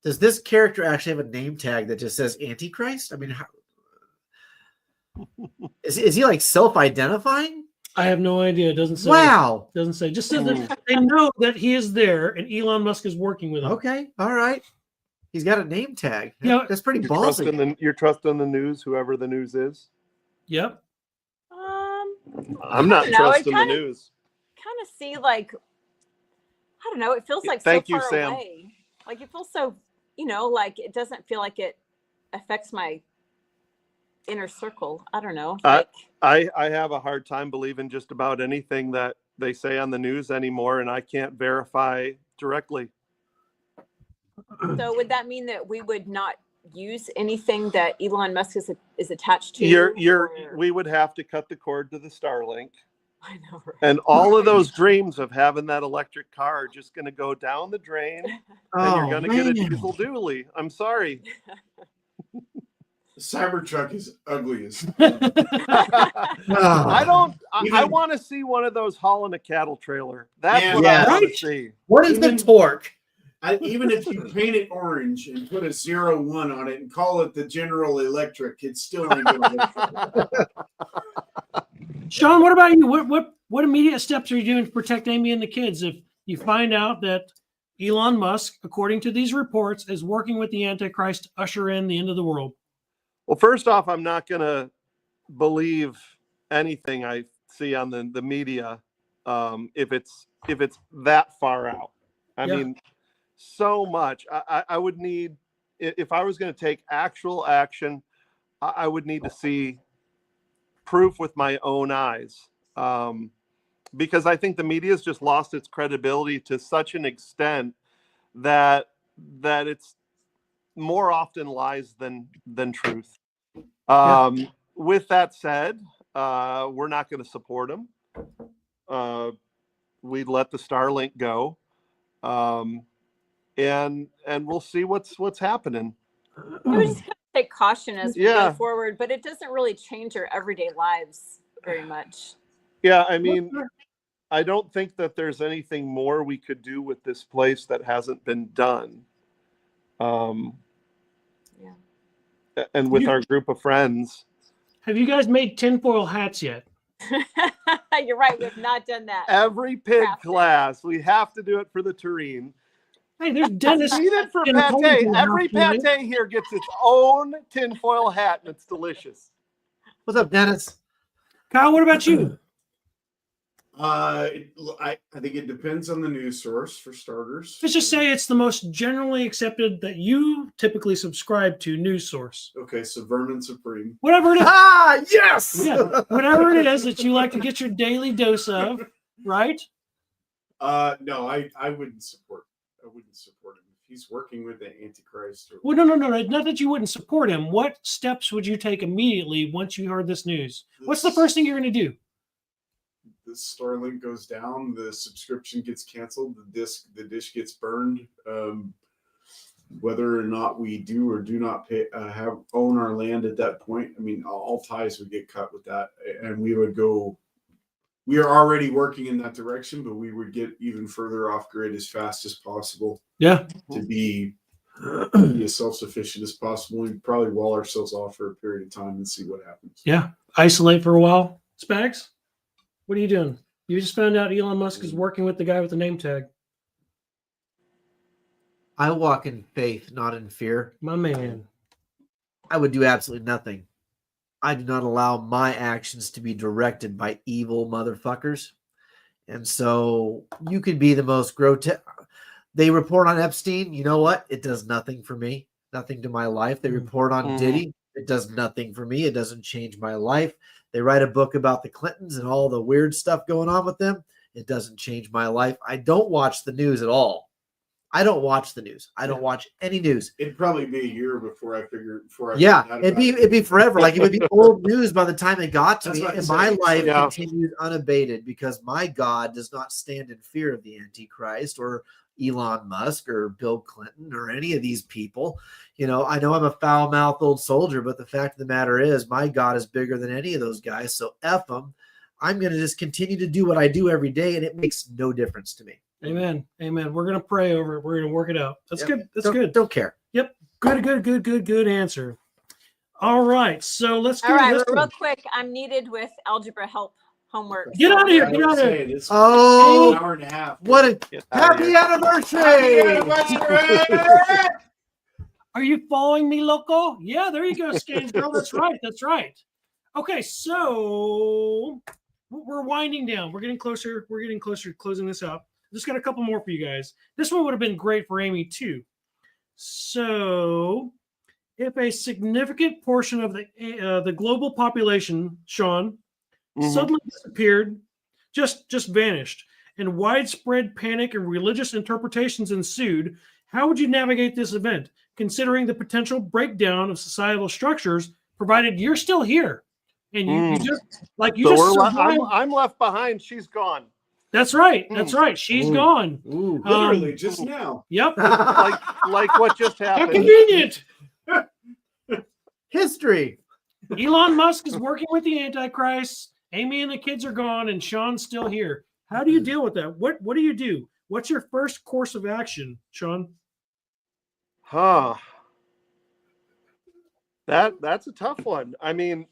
Speaker 1: Does this character actually have a name tag that just says Antichrist? I mean, is he like self-identifying?
Speaker 2: I have no idea. It doesn't say.
Speaker 1: Wow.
Speaker 2: It doesn't say. Just says that they know that he is there and Elon Musk is working with him.
Speaker 1: Okay. All right. He's got a name tag.
Speaker 2: Yeah.
Speaker 1: That's pretty
Speaker 6: You're
Speaker 1: ballsy.
Speaker 6: trusting the news, whoever the news is.
Speaker 2: Yep.
Speaker 6: I'm not trusting the news.
Speaker 5: Kind of see I don't know. It feels like
Speaker 6: Thank
Speaker 5: so
Speaker 6: you,
Speaker 5: far
Speaker 6: Sam.
Speaker 5: away. Like it feels so, like it doesn't feel like it affects my inner circle. I don't know.
Speaker 6: I have a hard time believing just about anything that they say on the news anymore, and I can't verify directly.
Speaker 5: So would that mean that we would not use anything that Elon Musk is attached to?
Speaker 6: We would have to cut the cord to the Starlink.
Speaker 5: I know, right?
Speaker 6: And all of those dreams of having that electric car are just going to go down the drain, and you're going to get a diesel dually. I'm sorry.
Speaker 3: The Cybertruck is ugly as.
Speaker 6: I want to see one of those hauling a cattle trailer. That's what I want to see.
Speaker 1: What is the torque?
Speaker 3: Even if you paint it orange and put a 01 on it and call it the General Electric, it's still ain't gonna work.
Speaker 2: Sean, what about you? What immediate steps are you doing to protect Amy and the kids if you find out that Elon Musk, according to these reports, is working with the Antichrist to usher in the end of the world?
Speaker 6: Well, first off, I'm not going to believe anything I see on the media if it's that far out. I
Speaker 2: Yeah.
Speaker 6: mean, so much. I would need, if I was going to take actual action, I would need to see proof with my own eyes. Because I think the media has just lost its credibility to such an extent that it's more often lies than truth. With that said, we're not going to support them. We'd let the Starlink go, and we'll see what's happening.
Speaker 5: We just gotta take caution as we
Speaker 6: Yeah.
Speaker 5: go forward, but it doesn't really change our everyday lives very much.
Speaker 6: Yeah, I mean, I don't think that there's anything more we could do with this place that hasn't been done. And with our group of friends.
Speaker 2: Have you guys made tinfoil hats yet?
Speaker 5: You're right. We've not done that.
Speaker 6: Every pig
Speaker 5: Crafted.
Speaker 6: class, we have to do it for the tureen.
Speaker 2: Hey, there's Dennis.
Speaker 6: Eat it for
Speaker 2: in
Speaker 6: pate.
Speaker 2: Hollywood
Speaker 6: Every
Speaker 2: house tonight.
Speaker 6: pate here gets its own tinfoil hat, and it's delicious.
Speaker 1: What's up, Dennis?
Speaker 2: Kyle, what about you?
Speaker 3: I think it depends on the news source for starters.
Speaker 2: Let's just say it's the most generally accepted that you typically subscribe to news source.
Speaker 3: Okay, so Vermin Supreme.
Speaker 2: Whatever it is.
Speaker 1: Ah, yes.
Speaker 2: Yeah, whatever it is that you like to get your daily dose of, right?
Speaker 3: No, I wouldn't support. I wouldn't support him. If he's working with the Antichrist. Or
Speaker 2: Well, no. Not that you wouldn't support him. What steps would you take immediately once you heard this news? What's the first thing you're going to do?
Speaker 3: the Starlink goes down, the subscription gets canceled, the dish gets burned. Whether or not we do or do not pay, own our land at that point, I mean, all ties would get cut with that, and we would go. We are already working in that direction, but we would get even further off grid as fast as possible.
Speaker 2: Yeah,
Speaker 3: to be as self-sufficient as possible. We'd probably wall ourselves off for a period of time and see what happens.
Speaker 2: yeah. Isolate for a while. Spags, what are you doing? You just found out Elon Musk is working with the guy with the name tag.
Speaker 1: I walk in faith, not in fear.
Speaker 2: My man.
Speaker 1: I would do absolutely nothing. I do not allow my actions to be directed by evil motherfuckers. And so you could be the most grotesque. They report on Epstein. You know what? It does nothing for me. Nothing to my life. They report on Diddy. It does nothing for me. It doesn't change my life. They write a book about the Clintons and all the weird stuff going on with them. It doesn't change my life. I don't watch the news at all. I don't watch the news. I don't watch any news.
Speaker 3: It'd probably be a year before I figured.
Speaker 1: It'd be forever. Like it would be old news by the time it got to
Speaker 3: That's
Speaker 1: me.
Speaker 3: what I'm
Speaker 1: And my
Speaker 3: saying.
Speaker 1: life
Speaker 6: Yeah.
Speaker 1: continued unabated because my God does not stand in fear of the Antichrist or Elon Musk or Bill Clinton or any of these people. You know, I know I'm a foul-mouthed old soldier, but the fact of the matter is my God is bigger than any of those guys. So F them. I'm going to just continue to do what I do every day, and it makes no difference to me.
Speaker 2: Amen. Amen. We're going to pray over it. We're going to work it out. That's good. That's good.
Speaker 1: Don't care.
Speaker 2: Yep. Good answer. All right. So let's do
Speaker 5: All right,
Speaker 2: this
Speaker 5: well, real
Speaker 2: one.
Speaker 5: quick, I'm needed with algebra help homework.
Speaker 2: Get out of here.
Speaker 3: I
Speaker 2: Get
Speaker 3: would
Speaker 2: out of
Speaker 3: say
Speaker 2: here.
Speaker 3: this
Speaker 1: Oh,
Speaker 3: an hour and a half.
Speaker 1: what a
Speaker 6: Get out of
Speaker 1: happy
Speaker 6: here.
Speaker 1: anniversary!
Speaker 2: Are you following me, loco? Yeah, there you go, Scans girl. That's right. That's right. Okay, so we're winding down. We're getting closer. We're getting closer to closing this up. Just got a couple more for you guys. This one would have been great for Amy too. So, if a significant portion of the global population, Sean, suddenly disappeared, just vanished, and widespread panic and religious interpretations ensued, how would you navigate this event, considering the potential breakdown of societal structures, provided you're still here, and you just survived.
Speaker 6: I'm left behind. She's gone.
Speaker 2: That's right. That's right. She's gone.
Speaker 1: Ooh.
Speaker 3: Literally just now.
Speaker 2: Yep.
Speaker 6: Like what just
Speaker 2: How
Speaker 6: happened.
Speaker 2: convenient.
Speaker 1: History.
Speaker 2: Elon Musk is working with the Antichrist. Amy and the kids are gone, and Sean's still here. How do you deal with that? What do you do? What's your first course of action, Sean?
Speaker 6: Huh. That's a tough one. I mean,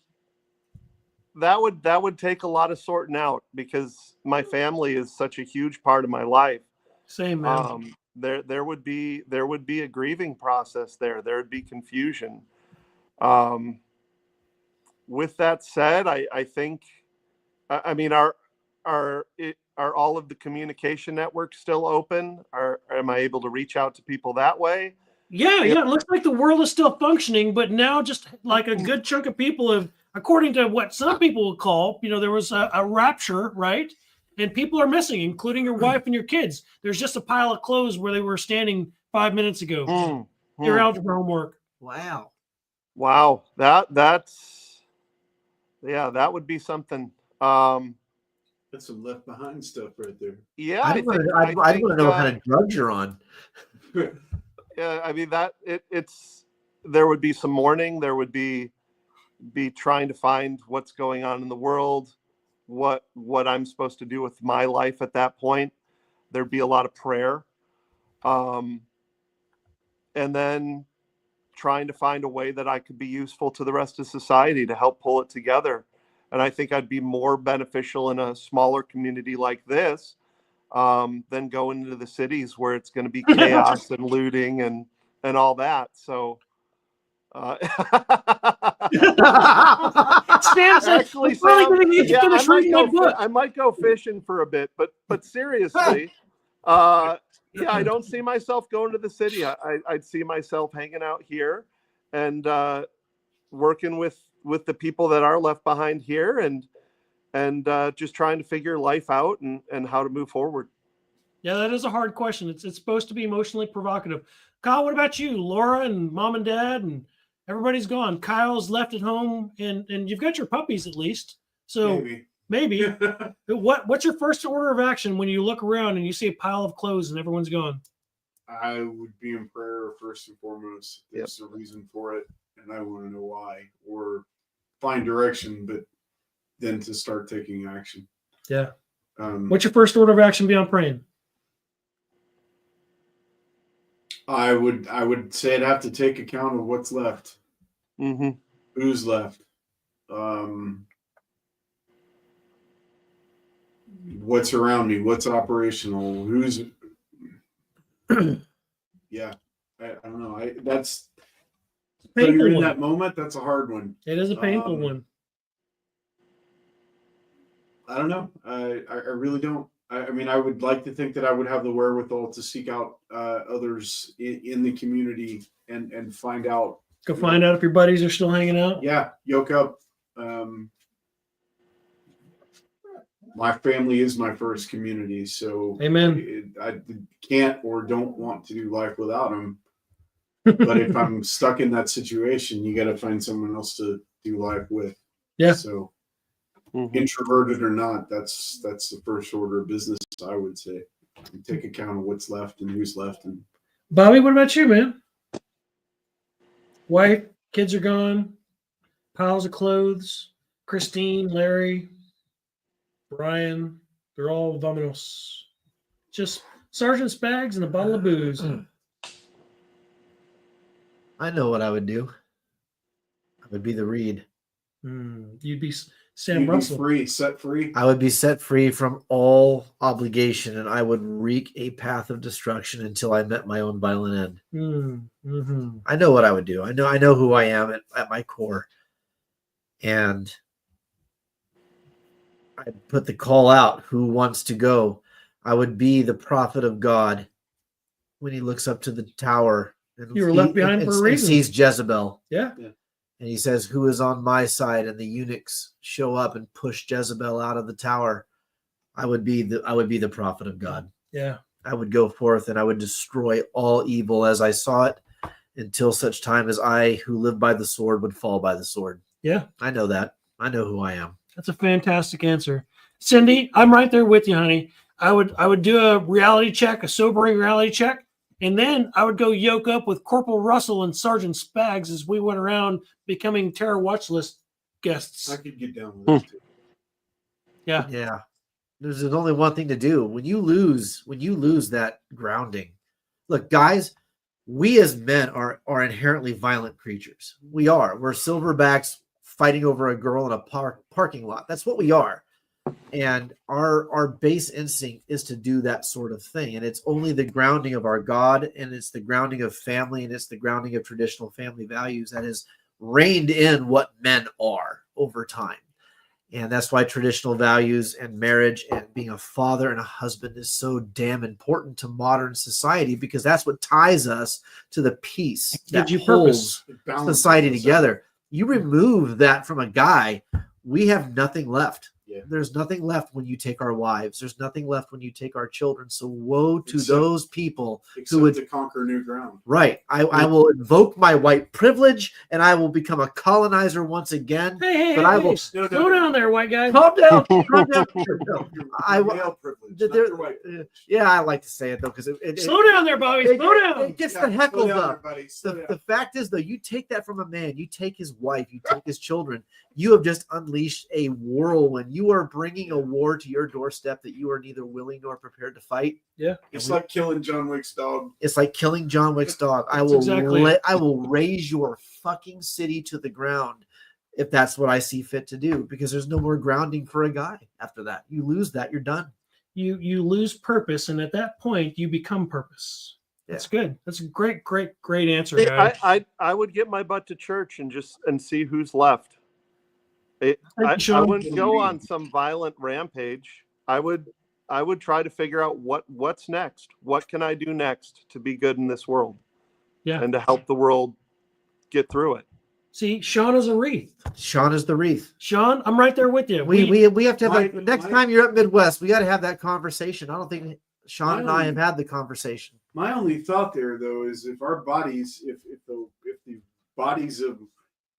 Speaker 6: that would take a lot of sorting out because my family is such a huge part of my life.
Speaker 2: Same, man.
Speaker 6: There would be a grieving process there. There would be confusion. With that said, I think, I mean, our are all of the communication networks still open? Am I able to reach out to people that way?
Speaker 2: Yeah, it looks like the world is still functioning, but now just like a good chunk of people have, according to what some people would call, there was a rapture, right? And people are missing, including your wife and your kids. There's just a pile of clothes where they were standing 5 minutes ago. Your algebra homework.
Speaker 1: Wow.
Speaker 6: Wow. That would be something.
Speaker 3: That's some left behind stuff right there.
Speaker 6: Yeah.
Speaker 1: I want to know what kind of drugs you're on.
Speaker 6: Yeah, I mean there would be some mourning. There would be trying to find what's going on in the world, what I'm supposed to do with my life at that point. There'd be a lot of prayer, and then trying to find a way that I could be useful to the rest of society to help pull it together. And I think I'd be more beneficial in a smaller community like this than going into the cities where it's going to be chaos and looting and all that. So
Speaker 2: Actually,
Speaker 6: I might go fishing for a bit, but seriously, I don't see myself going to the city. I'd see myself hanging out here and working with the people that are left behind here and just trying to figure life out and how to move forward.
Speaker 2: Yeah, that is a hard question. It's supposed to be emotionally provocative. Kyle, what about you? Laura and mom and dad and everybody's gone. Kyle's left at home and you've got your puppies at least. So maybe. What's your first order of action when you look around and you see a pile of clothes and everyone's gone?
Speaker 3: I would be in prayer first and foremost. There's a reason for it, and I want to know why, or find direction, but then to start taking action.
Speaker 2: Yeah. What's your first order of action beyond praying?
Speaker 3: I would say I'd have to take account of what's left.
Speaker 6: Mm-hmm.
Speaker 3: Who's left? What's around me? What's operational? Who's? Yeah, I don't know. That's when you're in that moment. That's a hard one.
Speaker 2: It is a painful one.
Speaker 3: I don't know. I really don't. I mean, I would like to think that I would have the wherewithal to seek out others in the community and find out.
Speaker 2: Go find out if your buddies are still hanging out.
Speaker 3: Yeah, yoke up. My family is my first community, so
Speaker 2: amen.
Speaker 3: I can't or don't want to do life without them. But if I'm stuck in that situation, you got to find someone else to do life with.
Speaker 2: Yeah.
Speaker 3: So. Introverted or not, that's the first order of business, I would say. You take account of what's left and who's left. And
Speaker 2: Bobby, what about you, man? Wife, kids are gone, piles of clothes. Christine, Larry, Brian, they're all vamonos. Just Sergeant Spags and a bottle of booze.
Speaker 1: I know what I would do. I would be the Reed.
Speaker 2: You'd be Sam Russell.
Speaker 3: Set free.
Speaker 1: I would be set free from all obligation, and I would wreak a path of destruction until I met my own violent end. I know what I would do. I know who I am at my core, and I'd put the call out. Who wants to go? I would be the prophet of God when he looks up to the tower. And
Speaker 2: you were left behind for a reason.
Speaker 1: Sees Jezebel.
Speaker 2: Yeah.
Speaker 1: And he says, "Who is on my side?" And the eunuchs show up and push Jezebel out of the tower. I would be the prophet of God.
Speaker 2: Yeah.
Speaker 1: I would go forth and I would destroy all evil as I saw it until such time as I, who live by the sword, would fall by the sword.
Speaker 2: Yeah.
Speaker 1: I know that. I know who I am.
Speaker 2: That's a fantastic answer. Cindy, I'm right there with you, honey. I would do a reality check, a sobering reality check. And then I would go yoke up with Corporal Russell and Sergeant Spags as we went around becoming terror watch list guests.
Speaker 3: I could get down with that too.
Speaker 2: Yeah.
Speaker 1: Yeah. There's only one thing to do. When you lose that grounding. Look, guys, we as men are inherently violent creatures. We are. We're silverbacks fighting over a girl in a parking lot. That's what we are. And our base instinct is to do that sort of thing. And it's only the grounding of our God, and it's the grounding of family, and it's the grounding of traditional family values that has reined in what men are over time. And that's why traditional values and marriage and being a father and a husband is so damn important to modern society, because that's what ties us to the peace that
Speaker 2: Gives you
Speaker 1: holds
Speaker 3: It balances
Speaker 1: society
Speaker 3: us out.
Speaker 1: together. You remove that from a guy, we have nothing left.
Speaker 3: Yeah.
Speaker 1: There's nothing left when you take our wives. There's nothing left when you take our children. So woe to
Speaker 3: Except-
Speaker 1: those people
Speaker 3: Except
Speaker 1: who would
Speaker 3: to conquer new ground.
Speaker 1: Right. I will invoke my white privilege and I will become a colonizer once again.
Speaker 2: Hey,
Speaker 1: But I will-
Speaker 2: slow down there, white guy.
Speaker 1: Calm down. Calm down. No,
Speaker 3: Your
Speaker 1: I-
Speaker 3: male privilege,
Speaker 1: there-
Speaker 3: not your white privilege.
Speaker 1: yeah, I like to say it though, because
Speaker 2: Slow down there, Bobby. Slow down.
Speaker 1: it gets
Speaker 3: Yeah,
Speaker 1: the
Speaker 3: slow
Speaker 1: heckles
Speaker 3: down
Speaker 1: up.
Speaker 3: there, buddy. Slow down.
Speaker 1: The fact is, though, you take that from a man, you take his wife, you take his children, you have just unleashed a whirlwind. You are bringing a war to your doorstep that you are neither willing nor prepared to fight.
Speaker 2: Yeah.
Speaker 3: It's like killing John Wick's dog.
Speaker 1: It's like killing John Wick's dog. I
Speaker 2: That's
Speaker 1: will
Speaker 2: exactly it.
Speaker 1: I will raise your fucking city to the ground if that's what I see fit to do, because there's no more grounding for a guy after that. You lose that, you're done.
Speaker 2: You lose purpose, and at that point, you become purpose. That's good. That's a great answer,
Speaker 6: Hey,
Speaker 2: guy.
Speaker 6: I would get my butt to church and see who's left. I
Speaker 2: Sean.
Speaker 6: wouldn't go on some violent rampage. I would try to figure out what's next. What can I do next to be good in this world?
Speaker 2: Yeah.
Speaker 6: And to help the world get through it.
Speaker 2: See, Sean is a wreath.
Speaker 1: Sean is the wreath.
Speaker 2: Sean, I'm right there with you.
Speaker 1: We have to have
Speaker 3: My-
Speaker 1: next
Speaker 3: my-
Speaker 1: time you're up Midwest, we got to have that conversation. I don't think Sean and I have had the conversation.
Speaker 3: My only thought there, though, is if our bodies, if the bodies of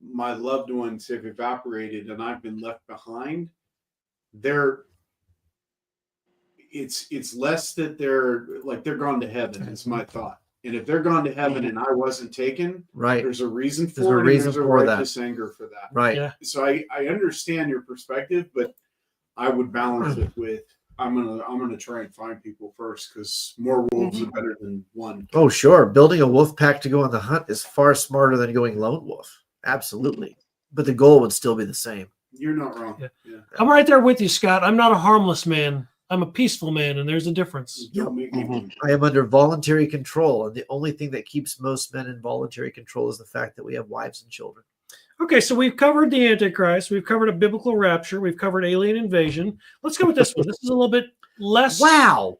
Speaker 3: my loved ones have evaporated and I've been left behind, it's less that they're gone to heaven. Is my thought. And if they're gone to heaven and I wasn't taken,
Speaker 1: Right.
Speaker 3: there's a reason for
Speaker 1: There's a
Speaker 3: it.
Speaker 1: reason
Speaker 3: and there's
Speaker 1: for
Speaker 3: a
Speaker 1: that.
Speaker 3: righteous anger for that.
Speaker 1: Right.
Speaker 2: Yeah.
Speaker 3: So I understand your perspective, but I would balance it with I'm gonna try and find people first, because more wolves are better than one.
Speaker 1: Oh, sure. Building a wolf pack to go on the hunt is far smarter than going lone wolf. Absolutely. But the goal would still be the same.
Speaker 3: You're not wrong.
Speaker 2: Yeah.
Speaker 3: Yeah.
Speaker 2: I'm right there with you, Scott. I'm not a harmless man. I'm a peaceful man, and there's a difference.
Speaker 3: Don't make me
Speaker 1: I am under voluntary control, and the only thing that keeps most men in voluntary control is the fact that we have wives and children.
Speaker 2: Okay, so we've covered the Antichrist. We've covered a biblical rapture. We've covered alien invasion. Let's go with this one. This is a little bit less less
Speaker 6: Wow,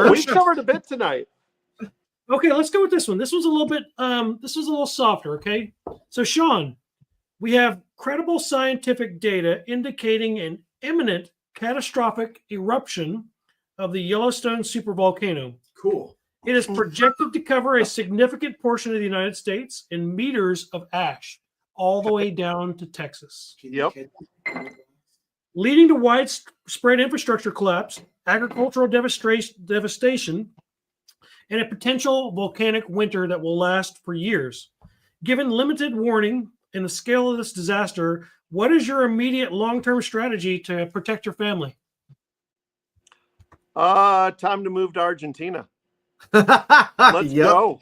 Speaker 2: hard.
Speaker 6: we covered a bit tonight.
Speaker 2: Okay, let's go with this one. This was a little bit this was a little softer, okay? So Sean, we have credible scientific data indicating an imminent catastrophic eruption of the Yellowstone supervolcano.
Speaker 3: cool.
Speaker 2: It is projected to cover a significant portion of the United States in meters of ash all the way down to Texas,
Speaker 6: Yep.
Speaker 2: leading to widespread infrastructure collapse, agricultural devastation, and a potential volcanic winter that will last for years. Given limited warning and the scale of this disaster, what is your immediate long-term strategy to protect your family?
Speaker 6: Time to move to Argentina. Let's
Speaker 1: Yep.
Speaker 6: go.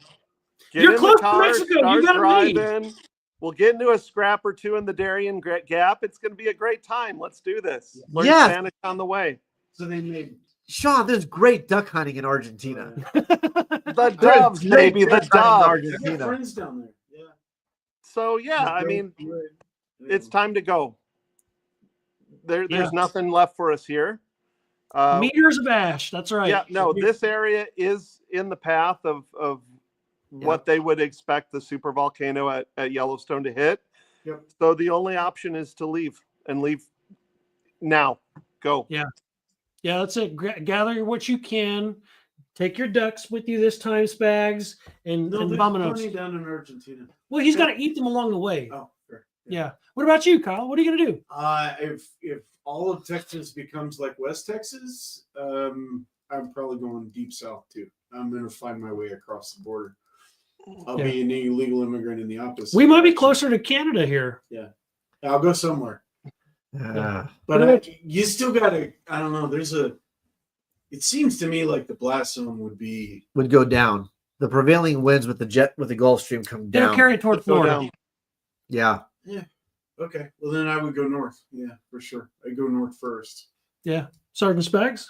Speaker 6: Get
Speaker 2: You're
Speaker 6: in
Speaker 2: close
Speaker 6: the
Speaker 2: to
Speaker 6: car,
Speaker 2: Mexico. You
Speaker 6: start
Speaker 2: gotta leave.
Speaker 6: driving. We'll get into a scrap or two in the Darien Gap. It's going to be a great time. Let's do this. Learn
Speaker 1: Yes.
Speaker 6: Spanish on the way.
Speaker 3: So they made
Speaker 1: Sean, there's great duck hunting in Argentina.
Speaker 6: The doves, maybe the
Speaker 1: Great duck hunting in
Speaker 6: doves.
Speaker 3: I got
Speaker 1: Argentina.
Speaker 3: friends down there. Yeah.
Speaker 6: So yeah, I mean, it's time to go. There's
Speaker 2: Yeah.
Speaker 6: nothing left for us here.
Speaker 2: Meters of ash. That's right.
Speaker 6: Yeah, no, this area is in the path of what they would expect the supervolcano at Yellowstone to hit.
Speaker 3: Yep.
Speaker 6: So the only option is to leave and leave now. Go.
Speaker 2: Yeah, that's it. Gather what you can. Take your ducks with you this time, Spags, and
Speaker 3: there's
Speaker 2: Vamonos.
Speaker 3: plenty down in Argentina.
Speaker 2: Well, he's got to eat them along the way.
Speaker 3: Oh, fair.
Speaker 2: Yeah. What about you, Kyle? What are you going to do?
Speaker 3: If all of Texas becomes like West Texas, I'm probably going deep south too. I'm going to find my way across the border. I'll be an illegal immigrant in the opposite.
Speaker 2: We might be
Speaker 3: direction.
Speaker 2: closer to Canada here.
Speaker 3: I'll go somewhere.
Speaker 1: Yeah.
Speaker 3: But you still got to, I don't know, it seems to me like the blast zone
Speaker 1: Would go down. The prevailing winds with the Gulf Stream come
Speaker 2: They'll
Speaker 1: down.
Speaker 2: carry it toward
Speaker 6: Let's go
Speaker 2: Florida.
Speaker 6: down.
Speaker 1: Yeah.
Speaker 3: okay. Well, then I would go north. Yeah, for sure. I go north first.
Speaker 2: Yeah. Sergeant Spags?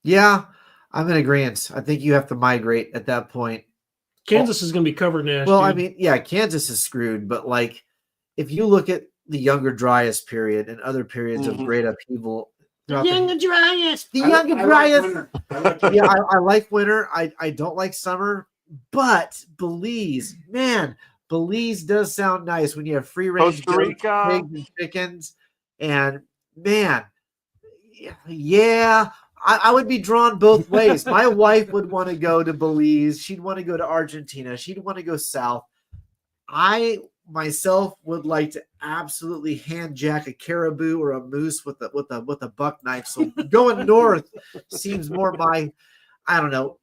Speaker 1: Yeah. I'm in agreement. I think you have to migrate at that point.
Speaker 2: Kansas is going to be covered in ash.
Speaker 1: Well, I
Speaker 2: dude.
Speaker 1: mean, yeah, Kansas is screwed, but like if you look at
Speaker 7: the Younger Dryas period and other periods of great upheaval.
Speaker 2: The Younger Dryas.
Speaker 7: The Younger Dryas.
Speaker 3: I like winter.
Speaker 7: Yeah, I like winter. I don't like summer, but Belize, man, Belize does sound nice when you have free range
Speaker 6: Costa Rica.
Speaker 7: pigs and chickens. And man, yeah, I would be drawn both ways. My wife would want to go to Belize. She'd want to go to Argentina. She'd want to go south. I myself would like to absolutely hand jack a caribou or a moose with a buck knife. So going north seems more my, I don't know.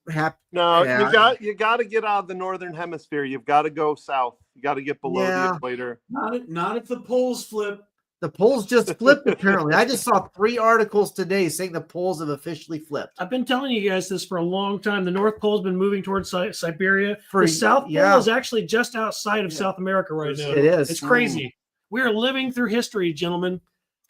Speaker 6: No,
Speaker 7: Yeah.
Speaker 6: you got to get out of the northern hemisphere. You've got to go south. You got to get below the equator.
Speaker 3: Not if the poles flip.
Speaker 7: The polls just flipped, apparently. I just saw 3 articles today saying the polls have officially flipped.
Speaker 2: I've been telling you guys this for a long time. The North Pole's been moving towards Siberia.
Speaker 7: For-
Speaker 2: the South Pole
Speaker 7: yeah.
Speaker 2: is actually just outside of South America right now.
Speaker 7: It is.
Speaker 2: It's crazy. We are living through history, gentlemen.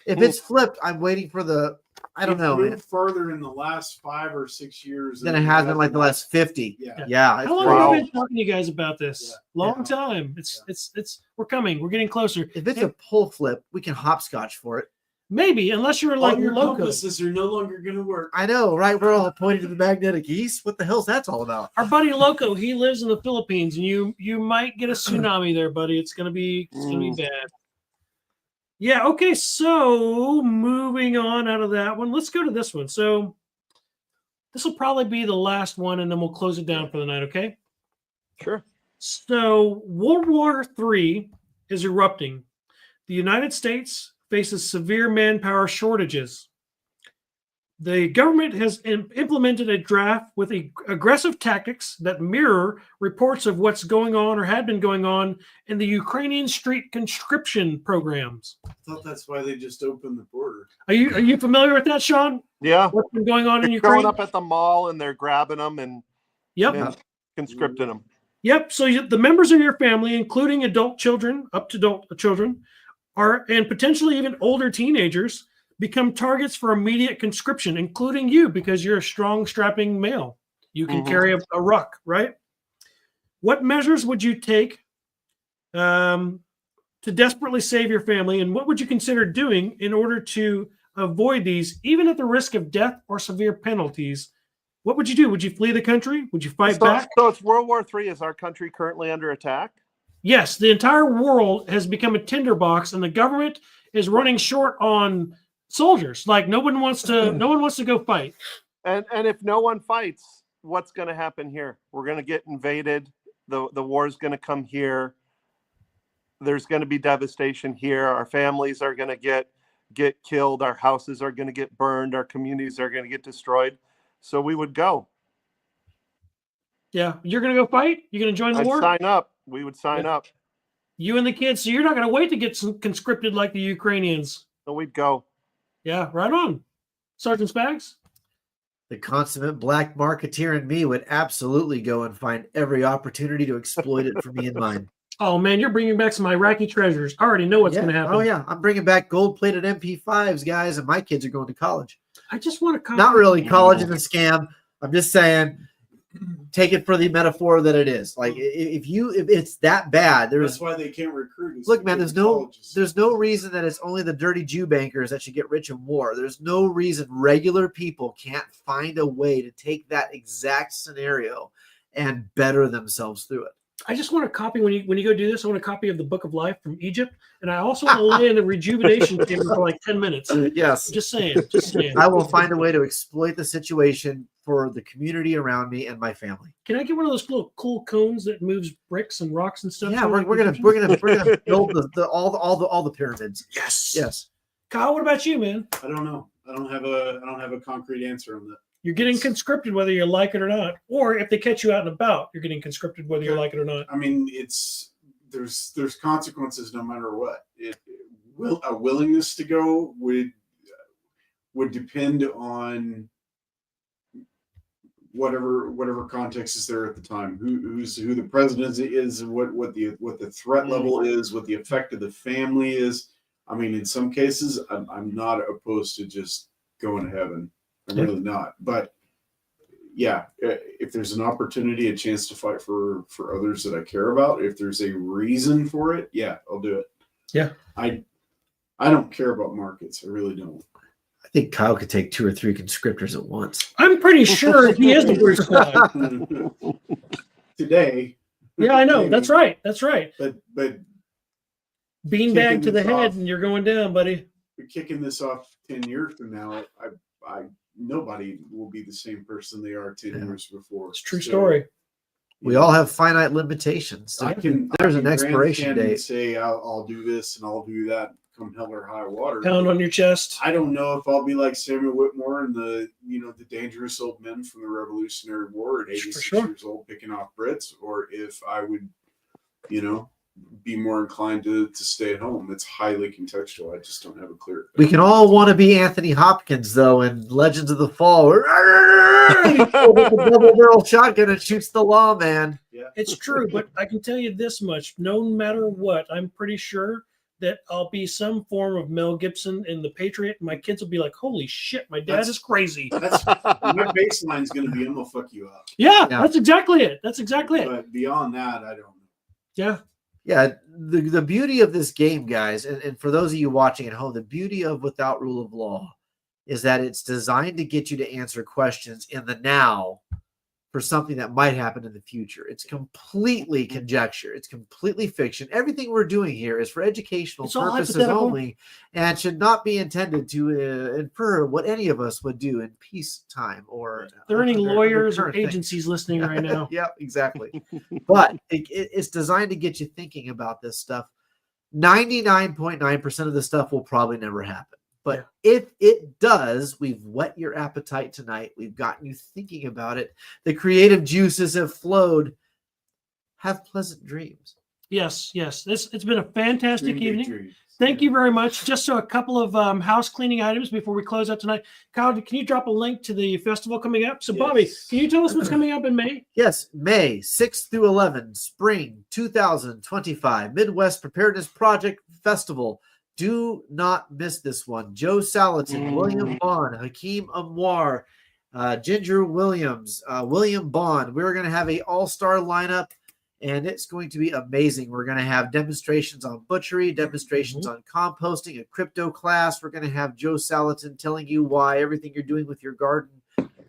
Speaker 7: If it's flipped, I'm waiting for the, I don't know,
Speaker 3: Moved further in the last 5 or 6 years
Speaker 7: than it has in like the last 50.
Speaker 3: Yeah.
Speaker 7: Yeah.
Speaker 2: How long have I been talking to you guys about this?
Speaker 3: Yeah.
Speaker 2: Long time. It's we're coming. We're getting closer.
Speaker 7: If it's a pole flip, we can hopscotch for it.
Speaker 2: Maybe, unless you're like
Speaker 3: All your
Speaker 2: loco.
Speaker 3: compasses are no longer going to work.
Speaker 7: I know, right? We're all pointing to the magnetic east. What the hell's that's all about?
Speaker 2: Our buddy Loco, he lives in the Philippines, and you might get a tsunami there, buddy. It's gonna be bad. Yeah, okay, so moving on out of that one, let's go to this one. So this will probably be the last one, and then we'll close it down for the night, okay?
Speaker 6: Sure.
Speaker 2: So World War III is erupting. The United States faces severe manpower shortages. The government has implemented a draft with aggressive tactics that mirror reports of what's going on or had been going on in the Ukrainian street conscription programs.
Speaker 3: I thought that's why they just opened the border.
Speaker 2: Are you familiar with that, Sean?
Speaker 6: Yeah.
Speaker 2: What's been going on in
Speaker 6: They're
Speaker 2: Ukraine?
Speaker 6: showing up at the mall and they're grabbing them and conscripting them.
Speaker 2: Yep. So the members of your family, including adult children, up to adult children, and potentially even older teenagers, become targets for immediate conscription, including you, because you're a strong, strapping male. You can carry a ruck, right? What measures would you take to desperately save your family, and what would you consider doing in order to avoid these, even at the risk of death or severe penalties? What would you do? Would you flee the country? Would you fight back?
Speaker 6: So it's World War III. Is our country currently under attack?
Speaker 2: Yes, the entire world has become a tinderbox, and the government is running short on soldiers. Like no one wants to go fight.
Speaker 6: And if no one fights, what's going to happen here? We're going to get invaded. The war is going to come here. There's going to be devastation here. Our families are going to get killed. Our houses are going to get burned. Our communities are going to get destroyed. So we would go.
Speaker 2: Yeah, you're going to go fight? You're going to join the war?
Speaker 6: Sign up. We would sign up.
Speaker 2: You and the kids. So you're not going to wait to get conscripted like the Ukrainians.
Speaker 6: So we'd go.
Speaker 2: Yeah, right on. Sergeant Spags?
Speaker 7: The consummate black marketeer in me would absolutely go and find every opportunity to exploit it for me and mine.
Speaker 2: Oh, man, you're bringing back some Iraqi treasures. I already know what's going to happen.
Speaker 7: Oh, yeah. I'm bringing back gold-plated MP5s, guys, and my kids are going to college.
Speaker 2: I just want to
Speaker 7: Not really. College is a scam. I'm just saying, take it for the metaphor that it is. Like, if it's that bad,
Speaker 3: That's why they can't recruit.
Speaker 7: Look, man, there's no reason that it's only the dirty Jew bankers that should get rich in war. There's no reason regular people can't find a way to take that exact scenario and better themselves through it.
Speaker 2: I just want a copy when you go do this. I want a copy of the Book of Life from Egypt, and I also want to lay in the rejuvenation chamber for like 10 minutes.
Speaker 7: Yes,
Speaker 2: just saying.
Speaker 7: I will find a way to exploit the situation for the community around me and my family.
Speaker 2: Can I get one of those little cool cones that moves bricks and rocks and stuff?
Speaker 7: Yeah, we're gonna build all the pyramids. Yes.
Speaker 2: Kyle, what about you, man?
Speaker 3: I don't know. I don't have a concrete answer on that.
Speaker 2: You're getting conscripted whether you like it or not, or if they catch you out and about, you're getting conscripted whether you like it or not.
Speaker 3: I mean, there's consequences no matter what. A willingness to go would depend on whatever context is there at the time. Who the president is, what the threat level is, what the effect of the family is. I mean, in some cases, I'm not opposed to just going to heaven. I'm really not. But yeah, if there's an opportunity, a chance to fight for others that I care about, if there's a reason for it, yeah, I'll do it.
Speaker 2: Yeah.
Speaker 3: I don't care about markets. I really don't.
Speaker 7: I think Kyle could take 2 or 3 conscriptors at once.
Speaker 2: I'm pretty sure he is the Blue Squad.
Speaker 3: Today.
Speaker 2: Yeah, I know.
Speaker 3: Maybe.
Speaker 2: That's right. That's right.
Speaker 3: But
Speaker 2: Beanbag
Speaker 3: Kicking
Speaker 2: to the
Speaker 3: this
Speaker 2: head,
Speaker 3: off.
Speaker 2: and you're going down, buddy.
Speaker 3: we're kicking this off 10 years from now. I nobody will be the same person they are 10 years before.
Speaker 2: It's a true
Speaker 3: So,
Speaker 2: story.
Speaker 7: We all have finite limitations. There's an expiration date.
Speaker 3: Say I'll do this and I'll do that. Come hell or high water.
Speaker 2: Pound on your chest.
Speaker 3: I don't know if I'll be like Samuel Whitmore and the dangerous old men from the Revolutionary War at 86 years old picking off Brits, or if I would, be more inclined to stay at home. It's highly contextual. I just don't have a clear.
Speaker 7: We can all want to be Anthony Hopkins, though, in Legends of the Fall. He pulls up a double-barrel shotgun and shoots the lawman.
Speaker 3: Yeah,
Speaker 2: It's true, but I can tell you this much. No matter what, I'm pretty sure that I'll be some form of Mel Gibson in The Patriot. And my kids will be like, holy shit, my dad is crazy.
Speaker 3: that's my baseline is going to be I'm gonna fuck you up.
Speaker 2: Yeah, that's exactly it. That's exactly it.
Speaker 3: But beyond that, I don't know.
Speaker 2: Yeah.
Speaker 7: Yeah, the beauty of this game, guys, and for those of you watching at home, the beauty of Without Rule of Law is that it's designed to get you to answer questions in the now for something that might happen in the future. It's completely conjecture. It's completely fiction. Everything we're doing here is for educational purposes only and should not be intended to infer what any of us would do in peacetime or.
Speaker 2: Are there any lawyers or agencies listening right now?
Speaker 7: Yeah, exactly. But it's designed to get you thinking about this stuff. 99.9% of the stuff will probably never happen. But if it does, we've whet your appetite tonight. We've gotten you thinking about it. The creative juices have flowed. Have pleasant dreams.
Speaker 2: Yes. It's been a fantastic
Speaker 3: Dream big
Speaker 2: evening.
Speaker 3: dreams.
Speaker 2: Thank you very much. Just so a couple of house cleaning items before we close out tonight. Kyle, can you drop a link to the festival coming up? So, Bobby, can you tell us what's coming up in May?
Speaker 7: Yes, May 6th through 11th, Spring 2025, Midwest Preparedness Project Festival. Do not miss this one. Joe Salatin, William Bond, Hakeem Amwar, Ginger Williams, William Bond. We're going to have an all-star lineup, and it's going to be amazing. We're going to have demonstrations on butchery, demonstrations on composting, a crypto class. We're going to have Joe Salatin telling you why everything you're doing with your garden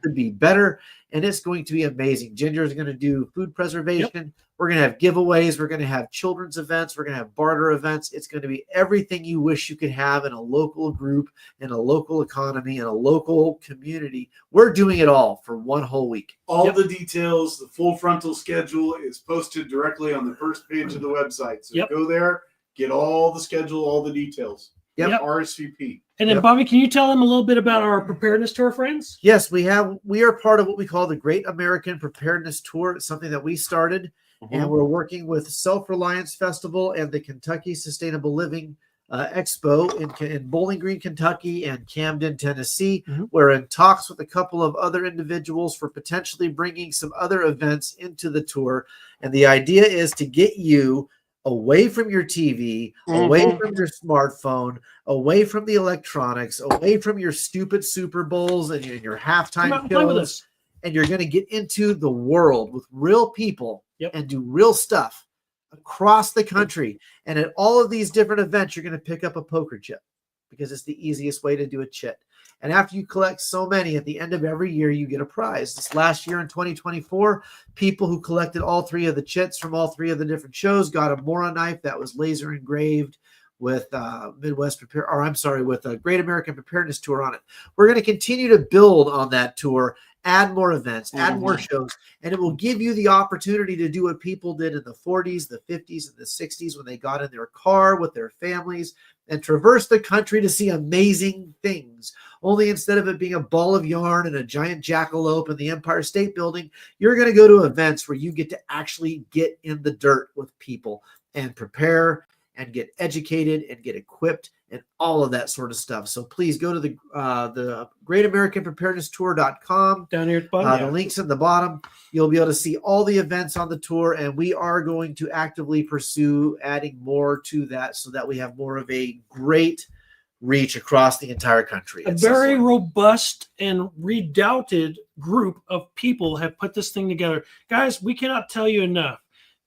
Speaker 7: could be better, and it's going to be amazing. Ginger is going to do food preservation. We're going to have giveaways. We're going to have children's events. We're going to have barter events. It's going to be everything you wish you could have in a local group, in a local economy, in a local community. We're doing it all for one whole week.
Speaker 3: All the details, the full frontal schedule is posted directly on the first page of the website. So go there, get all the schedule, all the details. RSVP.
Speaker 2: And then, Bobby, can you tell them a little bit about our preparedness tour, friends?
Speaker 7: Yes, we are part of what we call the Great American Preparedness Tour. It's something that we started, and we're working with Self-Reliance Festival and the Kentucky Sustainable Living Expo in Bowling Green, Kentucky, and Camden, Tennessee. We're in talks with a couple of other individuals for potentially bringing some other events into the tour, and the idea is to get you away from your TV, away from your smartphone, away from the electronics, away from your stupid Super Bowls and your halftime shows, and you're going to get into the world with real people and do real stuff across the country. And at all of these different events, you're going to pick up a poker chip because it's the easiest way to do a chit. And after you collect so many, at the end of every year, you get a prize. This last year in 2024, people who collected all 3 of the chits from all 3 of the different shows got a Mora knife that was laser engraved with with a Great American Preparedness Tour on it. We're going to continue to build on that tour, add more events, add more shows, and it will give you the opportunity to do what people did in the 40s, the 50s, and the 60s when they got in their car with their families and traverse the country to see amazing things. Only instead of it being a ball of yarn and a giant jackalope in the Empire State Building, you're going to go to events where you get to actually get in the dirt with people and prepare and get educated and get equipped and all of that sort of stuff. So please go to the greatamericanpreparednesstour.com.
Speaker 2: Down here at the bottom.
Speaker 7: The link's in the bottom. You'll be able to see all the events on the tour, and we are going to actively pursue adding more to that so that we have more of a great reach across the entire country.
Speaker 2: A very robust and redoubted group of people have put this thing together. Guys, we cannot tell you enough.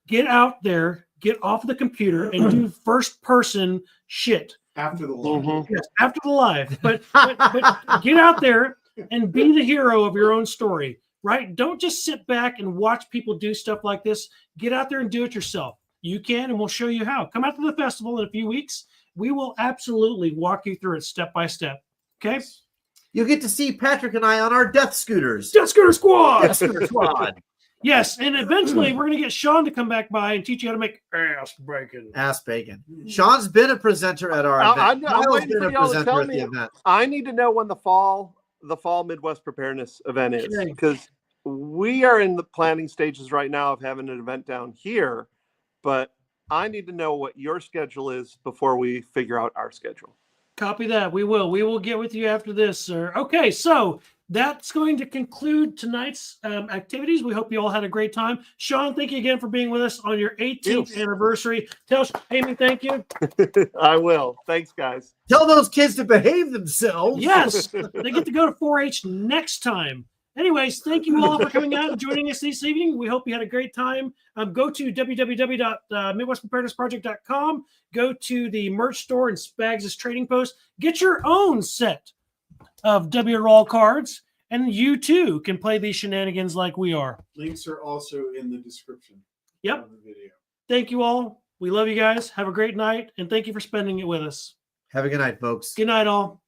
Speaker 2: Get out there, get off the computer, and do first-person shit.
Speaker 3: After the live.
Speaker 6: Mhm.
Speaker 2: Yes, after the live. But get out there and be the hero of your own story, right? Don't just sit back and watch people do stuff like this. Get out there and do it yourself. You can, and we'll show you how. Come out to the festival in a few weeks. We will absolutely walk you through it step by step. Okay?
Speaker 7: You get to see Patrick and I on our death scooters.
Speaker 2: Death Scooter Squad!
Speaker 7: Death Scooter Squad.
Speaker 2: Yes, and eventually we're going to get Sean to come back by and teach you how to make ass bacon.
Speaker 7: Ass bacon. Sean's been a presenter at our event.
Speaker 6: I'm
Speaker 7: Kyle's
Speaker 6: waiting
Speaker 7: been
Speaker 6: for
Speaker 7: a
Speaker 6: y'all to
Speaker 7: presenter
Speaker 6: tell
Speaker 7: at the
Speaker 6: me.
Speaker 7: event.
Speaker 6: I need to know when the fall Midwest Preparedness event is,
Speaker 2: Okay.
Speaker 6: because we are in the planning stages right now of having an event down here, but I need to know what your schedule is before we figure out our schedule.
Speaker 2: Copy that. We will. We will get with you after this, sir. Okay, so that's going to conclude tonight's activities. We hope you all had a great time. Sean, thank you again for being with us on your 18th
Speaker 6: Yes.
Speaker 2: anniversary. Tell Amy, thank you.
Speaker 6: I will. Thanks, guys.
Speaker 7: Tell those kids to behave themselves.
Speaker 2: Yes, they get to go to 4-H next time. Anyways, thank you all for coming out and joining us this evening. We hope you had a great time. Go to www.midwestpreparednessproject.com. Go to the merch store and Spags' trading post. Get your own set of WROL cards, and you too can play these shenanigans like we are.
Speaker 3: Links are also in the description
Speaker 2: Yep.
Speaker 3: of the video.
Speaker 2: Thank you all. We love you guys. Have a great night, and thank you for spending it with us.
Speaker 7: Have a good night, folks.
Speaker 2: Good night, all.